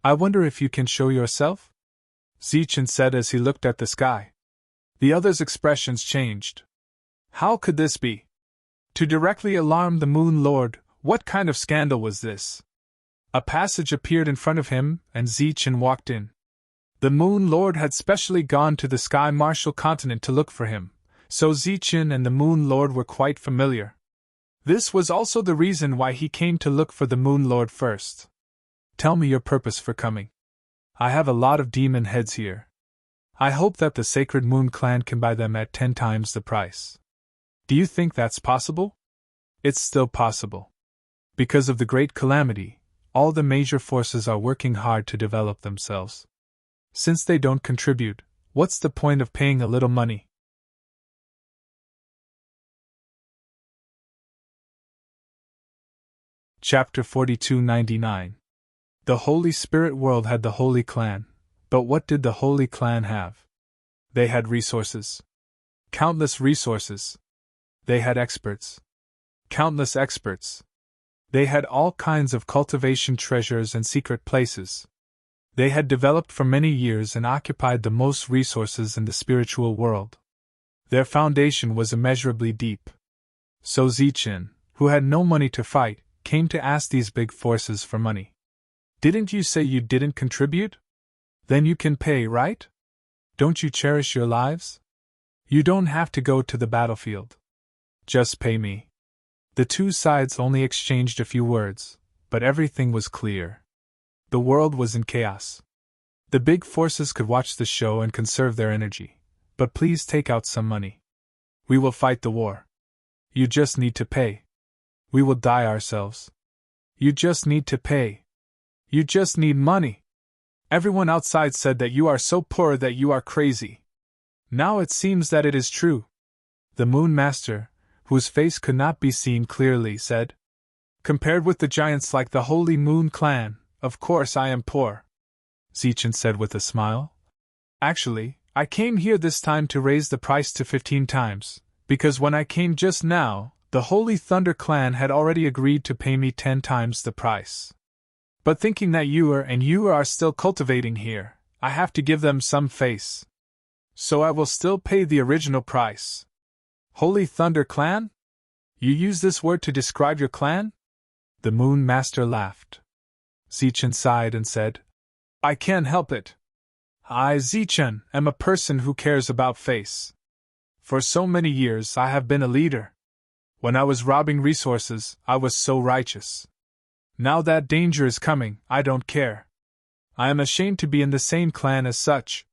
I wonder if you can show yourself? Zichen said as he looked at the sky. The others' expressions changed. How could this be? To directly alarm the Moon Lord, what kind of scandal was this? A passage appeared in front of him, and Zichen walked in. The Moon Lord had specially gone to the Sky Martial continent to look for him, so Zichen and the Moon Lord were quite familiar. This was also the reason why he came to look for the Moon Lord first. Tell me your purpose for coming. I have a lot of demon heads here. I hope that the Sacred Moon Clan can buy them at 10 times the price. Do you think that's possible? It's still possible. Because of the great calamity, all the major forces are working hard to develop themselves. Since they don't contribute, what's the point of paying a little money? Chapter 4299. The Holy Spirit World had the Holy Clan, but what did the Holy Clan have? They had resources. Countless resources. They had experts. Countless experts. They had all kinds of cultivation treasures and secret places. They had developed for many years and occupied the most resources in the spiritual world. Their foundation was immeasurably deep. So Zichen, who had no money to fight, came to ask these big forces for money. Didn't you say you didn't contribute? Then you can pay, right? Don't you cherish your lives? You don't have to go to the battlefield. Just pay me. The two sides only exchanged a few words, but everything was clear. The world was in chaos. The big forces could watch the show and conserve their energy, but please take out some money. We will fight the war. You just need to pay. We will die ourselves. You just need to pay. You just need money. Everyone outside said that you are so poor that you are crazy. Now it seems that it is true. The Moon Master, whose face could not be seen clearly, said, Compared with the giants like the Holy Moon Clan, of course I am poor. Zichen said with a smile. Actually, I came here this time to raise the price to 15 times, because when I came just now, the Holy Thunder Clan had already agreed to pay me 10 times the price. But thinking that you are still cultivating here, I have to give them some face. So I will still pay the original price. Holy Thunder Clan? You use this word to describe your clan? The Moon Master laughed. Zichen sighed and said, I can't help it. I, Zichen, am a person who cares about face. For so many years I have been a leader. When I was robbing resources, I was so righteous. Now that danger is coming, I don't care. I am ashamed to be in the same clan as such.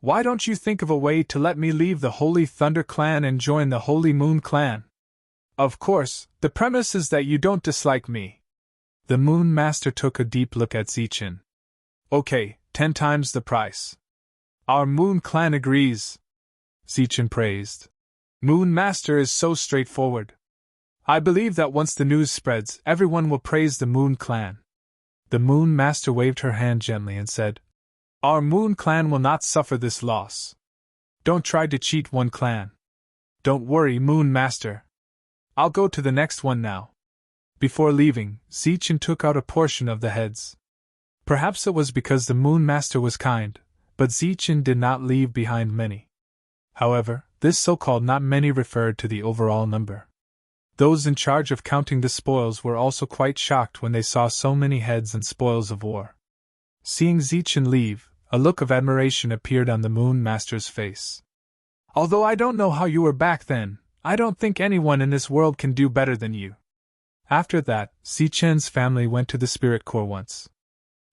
Why don't you think of a way to let me leave the Holy Thunder Clan and join the Holy Moon Clan? Of course, the premise is that you don't dislike me. The Moon Master took a deep look at Zichen. Okay, 10 times the price. Our Moon Clan agrees. Zichen praised. Moon Master is so straightforward. I believe that once the news spreads, everyone will praise the Moon Clan. The Moon Master waved her hand gently and said, Our Moon Clan will not suffer this loss. Don't try to cheat one clan. Don't worry, Moon Master. I'll go to the next one now. Before leaving, Zichen took out a portion of the heads. Perhaps it was because the Moon Master was kind, but Zichen did not leave behind many. However, this so-called not many referred to the overall number. Those in charge of counting the spoils were also quite shocked when they saw so many heads and spoils of war. Seeing Zichen leave, a look of admiration appeared on the Moon Master's face. Although I don't know how you were back then, I don't think anyone in this world can do better than you. After that, Zichen's family went to the Spirit Core once.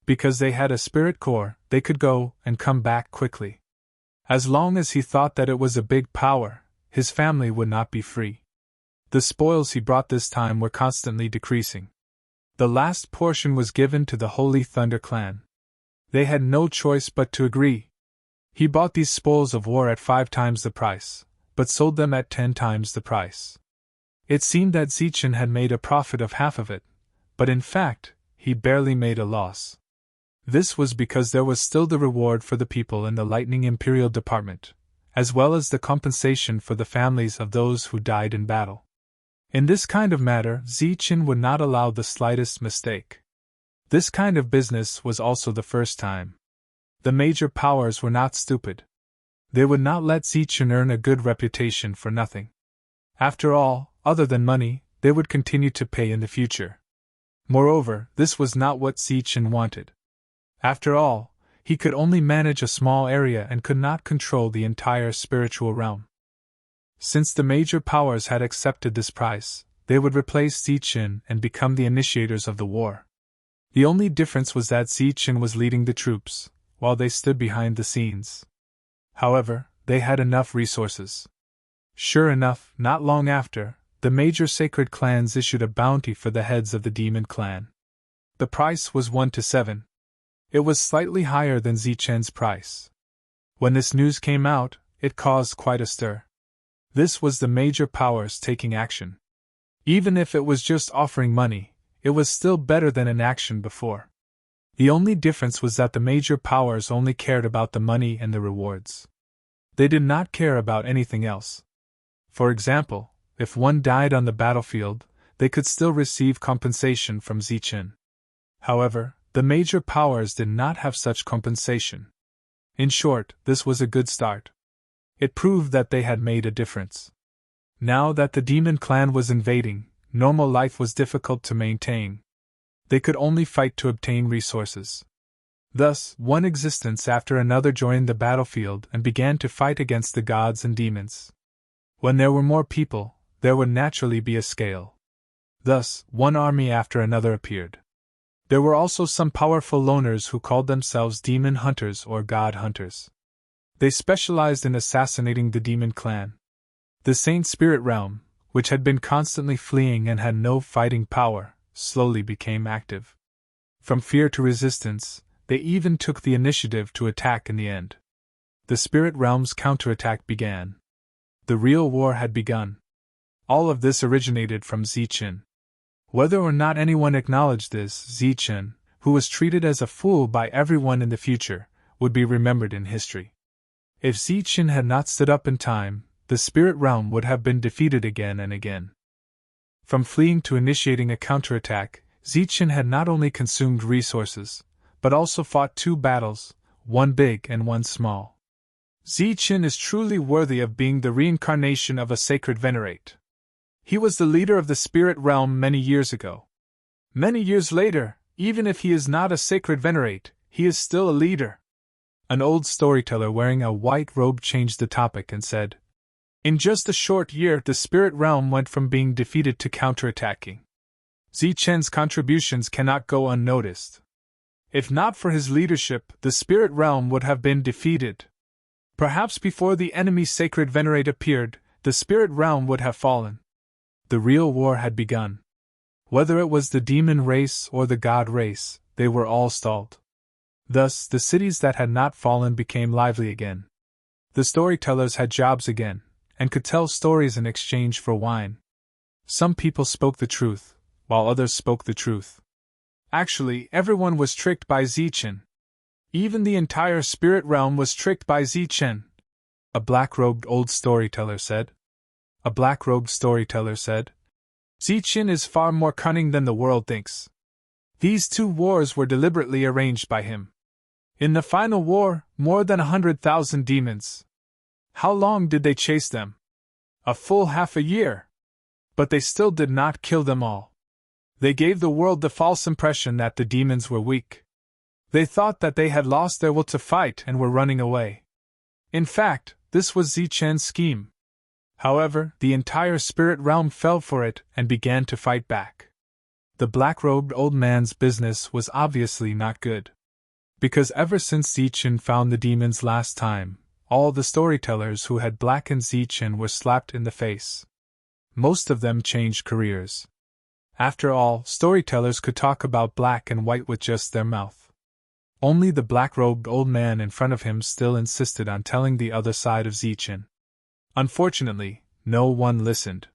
Because they had a Spirit Core, they could go and come back quickly. As long as he thought that it was a big power, his family would not be free. The spoils he brought this time were constantly decreasing. The last portion was given to the Holy Thunder clan. They had no choice but to agree. He bought these spoils of war at 5 times the price, but sold them at 10 times the price. It seemed that Zichen had made a profit of half of it, but in fact, he barely made a loss. This was because there was still the reward for the people in the Lightning Imperial Department, as well as the compensation for the families of those who died in battle. In this kind of matter, Zichen would not allow the slightest mistake. This kind of business was also the first time. The major powers were not stupid. They would not let Zichen earn a good reputation for nothing. After all, other than money, they would continue to pay in the future. Moreover, this was not what Zichen wanted. After all, he could only manage a small area and could not control the entire spiritual realm. Since the major powers had accepted this price, they would replace Zichen and become the initiators of the war. The only difference was that Zichen was leading the troops, while they stood behind the scenes. However, they had enough resources. Sure enough, not long after, the major sacred clans issued a bounty for the heads of the demon clan. The price was 1 to 7. It was slightly higher than Zichen's price. When this news came out, it caused quite a stir. This was the major powers taking action. Even if it was just offering money, it was still better than inaction before. The only difference was that the major powers only cared about the money and the rewards. They did not care about anything else. For example, if one died on the battlefield, they could still receive compensation from Zichen. However, the major powers did not have such compensation. In short, this was a good start. It proved that they had made a difference. Now that the demon clan was invading, normal life was difficult to maintain. They could only fight to obtain resources. Thus, one existence after another joined the battlefield and began to fight against the gods and demons. When there were more people, there would naturally be a scale. Thus, one army after another appeared. There were also some powerful loners who called themselves demon hunters or god hunters. They specialized in assassinating the demon clan. The Saint Spirit realm, which had been constantly fleeing and had no fighting power, slowly became active. From fear to resistance, they even took the initiative to attack in the end. The spirit realm's counterattack began. The real war had begun. All of this originated from Zichen. Whether or not anyone acknowledged this, Zichen, who was treated as a fool by everyone in the future, would be remembered in history. If Zichen had not stood up in time, the spirit realm would have been defeated again and again. From fleeing to initiating a counterattack, Zichen had not only consumed resources, but also fought 2 battles, one big and one small. Zichen is truly worthy of being the reincarnation of a sacred venerate. He was the leader of the spirit realm many years ago. Many years later, even if he is not a sacred venerate, he is still a leader. An old storyteller wearing a white robe changed the topic and said, "In just a short year, the spirit realm went from being defeated to counterattacking. Zichen's contributions cannot go unnoticed. If not for his leadership, the spirit realm would have been defeated. Perhaps before the enemy sacred venerate appeared, the spirit realm would have fallen." The real war had begun. Whether it was the demon race or the god race, they were all stalled. Thus, the cities that had not fallen became lively again. The storytellers had jobs again, and could tell stories in exchange for wine. Some people spoke the truth, while others spoke the truth. Actually, everyone was tricked by Zichen. Even the entire spirit realm was tricked by Zichen. A black-robed old storyteller said. A black-robed storyteller said, "Zichen is far more cunning than the world thinks. These 2 wars were deliberately arranged by him. In the final war, more than 100,000 demons. How long did they chase them? A full half a year. But they still did not kill them all. They gave the world the false impression that the demons were weak. They thought that they had lost their will to fight and were running away. In fact, this was Zichen's scheme. However, the entire spirit realm fell for it and began to fight back. The black-robed old man's business was obviously not good. Because ever since Zichen found the demons last time, all the storytellers who had blackened Zichen were slapped in the face. Most of them changed careers. After all, storytellers could talk about black and white with just their mouth. Only the black-robed old man in front of him still insisted on telling the other side of Zichen. Unfortunately, no one listened.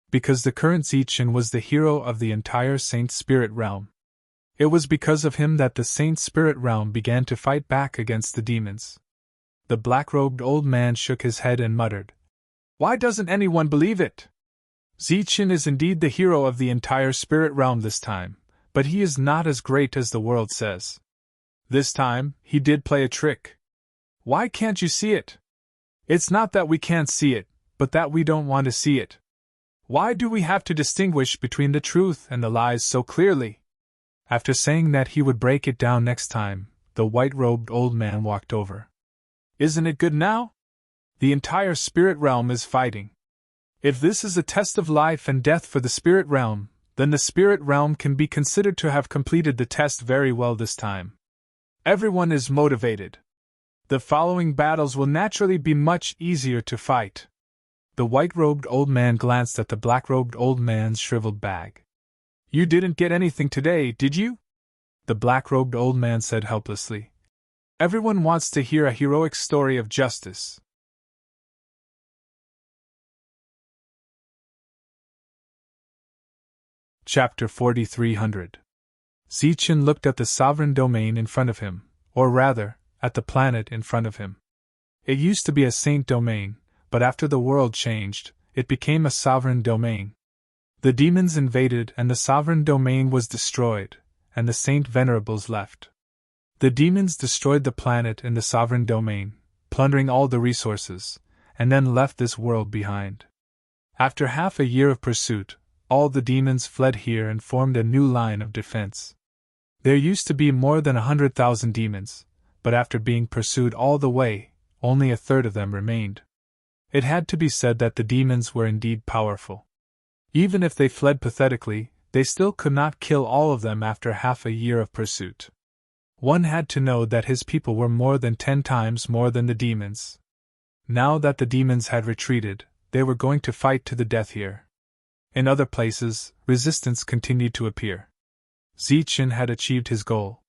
Because the current Zichen was the hero of the entire Saint Spirit realm. It was because of him that the Saint Spirit realm began to fight back against the demons. The black-robed old man shook his head and muttered, "Why doesn't anyone believe it? Zichen is indeed the hero of the entire spirit realm this time, but he is not as great as the world says. This time, he did play a trick. Why can't you see it? It's not that we can't see it, but that we don't want to see it. Why do we have to distinguish between the truth and the lies so clearly?" After saying that he would break it down next time, the white-robed old man walked over. "Isn't it good now? The entire spirit realm is fighting. If this is a test of life and death for the spirit realm, then the spirit realm can be considered to have completed the test very well this time. Everyone is motivated. The following battles will naturally be much easier to fight." The white-robed old man glanced at the black-robed old man's shriveled bag. "You didn't get anything today, did you?" The black-robed old man said helplessly. "Everyone wants to hear a heroic story of justice." Chapter 4300. Zichen looked at the sovereign domain in front of him, or rather, at the planet in front of him. It used to be a saint domain, but after the world changed, it became a sovereign domain. The demons invaded and the sovereign domain was destroyed, and the saint venerables left. The demons destroyed the planet and the sovereign domain, plundering all the resources, and then left this world behind. After half a year of pursuit, all the demons fled here and formed a new line of defense. There used to be more than 100,000 demons, but after being pursued all the way, only a third of them remained. It had to be said that the demons were indeed powerful. Even if they fled pathetically, they still could not kill all of them after half a year of pursuit. One had to know that his people were more than 10 times more than the demons. Now that the demons had retreated, they were going to fight to the death here. In other places, resistance continued to appear. Zichen had achieved his goal.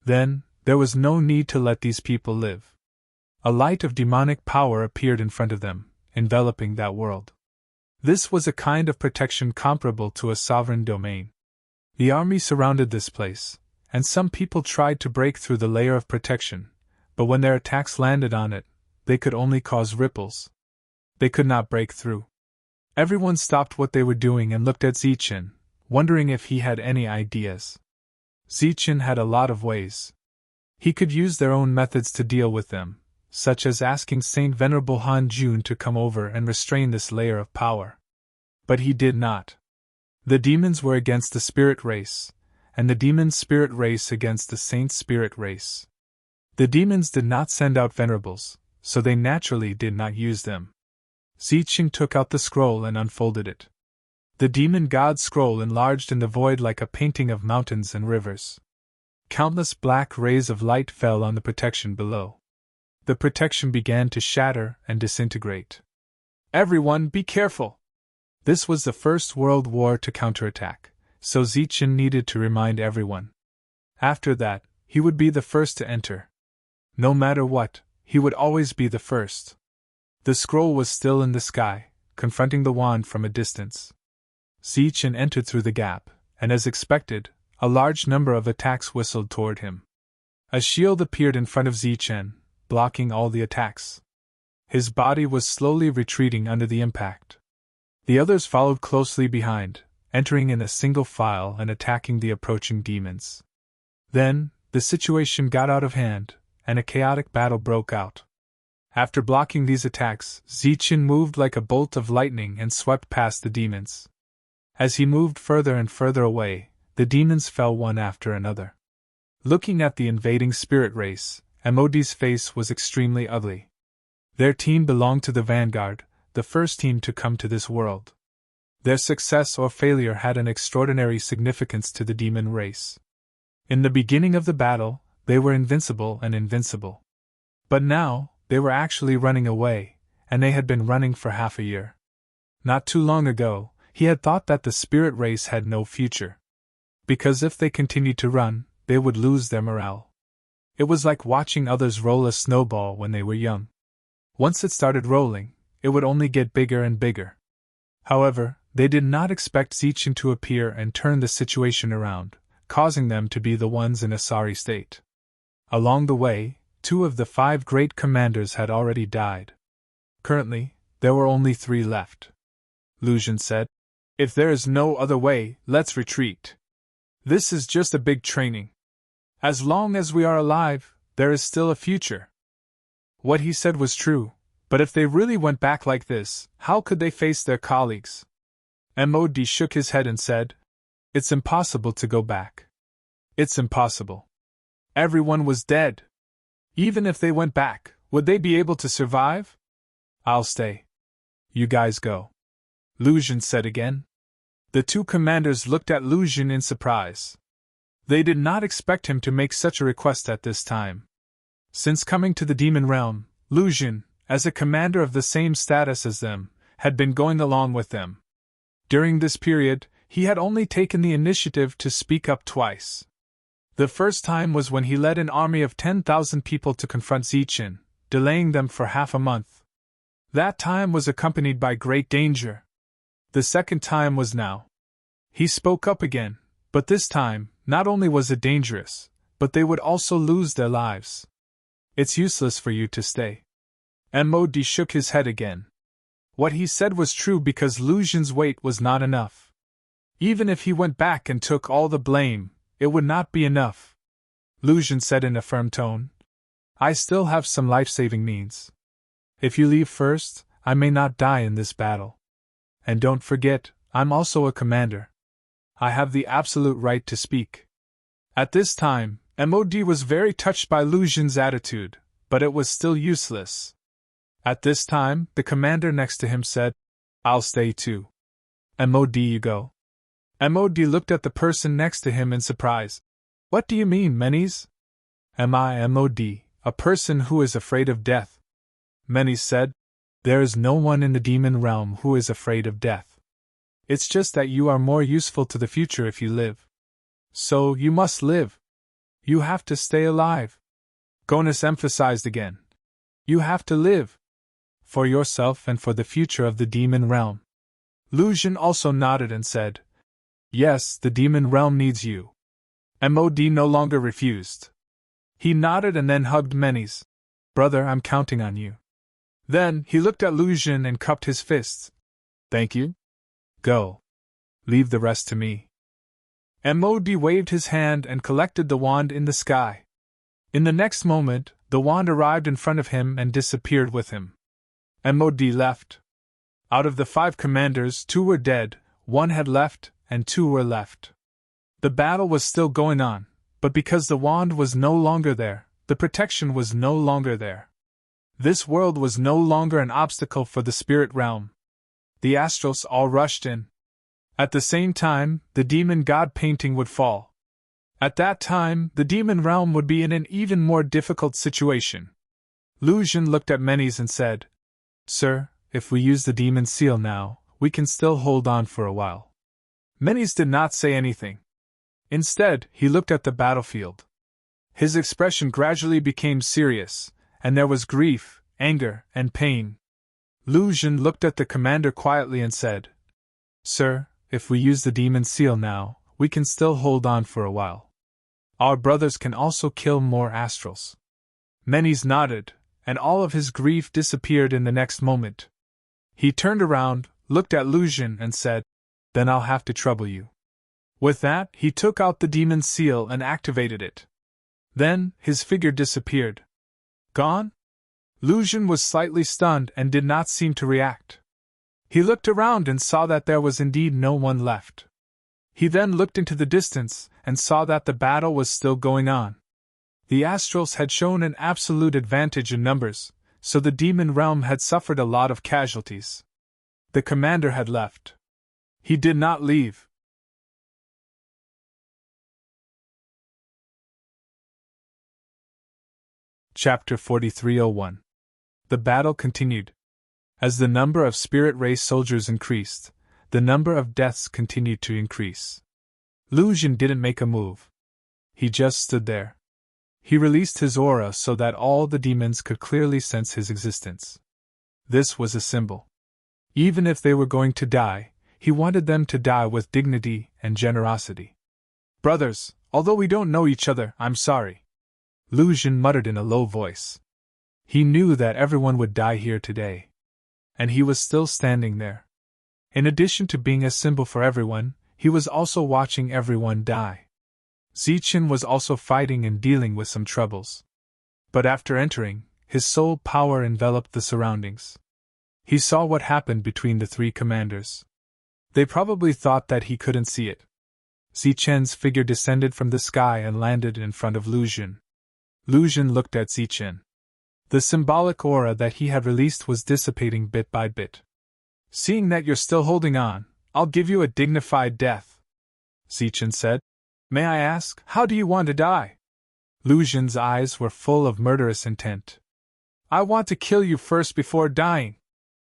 Then, there was no need to let these people live. A light of demonic power appeared in front of them, enveloping that world. This was a kind of protection comparable to a sovereign domain. The army surrounded this place, and some people tried to break through the layer of protection, but when their attacks landed on it, they could only cause ripples. They could not break through. Everyone stopped what they were doing and looked at Zichen, wondering if he had any ideas. Zichen had a lot of ways. He could use their own methods to deal with them, such as asking Saint Venerable Han Jun to come over and restrain this layer of power. But he did not. The demons were against the spirit race, and the demon spirit race against the saint spirit race. The demons did not send out venerables, so they naturally did not use them. Zichen took out the scroll and unfolded it. The demon god scroll enlarged in the void like a painting of mountains and rivers. Countless black rays of light fell on the protection below. The protection began to shatter and disintegrate. "Everyone be careful!" This was the First World War to counterattack, so Zichen needed to remind everyone. After that, he would be the first to enter. No matter what, he would always be the first. The scroll was still in the sky, confronting the wand from a distance. Zichen entered through the gap, and as expected, a large number of attacks whistled toward him. A shield appeared in front of Zichen, blocking all the attacks. His body was slowly retreating under the impact. The others followed closely behind, entering in a single file and attacking the approaching demons. Then, the situation got out of hand, and a chaotic battle broke out. After blocking these attacks, Zichen moved like a bolt of lightning and swept past the demons. As he moved further and further away, the demons fell one after another. Looking at the invading spirit race, Amodi's face was extremely ugly. Their team belonged to the vanguard, the first team to come to this world. Their success or failure had an extraordinary significance to the demon race. In the beginning of the battle, they were invincible and invincible. But now, they were actually running away, and they had been running for half a year. Not too long ago, he had thought that the spirit race had no future. Because if they continued to run, they would lose their morale. It was like watching others roll a snowball when they were young. Once it started rolling, it would only get bigger and bigger. However, they did not expect Zeichin to appear and turn the situation around, causing them to be the ones in a sorry state. Along the way, 2 of the 5 great commanders had already died. Currently, there were only 3 left. Luzhin said, "If there is no other way, let's retreat. This is just a big training. As long as we are alive, there is still a future." What he said was true, but if they really went back like this, how could they face their colleagues? Mod shook his head and said, "It's impossible to go back. It's impossible. Everyone was dead. Even if they went back, would they be able to survive? I'll stay. You guys go," Luzhin said again. The 2 commanders looked at Luzhin in surprise. They did not expect him to make such a request at this time. Since coming to the demon realm, Luzhin, as a commander of the same status as them, had been going along with them. During this period, he had only taken the initiative to speak up twice. The first time was when he led an army of 10,000 people to confront Zeichin, delaying them for half a month. That time was accompanied by great danger. The second time was now. He spoke up again, but this time, not only was it dangerous, but they would also lose their lives. "It's useless for you to stay." Mod shook his head again. What he said was true because Luzhin's weight was not enough. Even if he went back and took all the blame, it would not be enough. Luzhin said in a firm tone, "I still have some life-saving means. If you leave first, I may not die in this battle. And don't forget, I'm also a commander. I have the absolute right to speak." At this time, Mod was very touched by Luzhin's attitude, but it was still useless. At this time, the commander next to him said, "I'll stay too." "Mod, you go." Mod looked at the person next to him in surprise. "What do you mean, Menes?" "Am I Mod, a person who is afraid of death?" Menes said, "There is no one in the demon realm who is afraid of death. It's just that you are more useful to the future if you live. So, you must live. You have to stay alive." Gonus emphasized again. "You have to live. For yourself and for the future of the demon realm." Luzhin also nodded and said, "Yes, the demon realm needs you." Mod no longer refused. He nodded and then hugged Menes. "Brother, I'm counting on you." Then, he looked at Luzhin and cupped his fists. "Thank you. Go. Leave the rest to me." Mod waved his hand and collected the wand in the sky. In the next moment, the wand arrived in front of him and disappeared with him. Mod left. Out of the 5 commanders, 2 were dead, 1 had left, and 2 were left. The battle was still going on, but because the wand was no longer there, the protection was no longer there. This world was no longer an obstacle for the spirit realm. The astrals all rushed in. At the same time, the demon god painting would fall. At that time, the demon realm would be in an even more difficult situation. Luzhin looked at Menes and said, "Sir, if we use the demon seal now, we can still hold on for a while." Menes did not say anything. Instead, he looked at the battlefield. His expression gradually became serious, and there was grief, anger, and pain. Luzhin looked at the commander quietly and said, "Sir, if we use the demon seal now, we can still hold on for a while. Our brothers can also kill more astrals." Menes nodded, and all of his grief disappeared in the next moment. He turned around, looked at Luzhin, and said, "Then I'll have to trouble you." With that, he took out the demon seal and activated it. Then, his figure disappeared. Gone? Luzhin was slightly stunned and did not seem to react. He looked around and saw that there was indeed no one left. He then looked into the distance and saw that the battle was still going on. The astrals had shown an absolute advantage in numbers, so the demon realm had suffered a lot of casualties. The commander had left. He did not leave. Chapter 4301. The battle continued. As the number of spirit race soldiers increased, the number of deaths continued to increase. Lu Xun didn't make a move. He just stood there. He released his aura so that all the demons could clearly sense his existence. This was a symbol. Even if they were going to die, he wanted them to die with dignity and generosity. Brothers, although we don't know each other, I'm sorry. Lu Xun muttered in a low voice. He knew that everyone would die here today. And he was still standing there. In addition to being a symbol for everyone, he was also watching everyone die. Zichen was also fighting and dealing with some troubles. But after entering, his soul power enveloped the surroundings. He saw what happened between the three commanders. They probably thought that he couldn't see it. Zichen's figure descended from the sky and landed in front of Lu Xun. Lu Xun looked at Zichen. The symbolic aura that he had released was dissipating bit by bit. Seeing that you're still holding on, I'll give you a dignified death, Zichen said. May I ask, how do you want to die? Lu Xun's eyes were full of murderous intent. I want to kill you first before dying.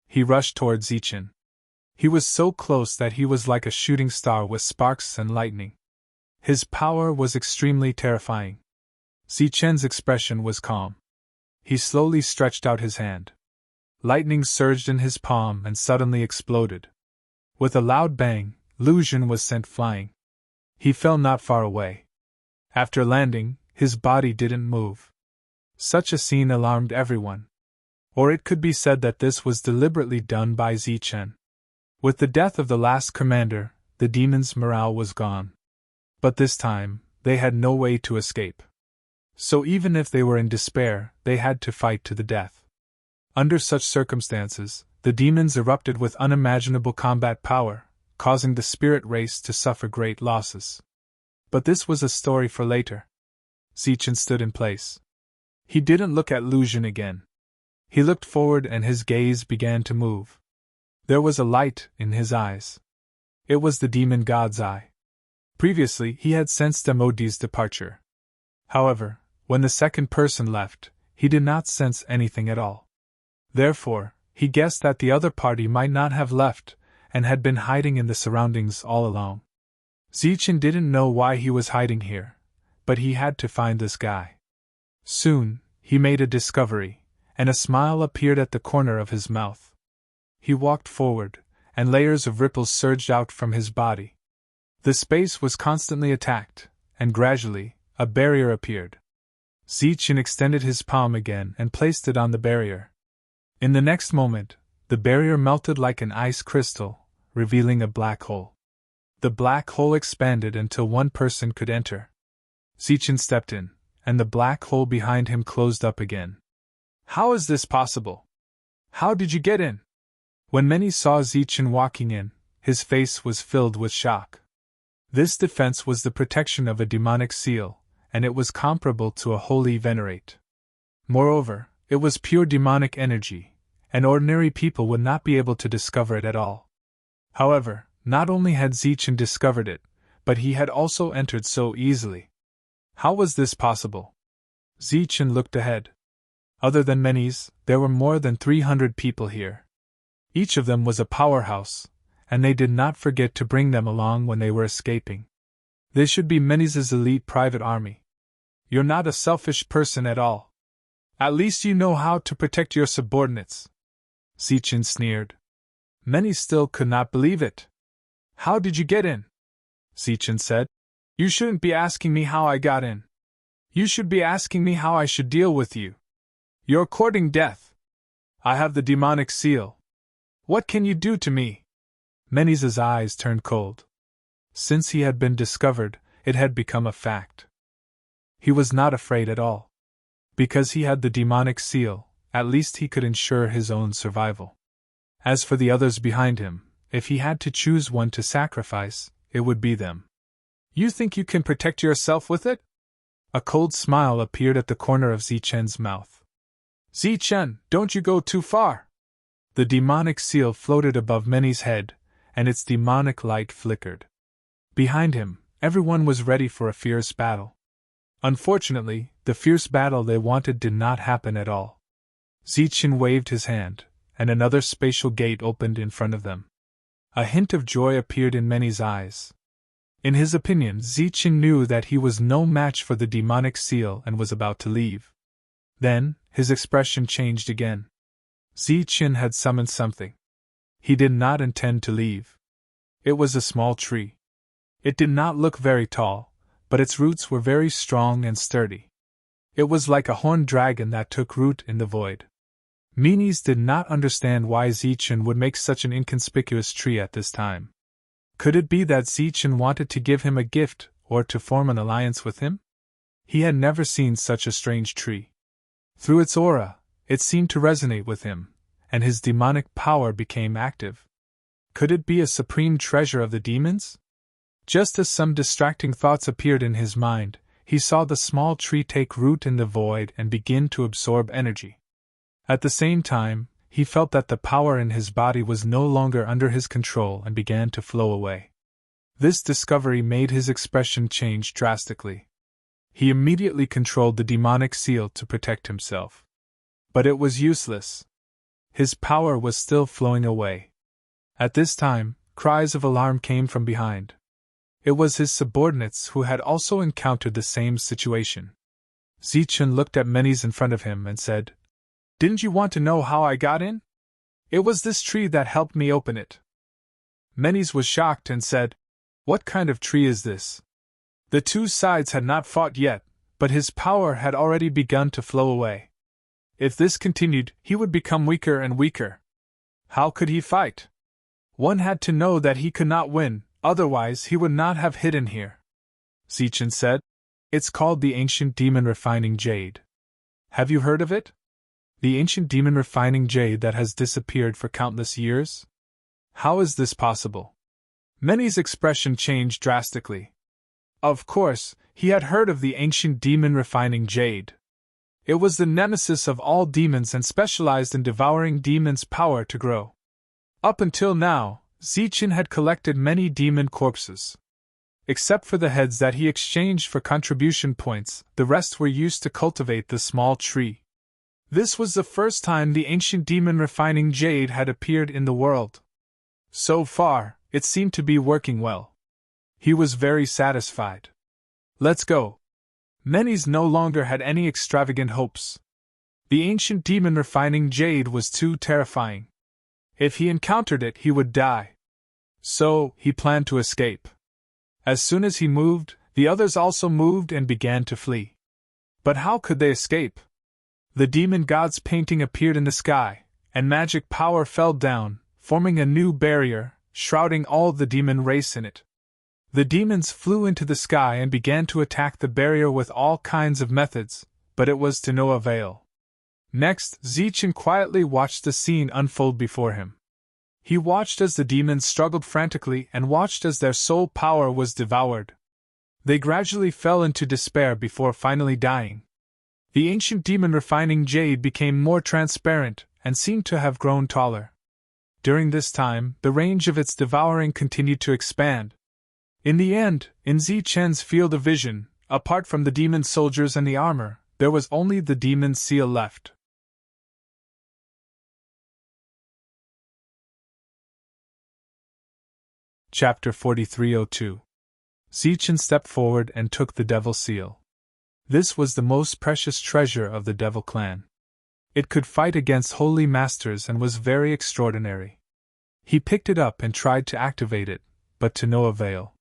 He rushed toward Zichen. He was so close that he was like a shooting star with sparks and lightning. His power was extremely terrifying. Zichen's expression was calm. He slowly stretched out his hand. Lightning surged in his palm and suddenly exploded. With a loud bang, Lu Xun was sent flying. He fell not far away. After landing, his body didn't move. Such a scene alarmed everyone. Or it could be said that this was deliberately done by Zichen. With the death of the last commander, the demons' morale was gone. But this time, they had no way to escape. So even if they were in despair, they had to fight to the death. Under such circumstances, the demons erupted with unimaginable combat power, causing the spirit race to suffer great losses. But this was a story for later. Zichen stood in place. He didn't look at Lu Xun again. He looked forward and his gaze began to move. There was a light in his eyes. It was the demon god's eye. Previously, he had sensed Emodi's departure. However, when the second person left, he did not sense anything at all. Therefore, he guessed that the other party might not have left, and had been hiding in the surroundings all along. Zichen didn't know why he was hiding here, but he had to find this guy. Soon, he made a discovery, and a smile appeared at the corner of his mouth. He walked forward, and layers of ripples surged out from his body. The space was constantly attacked, and gradually, a barrier appeared. Zichen extended his palm again and placed it on the barrier. In the next moment, the barrier melted like an ice crystal, revealing a black hole. The black hole expanded until one person could enter. Zichen stepped in, and the black hole behind him closed up again. How is this possible? How did you get in? When many saw Zichen walking in, his face was filled with shock. This defense was the protection of a demonic seal, and it was comparable to a holy venerate. Moreover, it was pure demonic energy, and ordinary people would not be able to discover it at all. However, not only had Zichen discovered it, but he had also entered so easily. How was this possible? Zichen looked ahead. Other than Menes, there were more than 300 people here. Each of them was a powerhouse, and they did not forget to bring them along when they were escaping. They should be Menes's elite private army. You're not a selfish person at all. At least you know how to protect your subordinates. Zichen sneered. Menes still could not believe it. How did you get in? Zichen said. You shouldn't be asking me how I got in. You should be asking me how I should deal with you. You're courting death. I have the demonic seal. What can you do to me? Menes's eyes turned cold. Since he had been discovered, it had become a fact. He was not afraid at all. Because he had the demonic seal, at least he could ensure his own survival. As for the others behind him, if he had to choose one to sacrifice, it would be them. You think you can protect yourself with it? A cold smile appeared at the corner of Zichen's mouth. Zichen, don't you go too far! The demonic seal floated above Menes' head, and its demonic light flickered. Behind him, everyone was ready for a fierce battle. Unfortunately, the fierce battle they wanted did not happen at all. Zichen waved his hand, and another spatial gate opened in front of them. A hint of joy appeared in Many's eyes. In his opinion, Zichen knew that he was no match for the demonic seal and was about to leave. Then, his expression changed again. Zichen had summoned something. He did not intend to leave. It was a small tree. It did not look very tall, but its roots were very strong and sturdy. It was like a horned dragon that took root in the void. Menes did not understand why Zichen would make such an inconspicuous tree at this time. Could it be that Zichen wanted to give him a gift or to form an alliance with him? He had never seen such a strange tree. Through its aura, it seemed to resonate with him, and his demonic power became active. Could it be a supreme treasure of the demons? Just as some distracting thoughts appeared in his mind, he saw the small tree take root in the void and begin to absorb energy. At the same time, he felt that the power in his body was no longer under his control and began to flow away. This discovery made his expression change drastically. He immediately controlled the demonic seal to protect himself. But it was useless. His power was still flowing away. At this time, cries of alarm came from behind. It was his subordinates who had also encountered the same situation. Zichen looked at Menes in front of him and said, "Didn't you want to know how I got in? It was this tree that helped me open it." Menes was shocked and said, "What kind of tree is this?" The two sides had not fought yet, but his power had already begun to flow away. If this continued, he would become weaker and weaker. How could he fight? One had to know that he could not win, otherwise he would not have hidden here. Zichen said, "It's called the ancient demon refining jade. Have you heard of it? The ancient demon refining jade that has disappeared for countless years? How is this possible?" Meny's expression changed drastically. Of course, he had heard of the ancient demon refining jade. It was the nemesis of all demons and specialized in devouring demons' power to grow. Up until now, Zichen had collected many demon corpses. Except for the heads that he exchanged for contribution points, the rest were used to cultivate the small tree. This was the first time the ancient demon refining jade had appeared in the world. So far, it seemed to be working well. He was very satisfied. Let's go. Menes no longer had any extravagant hopes. The ancient demon refining jade was too terrifying. If he encountered it, he would die. So, he planned to escape. As soon as he moved, the others also moved and began to flee. But how could they escape? The demon god's painting appeared in the sky, and magic power fell down, forming a new barrier, shrouding all the demon race in it. The demons flew into the sky and began to attack the barrier with all kinds of methods, but it was to no avail. Next, Zichen quietly watched the scene unfold before him. He watched as the demons struggled frantically and watched as their soul power was devoured. They gradually fell into despair before finally dying. The ancient demon refining jade became more transparent and seemed to have grown taller. During this time, the range of its devouring continued to expand. In the end, in Zichen's field of vision, apart from the demon soldiers and the armor, there was only the demon seal left. Chapter 4302. Zichen stepped forward and took the devil seal. This was the most precious treasure of the devil clan. It could fight against holy masters and was very extraordinary. He picked it up and tried to activate it, but to no avail.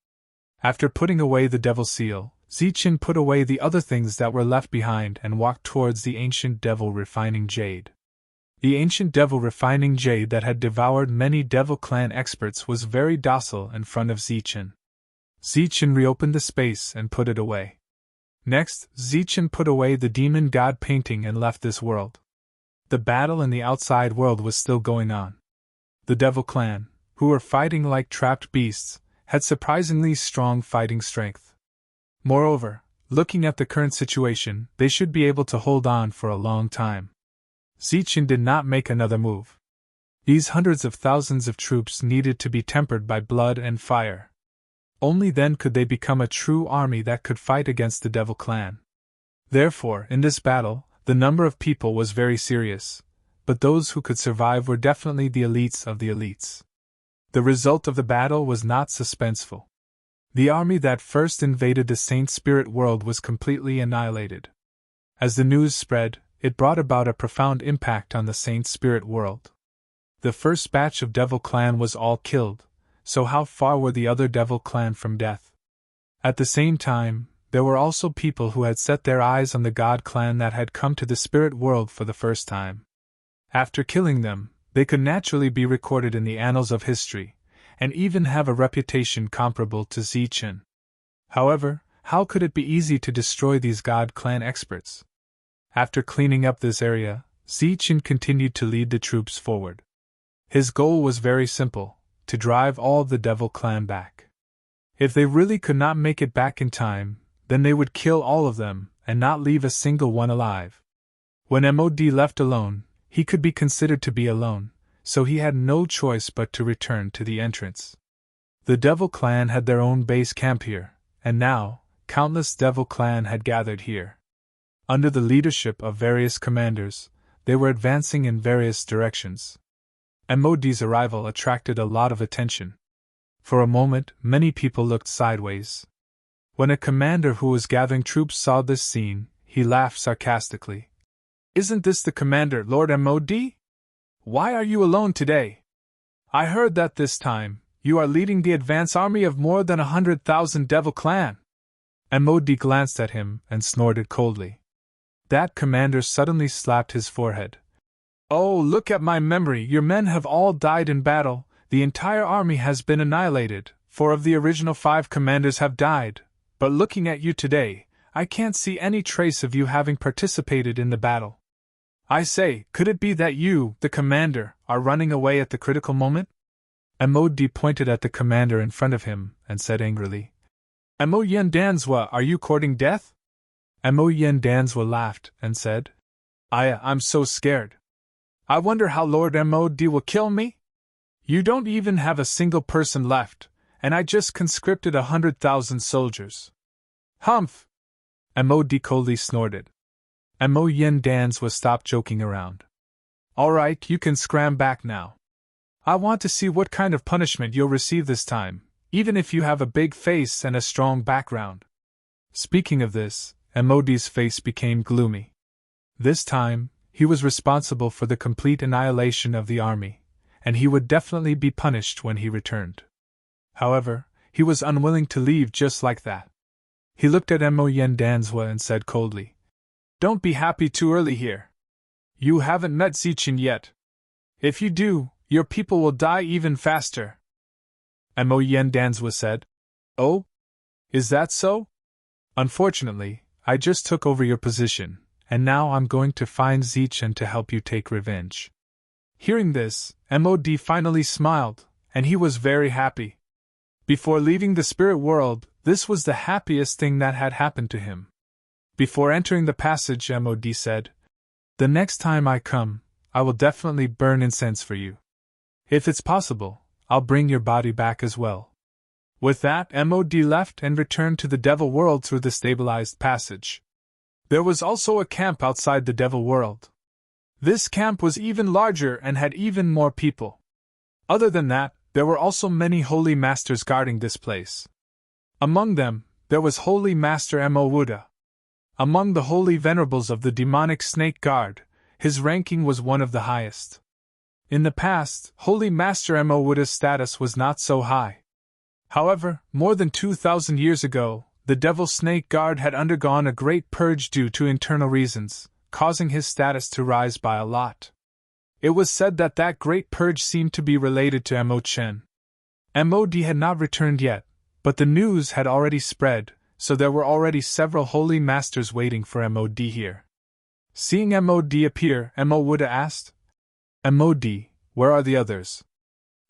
After putting away the devil seal, Zichen put away the other things that were left behind and walked towards the ancient devil refining jade. The ancient devil refining jade that had devoured many devil clan experts was very docile in front of Zichen. Zichen reopened the space and put it away. Next, Zichen put away the demon god painting and left this world. The battle in the outside world was still going on. The devil clan, who were fighting like trapped beasts, had surprisingly strong fighting strength. Moreover, looking at the current situation, they should be able to hold on for a long time. Zichen did not make another move. These hundreds of thousands of troops needed to be tempered by blood and fire. Only then could they become a true army that could fight against the devil clan. Therefore, in this battle, the number of people was very serious, but those who could survive were definitely the elites of the elites. The result of the battle was not suspenseful. The army that first invaded the Saint Spirit world was completely annihilated. As the news spread, it brought about a profound impact on the Saint Spirit world. The first batch of Devil Clan was all killed, so how far were the other Devil Clan from death? At the same time, there were also people who had set their eyes on the God Clan that had come to the Spirit world for the first time. After killing them, they could naturally be recorded in the annals of history, and even have a reputation comparable to Zichen. However, how could it be easy to destroy these God Clan experts? After cleaning up this area, Zichen continued to lead the troops forward. His goal was very simple: to drive all of the Devil Clan back. If they really could not make it back in time, then they would kill all of them, and not leave a single one alive. When Mod left alone, he could be considered to be alone, so he had no choice but to return to the entrance. The Devil Clan had their own base camp here, and now, countless Devil Clan had gathered here. Under the leadership of various commanders, they were advancing in various directions. Mod's arrival attracted a lot of attention. For a moment, many people looked sideways. When a commander who was gathering troops saw this scene, he laughed sarcastically. "Isn't this the commander, Lord Mod? Why are you alone today? I heard that this time, you are leading the advance army of more than 100,000 Devil Clan." Mod glanced at him and snorted coldly. That commander suddenly slapped his forehead. "Oh, look at my memory, your men have all died in battle, the entire army has been annihilated, 4 of the original 5 commanders have died, but looking at you today, I can't see any trace of you having participated in the battle. I say, could it be that you, the commander, are running away at the critical moment?" Mod pointed at the commander in front of him and said angrily, "Mo Yen Danswa, are you courting death?" Mo Yen Danswa laughed and said, I'm so scared. I wonder how Lord Mod will kill me? You don't even have a single person left, and I just conscripted 100,000 soldiers." "Humph!" Mod coldly snorted. Mo Yen Danswa stopped joking around. "All right, you can scram back now. I want to see what kind of punishment you'll receive this time, even if you have a big face and a strong background." Speaking of this, Mod's face became gloomy. This time, he was responsible for the complete annihilation of the army, and he would definitely be punished when he returned. However, he was unwilling to leave just like that. He looked at Mo Yen Danswa and said coldly, "Don't be happy too early here. You haven't met Zichen yet. If you do, your people will die even faster." Mo Yen Danswa said, "Oh? Is that so? Unfortunately, I just took over your position, and now I'm going to find Zichen to help you take revenge." Hearing this, Mod finally smiled, and he was very happy. Before leaving the spirit world, this was the happiest thing that had happened to him. Before entering the passage, Mod said, "The next time I come, I will definitely burn incense for you. If it's possible, I'll bring your body back as well." With that, Mod left and returned to the Devil World through the stabilized passage. There was also a camp outside the Devil World. This camp was even larger and had even more people. Other than that, there were also many holy masters guarding this place. Among them, there was Holy Master Mo Wuda. Among the holy venerables of the demonic snake guard, his ranking was one of the highest. In the past, Holy Master Mo Wuda's status was not so high. However, more than 2,000 years ago, the Devil Snake Guard had undergone a great purge due to internal reasons, causing his status to rise by a lot. It was said that that great purge seemed to be related to Mo Chen. Mod had not returned yet, but the news had already spread, so there were already several holy masters waiting for Mod here. Seeing Mod appear, Mo Wuda asked, "Mod, where are the others?"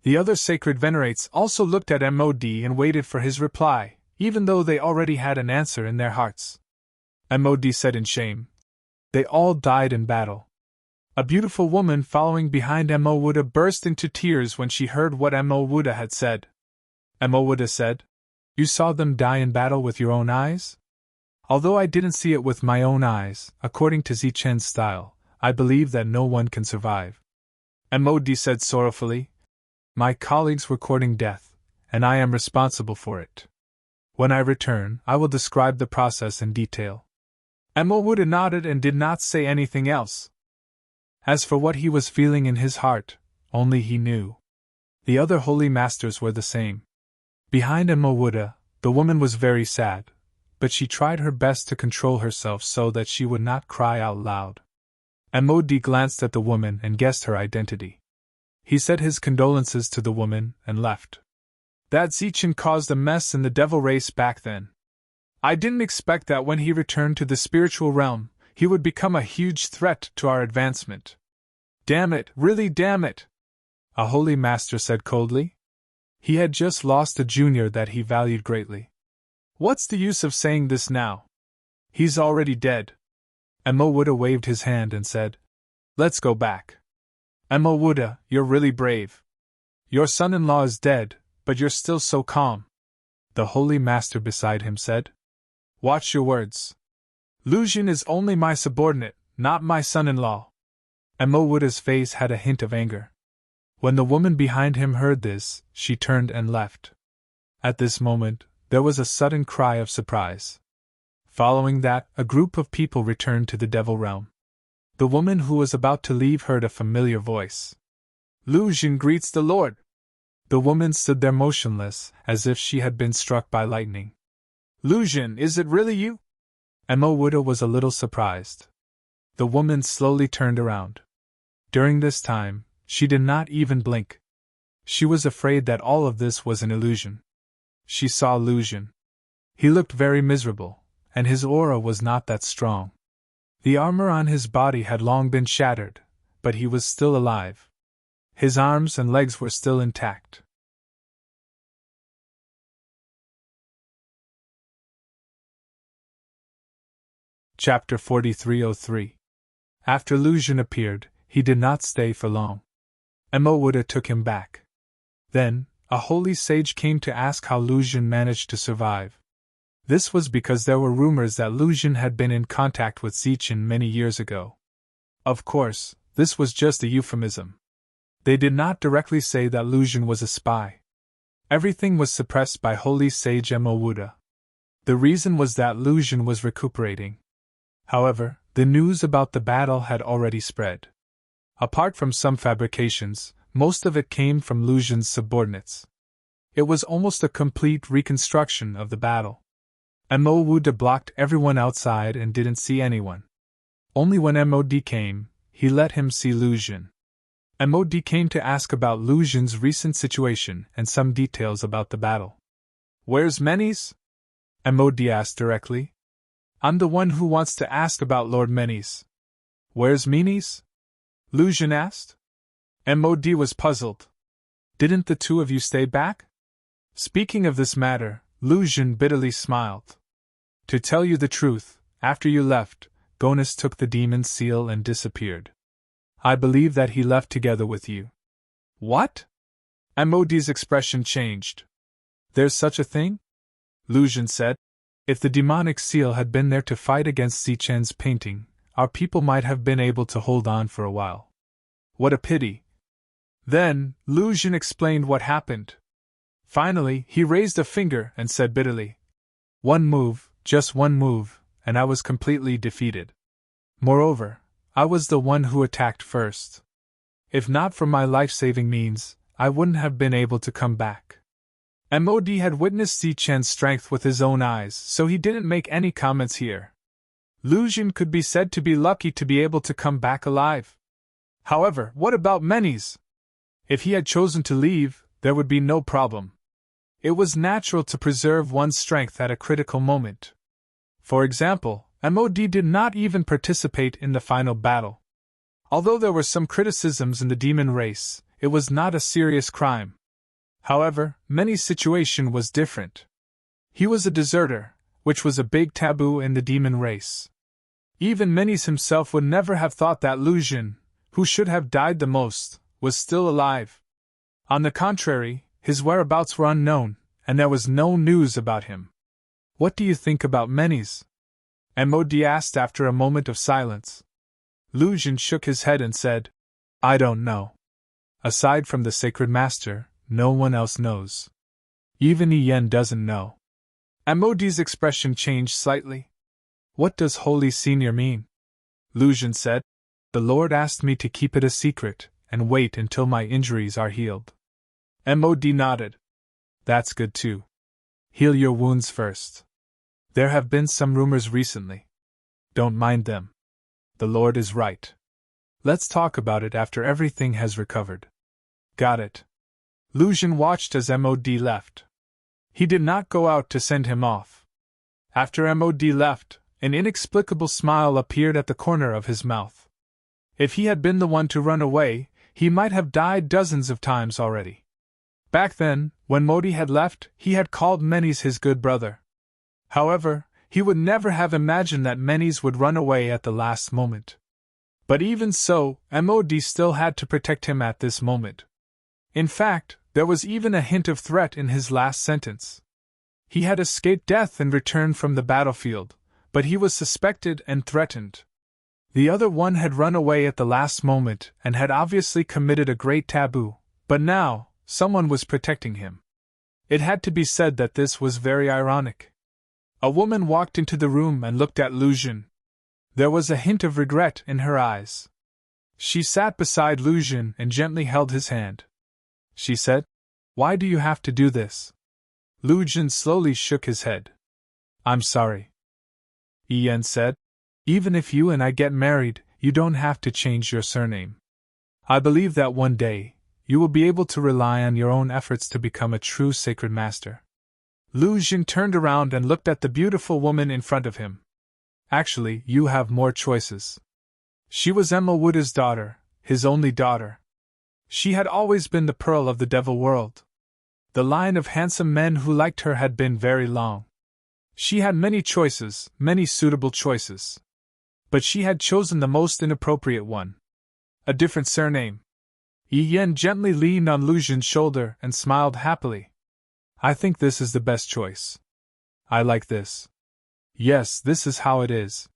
The other sacred venerates also looked at Mod and waited for his reply, even though they already had an answer in their hearts. Mod said in shame, "They all died in battle." A beautiful woman following behind Mo Wuda burst into tears when she heard what Mo Wuda had said. Mo Wuda said, "You saw them die in battle with your own eyes?" "Although I didn't see it with my own eyes, according to Zichen's style, I believe that no one can survive. Mod said sorrowfully. My colleagues were courting death, and I am responsible for it. When I return, I will describe the process in detail. Mod nodded and did not say anything else. As for what he was feeling in his heart, only he knew. The other holy masters were the same. Behind Mod, the woman was very sad, but she tried her best to control herself so that she would not cry out loud. Mod glanced at the woman and guessed her identity. He said his condolences to the woman and left. That Zichen caused a mess in the devil race back then. I didn't expect that when he returned to the spiritual realm, he would become a huge threat to our advancement. Damn it, really damn it! A holy master said coldly. He had just lost a junior that he valued greatly. What's the use of saying this now? He's already dead. Emowuda waved his hand and said, Let's go back. Emowuda, you're really brave. Your son-in-law is dead, but you're still so calm. The holy master beside him said. Watch your words. Lujin is only my subordinate, not my son-in-law. Emowuda's face had a hint of anger. When the woman behind him heard this, she turned and left. At this moment, there was a sudden cry of surprise. Following that, a group of people returned to the devil realm. The woman who was about to leave heard a familiar voice. Lujin greets the Lord. The woman stood there motionless, as if she had been struck by lightning. Lujin, is it really you? Emowuda was a little surprised. The woman slowly turned around. During this time, she did not even blink. She was afraid that all of this was an illusion. She saw Lujin. He looked very miserable, and his aura was not that strong. The armor on his body had long been shattered, but he was still alive. His arms and legs were still intact. Chapter 4303. After Lujin appeared, he did not stay for long. Emowuda took him back. Then, a holy sage came to ask how Lujin managed to survive. This was because there were rumors that Lujin had been in contact with Zichen many years ago. Of course, this was just a euphemism. They did not directly say that Lujin was a spy. Everything was suppressed by holy sage Emowuda. The reason was that Lujin was recuperating. However, the news about the battle had already spread. Apart from some fabrications, most of it came from Lujin's subordinates. It was almost a complete reconstruction of the battle. Emowuda blocked everyone outside and didn't see anyone. Only when Mod came, he let him see Lujin. Mod came to ask about Lujin's recent situation and some details about the battle. Where's Menes? Mod asked directly. I'm the one who wants to ask about Lord Menes. Where's Menes? Lujin asked. Mod was puzzled. Didn't the two of you stay back? Speaking of this matter, Lujin bitterly smiled. To tell you the truth, after you left, Gonus took the demon's seal and disappeared. I believe that he left together with you. What? Mod's expression changed. There's such a thing? Lujin said. If the demonic seal had been there to fight against Zichen's painting, our people might have been able to hold on for a while. What a pity. Then, Lujin explained what happened. Finally, he raised a finger and said bitterly, One move, just one move, and I was completely defeated. Moreover, I was the one who attacked first. If not for my life-saving means, I wouldn't have been able to come back. Mod had witnessed Zichen's strength with his own eyes, so he didn't make any comments here. Lujin could be said to be lucky to be able to come back alive. However, what about Menes? If he had chosen to leave, there would be no problem. It was natural to preserve one's strength at a critical moment. For example, Mod did not even participate in the final battle. Although there were some criticisms in the demon race, it was not a serious crime. However, Menes' situation was different. He was a deserter, which was a big taboo in the demon race. Even Menes himself would never have thought that Lujin, who should have died the most, was still alive. On the contrary, his whereabouts were unknown, and there was no news about him. What do you think about Menes? Mod asked after a moment of silence. Lu Jin shook his head and said, I don't know. Aside from the sacred master, no one else knows. Even Yen doesn't know. Amodi's expression changed slightly. What does Holy Senior mean? Lu Jin said, The Lord asked me to keep it a secret, and wait until my injuries are healed. Mod nodded. That's good too. Heal your wounds first. There have been some rumors recently. Don't mind them. The Lord is right. Let's talk about it after everything has recovered. Got it. Lu Jin watched as Mod left. He did not go out to send him off. After Mod left, an inexplicable smile appeared at the corner of his mouth. If he had been the one to run away, he might have died dozens of times already. Back then, when Modi had left, he had called Menes his good brother. However, he would never have imagined that Menes would run away at the last moment. But even so, Mod still had to protect him at this moment. In fact, there was even a hint of threat in his last sentence. He had escaped death and returned from the battlefield, but he was suspected and threatened. The other one had run away at the last moment and had obviously committed a great taboo, but now, someone was protecting him. It had to be said that this was very ironic. A woman walked into the room and looked at Lu Jin. There was a hint of regret in her eyes. She sat beside Lu Jin and gently held his hand. She said, Why do you have to do this? Lu Jin slowly shook his head. I'm sorry. Yen said, Even if you and I get married, you don't have to change your surname. I believe that one day, you will be able to rely on your own efforts to become a true sacred master. Lu Jin turned around and looked at the beautiful woman in front of him. Actually, you have more choices. She was Emma Wooda's daughter, his only daughter. She had always been the pearl of the devil world. The line of handsome men who liked her had been very long. She had many choices, many suitable choices. But she had chosen the most inappropriate one. A different surname. Yen gently leaned on Lu Jin's shoulder and smiled happily. I think this is the best choice. I like this. Yes, this is how it is.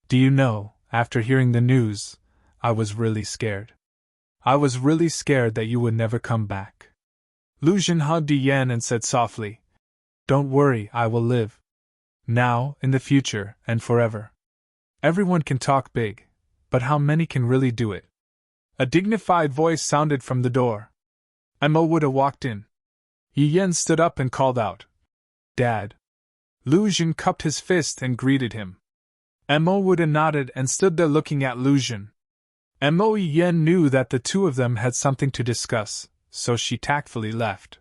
Do you know, after hearing the news, I was really scared. I was really scared that you would never come back. Lu Jin hugged Yen and said softly, Don't worry, I will live. Now, in the future, and forever. Everyone can talk big, but how many can really do it? A dignified voice sounded from the door. Emma Wooda walked in. Yen stood up and called out, Dad. Lu Jin cupped his fist and greeted him. Emma Wooda nodded and stood there looking at Lu Jin. Mo Yen knew that the two of them had something to discuss, so she tactfully left.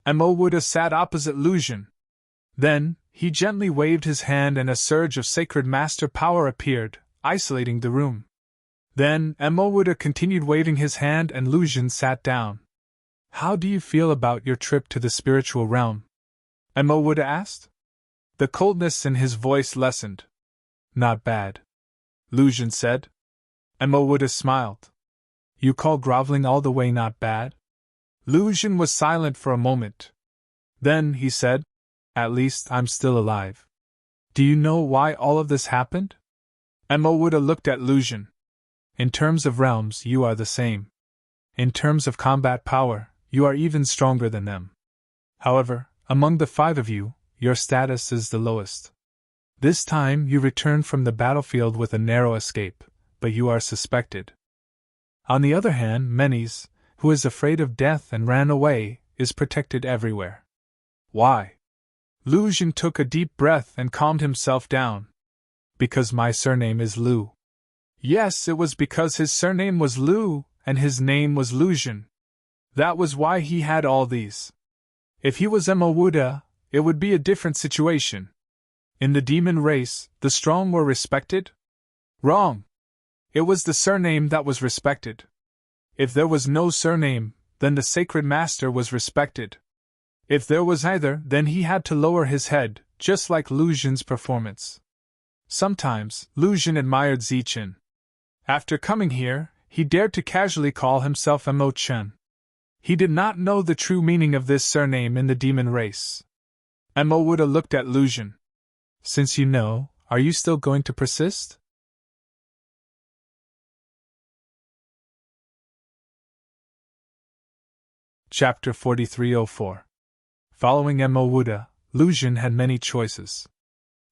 Mo Wooda sat opposite Lu Jin. Then, he gently waved his hand and a surge of sacred master power appeared, isolating the room. Then, Mo Wooda continued waving his hand and Lu Jin sat down. How do you feel about your trip to the spiritual realm? Mo Wooda asked. The coldness in his voice lessened. Not bad. Lu Jin said. Mo Wooda smiled. You call groveling all the way not bad? Lu Jin was silent for a moment. Then he said, At least I'm still alive. Do you know why all of this happened? Mo Wooda looked at Lu Jin. In terms of realms, you are the same. In terms of combat power, you are even stronger than them. However, among the 5 of you, your status is the lowest. This time you return from the battlefield with a narrow escape, but you are suspected. On the other hand, Menes, who is afraid of death and ran away, is protected everywhere. Why? Lu Jin took a deep breath and calmed himself down. Because my surname is Lu. Yes, it was because his surname was Lu, and his name was Lu Jin. That was why he had all these. If he was Emma Wooda, it would be a different situation. In the demon race, the strong were respected? Wrong. It was the surname that was respected. If there was no surname, then the sacred master was respected. If there was either, then he had to lower his head, just like Lu Jin's performance. Sometimes, Lu Jin admired Zichen. After coming here, he dared to casually call himself Mo Chen. He did not know the true meaning of this surname in the demon race. Mo Wooda looked at Lu Jin. Since you know, are you still going to persist? Chapter 4304. Following Mo Wuda, Lu Xun had many choices.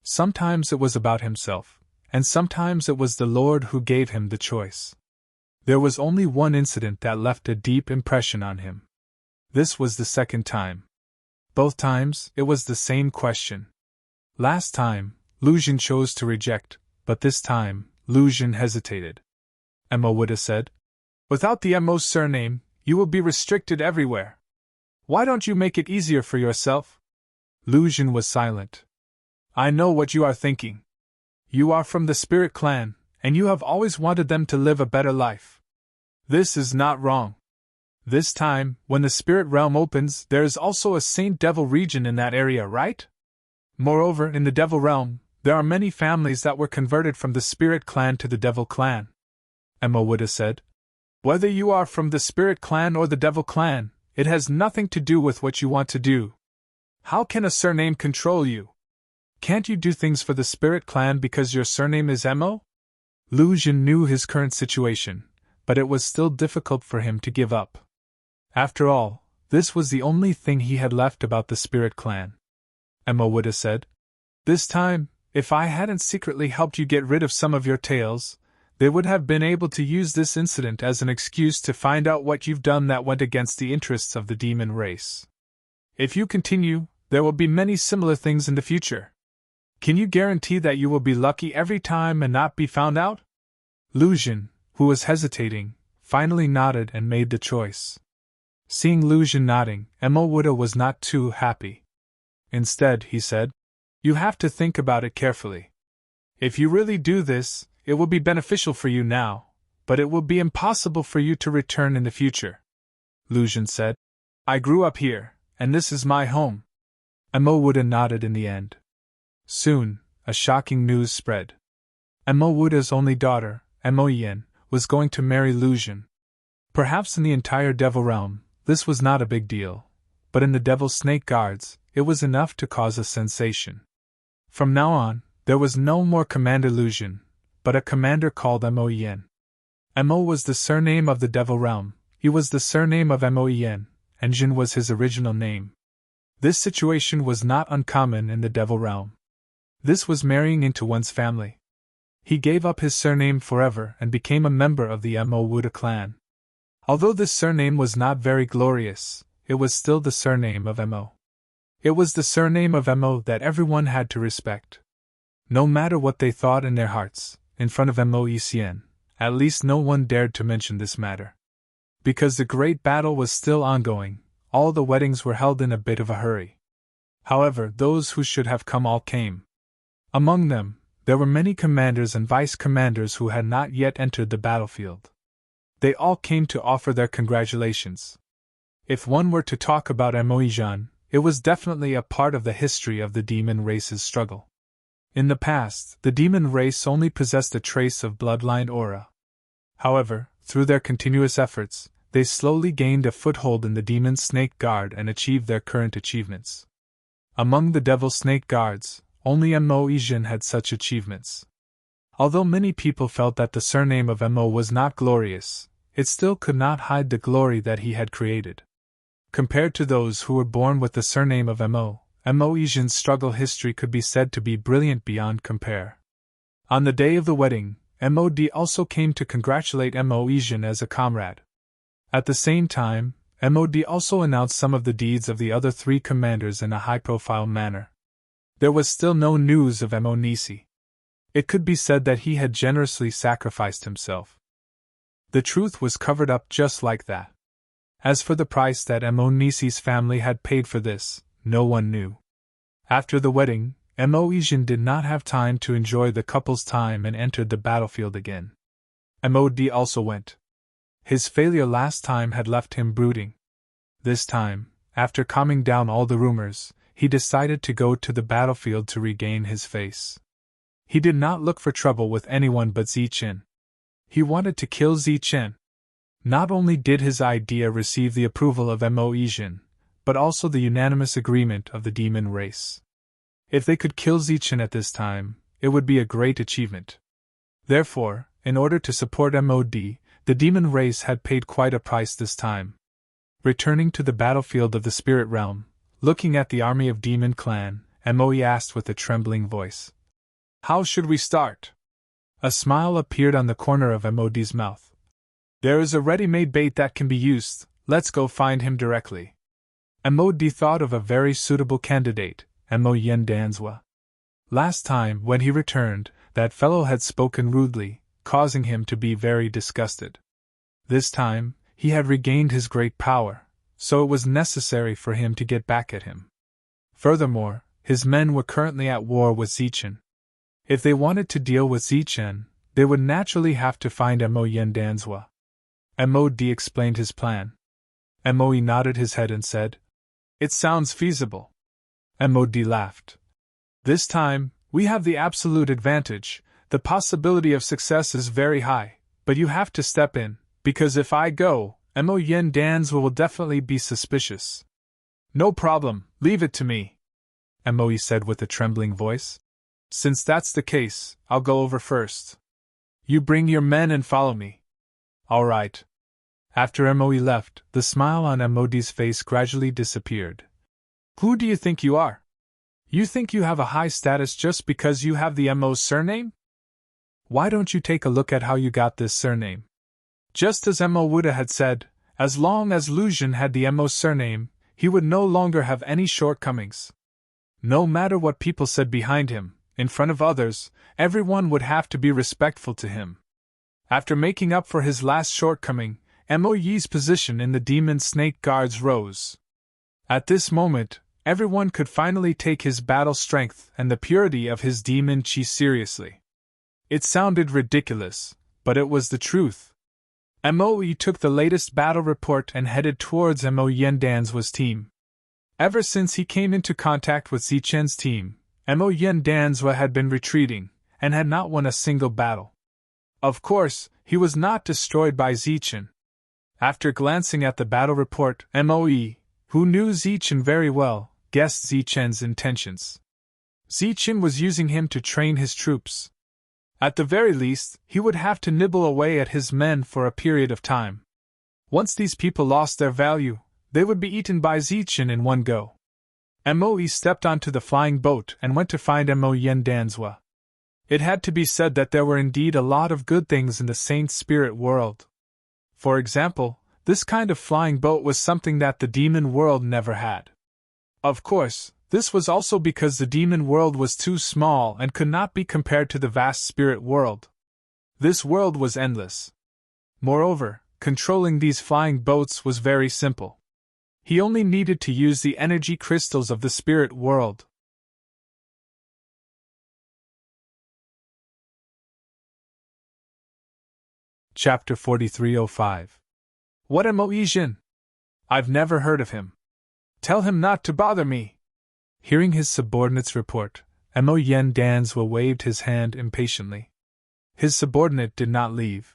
Sometimes it was about himself, and sometimes it was the Lord who gave him the choice. There was only one incident that left a deep impression on him. This was the second time. Both times, it was the same question. Last time, Lu Xun chose to reject, but this time, Lu Xun hesitated. Mo Wuda said, "Without the Mo surname, you will be restricted everywhere. Why don't you make it easier for yourself?" Lu Xun was silent. "I know what you are thinking. You are from the Spirit Clan, and you have always wanted them to live a better life. This is not wrong. This time, when the Spirit Realm opens, there is also a Saint Devil region in that area, right? Moreover, in the Devil Realm, there are many families that were converted from the Spirit Clan to the Devil Clan." Mo Wuda said, "Whether you are from the Spirit Clan or the Devil Clan, it has nothing to do with what you want to do. How can a surname control you? Can't you do things for the Spirit Clan because your surname is Mo?" Lu Xun knew his current situation, but it was still difficult for him to give up. After all, this was the only thing he had left about the Spirit Clan. Mo Wuda said, "This time, if I hadn't secretly helped you get rid of some of your tails, they would have been able to use this incident as an excuse to find out what you've done that went against the interests of the demon race. If you continue, there will be many similar things in the future. Can you guarantee that you will be lucky every time and not be found out?" Lu Xun, who was hesitating, finally nodded and made the choice. Seeing Lu Xun nodding, Mo Wuda was not too happy. Instead, he said, "You have to think about it carefully. If you really do this, it will be beneficial for you now, but it will be impossible for you to return in the future." Lu Xun said, "I grew up here, and this is my home." Mo Wuda nodded in the end. Soon, a shocking news spread. Mo Wuda's only daughter, Mo Yen, was going to marry Lu Xun. Perhaps in the entire Devil Realm, this was not a big deal, but in the Devil Snake Guards, it was enough to cause a sensation. From now on, there was no more Commander Lu Xun, but a commander called Mo Yen. Mo was the surname of the Devil Realm, he was the surname of Mo Yen, and Xun was his original name. This situation was not uncommon in the Devil Realm. This was marrying into one's family. He gave up his surname forever and became a member of the Mo Wuda clan. Although this surname was not very glorious, it was still the surname of Mo. It was the surname of Mo that everyone had to respect. No matter what they thought in their hearts, in front of Mo Yen, at least no one dared to mention this matter. Because the great battle was still ongoing, all the weddings were held in a bit of a hurry. However, those who should have come all came. Among them, there were many commanders and vice-commanders who had not yet entered the battlefield. They all came to offer their congratulations. If one were to talk about Mo Yen, it was definitely a part of the history of the demon race's struggle. In the past, the demon race only possessed a trace of bloodline aura. However, through their continuous efforts, they slowly gained a foothold in the Demon Snake Guard and achieved their current achievements. Among the Devil Snake Guards, only Mo Yen had such achievements. Although many people felt that the surname of Mo was not glorious, it still could not hide the glory that he had created. Compared to those who were born with the surname of Mo Yen's struggle history could be said to be brilliant beyond compare. On the day of the wedding, Mod also came to congratulate Mo Yen as a comrade. At the same time, Mod also announced some of the deeds of the other three commanders in a high-profile manner. There was still no news of Mo Nisi. It could be said that he had generously sacrificed himself. The truth was covered up just like that. As for the price that Mo Nisi's family had paid for this, no one knew. After the wedding, Mo Yen did not have time to enjoy the couple's time and entered the battlefield again. Mod also went. His failure last time had left him brooding. This time, after calming down all the rumors, he decided to go to the battlefield to regain his face. He did not look for trouble with anyone but Zichen. He wanted to kill Zichen. Not only did his idea receive the approval of Mo Yen, but also the unanimous agreement of the demon race. If they could kill Zichen at this time, it would be a great achievement. Therefore, in order to support Mod, the demon race had paid quite a price this time. Returning to the battlefield of the spirit realm, looking at the army of Demon Clan, Moe asked with a trembling voice. How should we start? A smile appeared on the corner of Moe's mouth. There is a ready-made bait that can be used, let's go find him directly. Moe thought of a very suitable candidate, Mo Yen Danzwa. Last time, when he returned, that fellow had spoken rudely, causing him to be very disgusted. This time, he had regained his great power, so it was necessary for him to get back at him. Furthermore, his men were currently at war with Zichen. If they wanted to deal with Zichen, they would naturally have to find Mo Yen Danzwa. Mo explained his plan. Moe nodded his head and said, It sounds feasible. Mo laughed. This time, we have the absolute advantage. The possibility of success is very high, but you have to step in, because if I go, Mo Yen Danzwa will definitely be suspicious. No problem, leave it to me, Moe said with a trembling voice. Since that's the case, I'll go over first. You bring your men and follow me. All right. After Moe left, the smile on Moe's face gradually disappeared. Who do you think you are? You think you have a high status just because you have the Mo's surname? Why don't you take a look at how you got this surname? Just as Mo Wuda had said, as long as Lu Xun had the Mo's surname, he would no longer have any shortcomings. No matter what people said behind him, in front of others, everyone would have to be respectful to him. After making up for his last shortcoming, Mo Yi's position in the Demon Snake Guards rose. At this moment, everyone could finally take his battle strength and the purity of his demon chi seriously. It sounded ridiculous, but it was the truth. Moe took the latest battle report and headed towards Mo Yen Danzwa's team. Ever since he came into contact with Zichen's team, Mo Yen Danzwa had been retreating, and had not won a single battle. Of course, he was not destroyed by Zichen. After glancing at the battle report, Moe, who knew Zichen very well, guessed Zichen's intentions. Zichen was using him to train his troops. At the very least, he would have to nibble away at his men for a period of time. Once these people lost their value, they would be eaten by Zichen in one go. Moe stepped onto the flying boat and went to find Mo Yen Danzwa. It had to be said that there were indeed a lot of good things in the Saint Spirit world. For example, this kind of flying boat was something that the demon world never had. Of course, this was also because the demon world was too small and could not be compared to the vast spirit world. This world was endless. Moreover, controlling these flying boats was very simple. He only needed to use the energy crystals of the spirit world. Chapter 4305. What Mo Yijin? I've never heard of him. Tell him not to bother me. Hearing his subordinate's report, Mo Yen Danzwa waved his hand impatiently. His subordinate did not leave.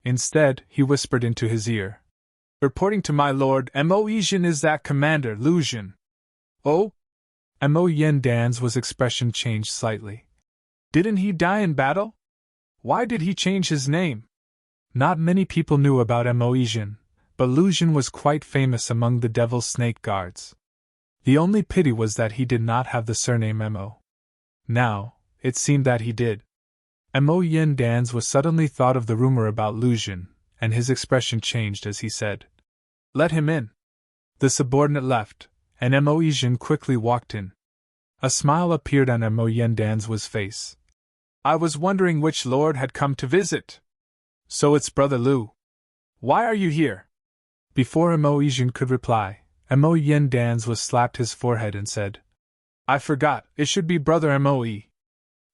Instead, he whispered into his ear. Reporting to my lord, Mo Yijin is that commander, Lu Xun. Oh? Mo Yen Danzwa's expression changed slightly. Didn't he die in battle? Why did he change his name? Not many people knew about Mo Yijin, but Lu Xun was quite famous among the Devil's Snake Guards. The only pity was that he did not have the surname Mo. Now, it seemed that he did. Mo Yen Danzwa suddenly thought of the rumor about Lu Xun, and his expression changed as he said, Let him in. The subordinate left, and Mo Yijin quickly walked in. A smile appeared on Mo Yen Danzwa's face. I was wondering which lord had come to visit. So it's Brother Lu. Why are you here? Before Mo Yijin could reply, Mo Yen Danzwa slapped his forehead and said, I forgot, it should be Brother Moe.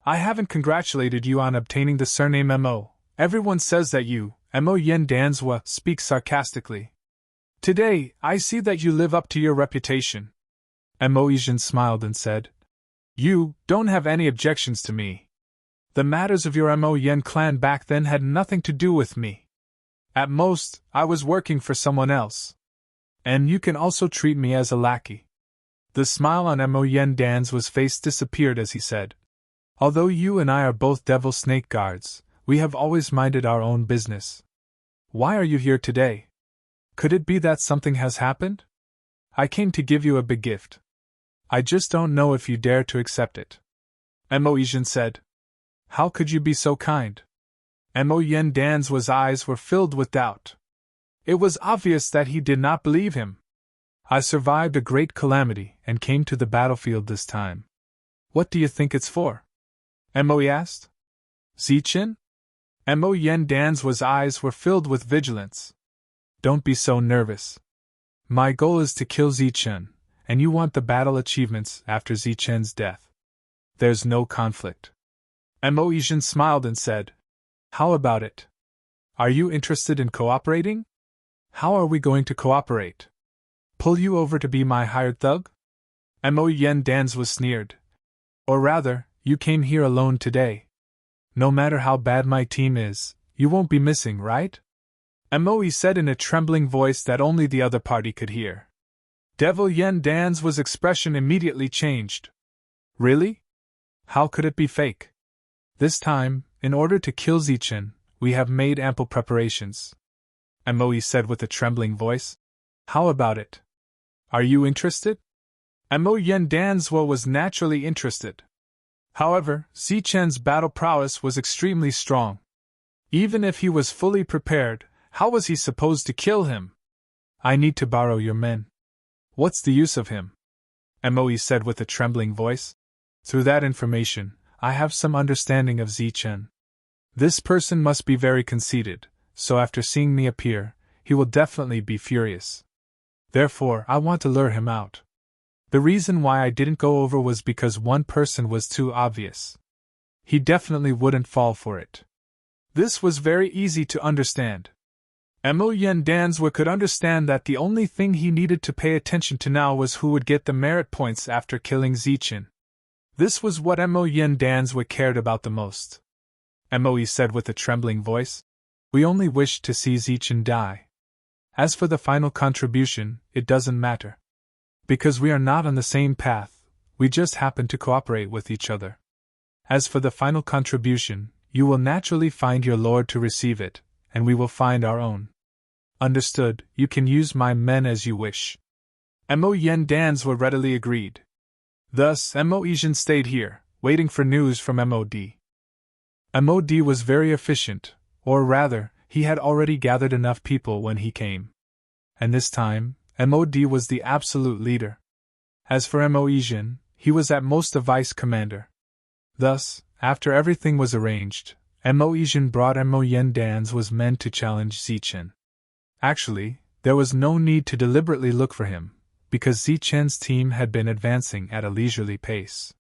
I haven't congratulated you on obtaining the surname Mo. Everyone says that you, Mo Yen Danzwa, speak sarcastically. Today, I see that you live up to your reputation. Mo Yijin smiled and said, You don't have any objections to me. The matters of your Mo Yen clan back then had nothing to do with me. At most, I was working for someone else. And you can also treat me as a lackey. The smile on Mo Yen Danzwa's face disappeared as he said, Although you and I are both Devil Snake Guards, we have always minded our own business. Why are you here today? Could it be that something has happened? I came to give you a big gift. I just don't know if you dare to accept it. Emotion said. How could you be so kind? Emoyen Dan's eyes were filled with doubt. It was obvious that he did not believe him. I survived a great calamity and came to the battlefield this time. What do you think it's for? Emoe asked. Zichin? Emoyen Dan's eyes were filled with vigilance. Don't be so nervous. My goal is to kill Zichin, and you want the battle achievements after Zichin's death. There's no conflict. Emotion smiled and said, How about it? Are you interested in cooperating? How are we going to cooperate? Pull you over to be my hired thug? Emoyen Dan's sneered. Or rather, you came here alone today. No matter how bad my team is, you won't be missing, right? Emoe said in a trembling voice that only the other party could hear. Devil Yen Dan's expression immediately changed. Really? How could it be fake? This time, in order to kill Zichin, we have made ample preparations. Emoe said with a trembling voice. How about it? Are you interested? Emoyen Dan's was naturally interested. However, Zichin's battle prowess was extremely strong. Even if he was fully prepared, how was he supposed to kill him? I need to borrow your men. What's the use of him? Emoe said with a trembling voice. Through that information, I have some understanding of Zichin. This person must be very conceited, so after seeing me appear, he will definitely be furious. Therefore, I want to lure him out. The reason why I didn't go over was because one person was too obvious. He definitely wouldn't fall for it. This was very easy to understand. Emoyen Dan's could understand that the only thing he needed to pay attention to now was who would get the merit points after killing Zichin. This was what Emoyen Dan's cared about the most. Emoe said with a trembling voice. We only wish to see Zichin die. As for the final contribution, it doesn't matter. Because we are not on the same path, we just happen to cooperate with each other. As for the final contribution, you will naturally find your lord to receive it, and we will find our own. Understood, you can use my men as you wish. Emoyen Dan's readily agreed. Thus, Emotion stayed here, waiting for news from MOD. MOD was very efficient, or rather, he had already gathered enough people when he came. And this time, MOD was the absolute leader. As for Emotion, he was at most a vice commander. Thus, after everything was arranged, Emotion brought Emoyen Dan's men to challenge Zichin. Actually, there was no need to deliberately look for him, because Zichin's team had been advancing at a leisurely pace.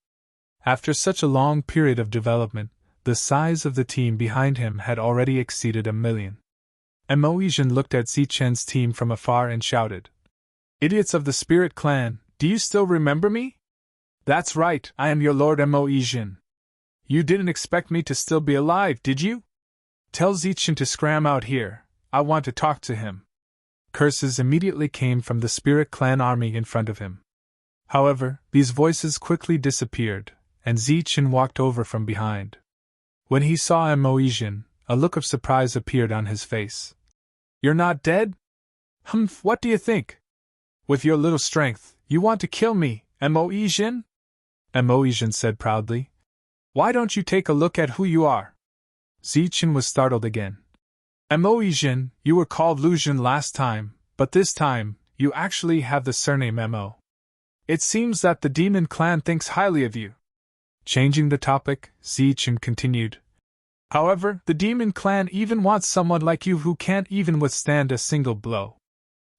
After such a long period of development, the size of the team behind him had already exceeded 1 million. Emotion looked at Zichin's team from afar and shouted, Idiots of the Spirit Clan, do you still remember me? That's right, I am your Lord Emotion. You didn't expect me to still be alive, did you? Tell Zichin to scram out here, I want to talk to him. Curses immediately came from the Spirit Clan army in front of him. However, these voices quickly disappeared, and Zichin walked over from behind. When he saw Emotion, a look of surprise appeared on his face. You're not dead? Humph, what do you think? With your little strength, you want to kill me, Emotion? Emotion said proudly. Why don't you take a look at who you are? Zichin was startled again. Emotion, you were called Lucian last time, but this time, you actually have the surname Mo. It seems that the Demon Clan thinks highly of you. Changing the topic, Zichin continued. However, the Demon Clan even wants someone like you who can't even withstand a single blow.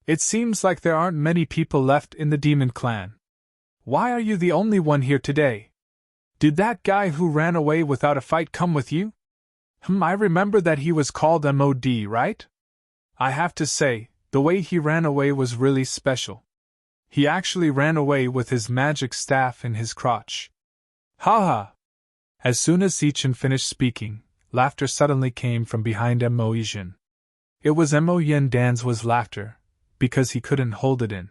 It seems like there aren't many people left in the Demon Clan. Why are you the only one here today? Did that guy who ran away without a fight come with you? I remember that he was called MOD, right? I have to say, the way he ran away was really special. He actually ran away with his magic staff in his crotch. Ha ha! As soon as Zichin finished speaking, laughter suddenly came from behind Emotion. It was Emoyen Dan's laughter, because he couldn't hold it in.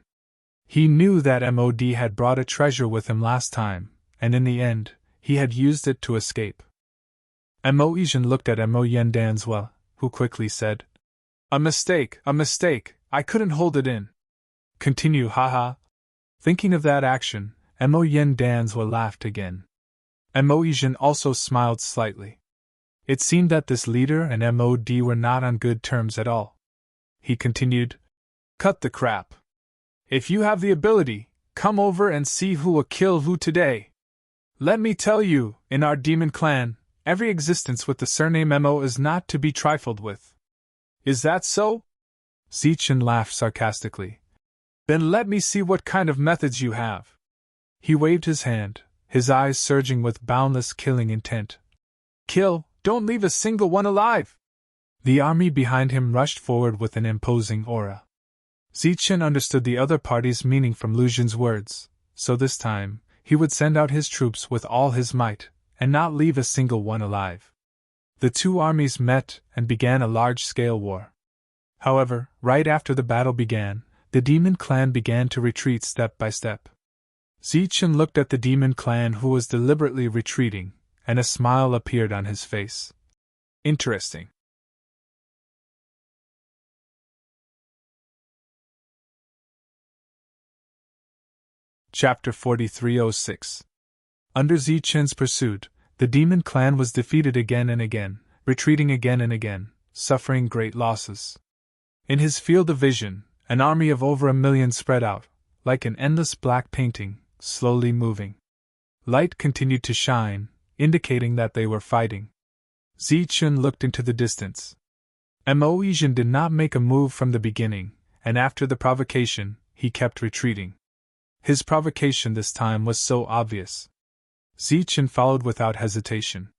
He knew that MOD had brought a treasure with him last time, and in the end, he had used it to escape. Emotion looked at Emoyen Dan's who quickly said, A mistake, I couldn't hold it in. Continue, haha. Thinking of that action, Mo Yen Danzwa laughed again. Mo Yijin also smiled slightly. It seemed that this leader and MOD were not on good terms at all. He continued, Cut the crap. If you have the ability, come over and see who will kill who today. Let me tell you, in our demon clan, every existence with the surname Mo is not to be trifled with. Is that so? Zichen laughed sarcastically. Then let me see what kind of methods you have. He waved his hand, his eyes surging with boundless killing intent. Kill, don't leave a single one alive! The army behind him rushed forward with an imposing aura. Zichen understood the other party's meaning from Lu Xun's words, so this time, he would send out his troops with all his might, and not leave a single one alive. The two armies met and began a large-scale war. However, right after the battle began, the demon clan began to retreat step by step. Zichen looked at the demon clan who was deliberately retreating, and a smile appeared on his face. Interesting. Chapter 4306. Under Zichen's pursuit, the demon clan was defeated again and again, retreating again and again, suffering great losses. In his field of vision, an army of over 1 million spread out, like an endless black painting, slowly moving. Light continued to shine, indicating that they were fighting. Zichen looked into the distance. Mo Yijin did not make a move from the beginning, and after the provocation, he kept retreating. His provocation this time was so obvious. Zichen followed without hesitation.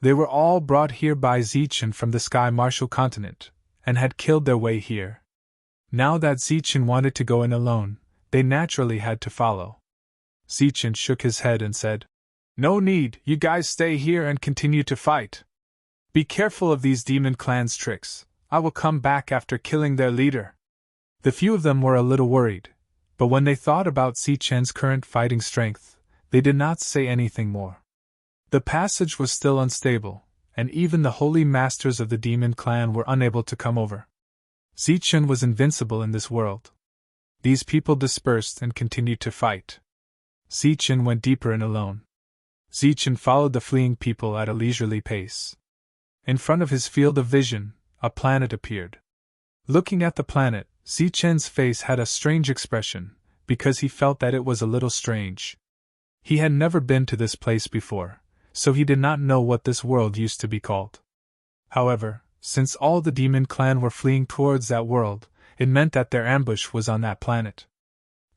They were all brought here by Zichen from the Sky Martial continent, and had killed their way here. Now that Zichen wanted to go in alone, they naturally had to follow. Zichen shook his head and said, No need, you guys stay here and continue to fight. Be careful of these demon clan's tricks, I will come back after killing their leader. The few of them were a little worried, but when they thought about Zichen's current fighting strength, they did not say anything more. The passage was still unstable, and even the holy masters of the demon clan were unable to come over. Zichen was invincible in this world. These people dispersed and continued to fight. Zichen went deeper in alone. Zichen followed the fleeing people at a leisurely pace. In front of his field of vision, a planet appeared. Looking at the planet, Zichen's face had a strange expression, because he felt that it was a little strange. He had never been to this place before, so he did not know what this world used to be called. However, since all the demon clan were fleeing towards that world, it meant that their ambush was on that planet.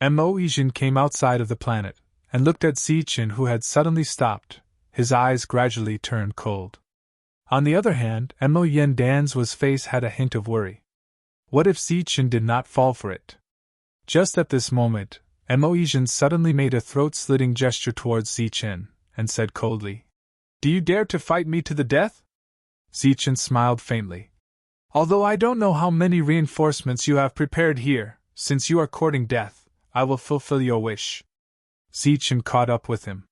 Mo Yijin came outside of the planet, and looked at Zichen, who had suddenly stopped. His eyes gradually turned cold. On the other hand, Mo Yen Danzwa's face had a hint of worry. What if Zichen did not fall for it? Just at this moment, Mo Yijin suddenly made a throat-slitting gesture towards Zichen, and said coldly, Do you dare to fight me to the death? Zichen smiled faintly. Although I don't know how many reinforcements you have prepared here, since you are courting death, I will fulfill your wish. Zichen caught up with him.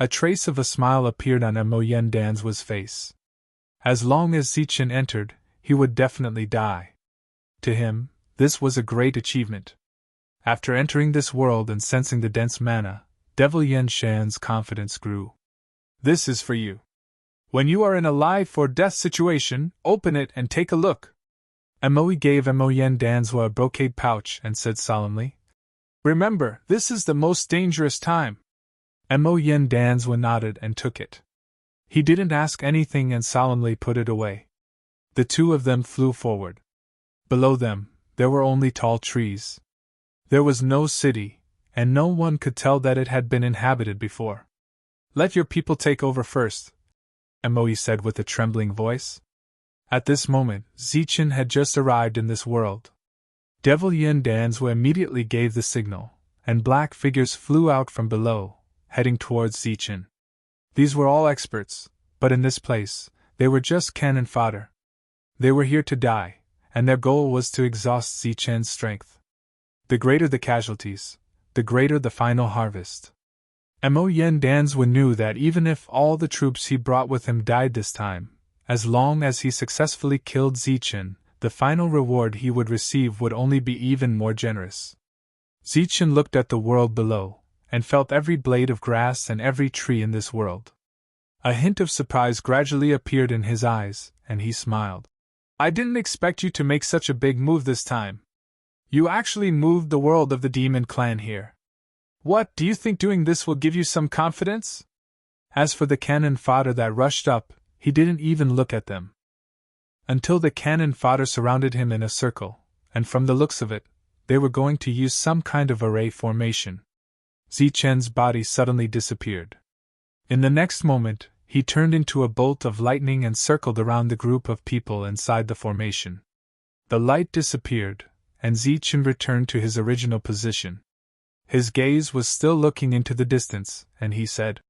A trace of a smile appeared on Mo Yen Danzwa's face. As long as Zichen entered, he would definitely die. To him, this was a great achievement. After entering this world and sensing the dense mana, Devil Yen Shan's confidence grew. This is for you. When you are in a life or death situation, open it and take a look. Moi gave Mo Yen Danzwa a brocade pouch and said solemnly, Remember, this is the most dangerous time. Mo Yen Danzwa nodded and took it. He didn't ask anything and solemnly put it away. The two of them flew forward. Below them, there were only tall trees. There was no city, and no one could tell that it had been inhabited before. Let your people take over first, Moi said with a trembling voice. At this moment, Zichen had just arrived in this world. Devil Yen Danzwa immediately gave the signal, and black figures flew out from below, heading towards Zichen. These were all experts, but in this place, they were just cannon fodder. They were here to die, and their goal was to exhaust Zichen's strength. The greater the casualties, the greater the final harvest. Mo Yen Danzwa knew that even if all the troops he brought with him died this time, as long as he successfully killed Zichen, the final reward he would receive would only be even more generous. Zichen looked at the world below, and felt every blade of grass and every tree in this world. A hint of surprise gradually appeared in his eyes, and he smiled. I didn't expect you to make such a big move this time. You actually moved the world of the demon clan here. What, do you think doing this will give you some confidence? As for the cannon fodder that rushed up, he didn't even look at them. Until the cannon fodder surrounded him in a circle, and from the looks of it, they were going to use some kind of array formation. Zichen's body suddenly disappeared. In the next moment, he turned into a bolt of lightning and circled around the group of people inside the formation. The light disappeared, and Zichen returned to his original position. His gaze was still looking into the distance, and he said,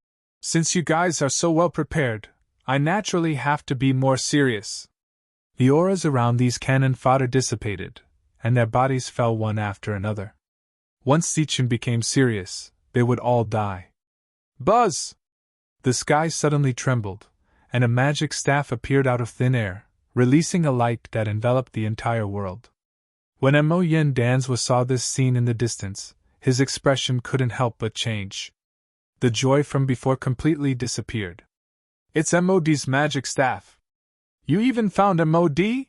Since you guys are so well prepared, I naturally have to be more serious. The auras around these cannon fodder dissipated, and their bodies fell one after another. Once Zichen became serious, they would all die. Buzz! The sky suddenly trembled, and a magic staff appeared out of thin air, releasing a light that enveloped the entire world. When Mo Yen Danzwa saw this scene in the distance, his expression couldn't help but change. The joy from before completely disappeared. It's MOD's magic staff. You even found MOD?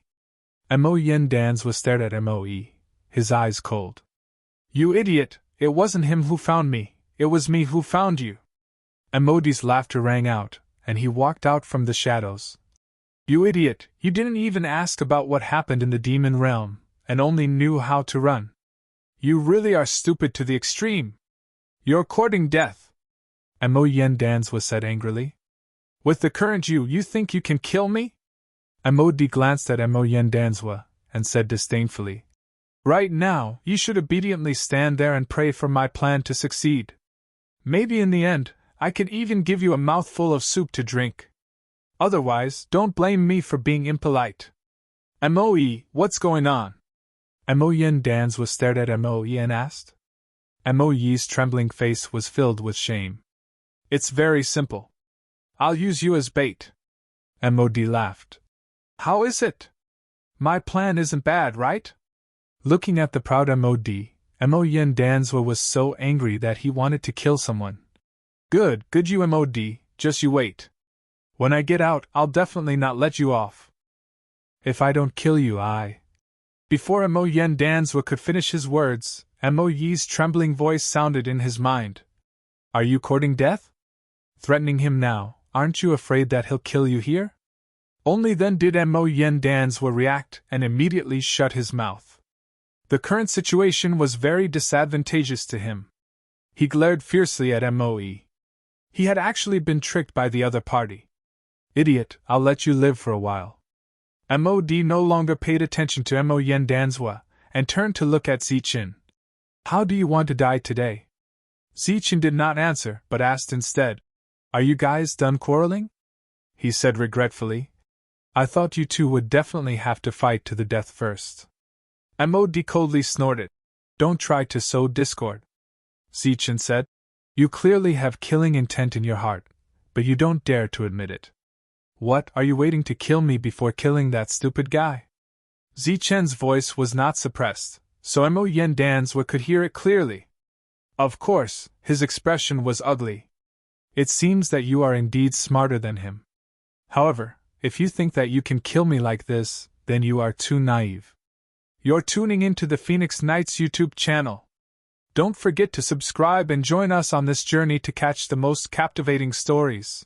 Mo Yen Danzwa stared at Moe, his eyes cold. You idiot, it wasn't him who found me, it was me who found you. MOD's laughter rang out, and he walked out from the shadows. You idiot, you didn't even ask about what happened in the demon realm, and only knew how to run. You really are stupid to the extreme. You're courting death. Mo Yen Danzwa said angrily. With the current you think you can kill me? MOD glanced at Mo Yen Danzwa, and said disdainfully, Right now, you should obediently stand there and pray for my plan to succeed. Maybe in the end, I could even give you a mouthful of soup to drink. Otherwise, don't blame me for being impolite. Moe, what's going on? Mo Yen Danzwa stared at Moe and asked. Moe's trembling face was filled with shame. It's very simple. I'll use you as bait. MOD laughed. How is it? My plan isn't bad, right? Looking at the proud MOD, Mo Yen Danzwa was so angry that he wanted to kill someone. Good you MOD, just you wait. When I get out, I'll definitely not let you off. If I don't kill you, Before Mo Yen Danzwa could finish his words, Moe's trembling voice sounded in his mind. Are you courting death? Threatening him now, aren't you afraid that he'll kill you here? Only then did Mo Yen Danzwa react and immediately shut his mouth. The current situation was very disadvantageous to him. He glared fiercely at Moe. He had actually been tricked by the other party. Idiot, I'll let you live for a while. MOD no longer paid attention to Mo Yen Danzwa, and turned to look at Zichen. How do you want to die today? Zichen did not answer, but asked instead. Are you guys done quarreling? He said regretfully. I thought you two would definitely have to fight to the death first. MOD coldly snorted. Don't try to sow discord. Zichen said. You clearly have killing intent in your heart, but you don't dare to admit it. What, are you waiting to kill me before killing that stupid guy? Zichen's voice was not suppressed, so Mo Yen Danzwa could hear it clearly. Of course, his expression was ugly. It seems that you are indeed smarter than him. However, if you think that you can kill me like this, then you are too naive. You're tuning into the Phoenix Knights YouTube channel. Don't forget to subscribe and join us on this journey to catch the most captivating stories.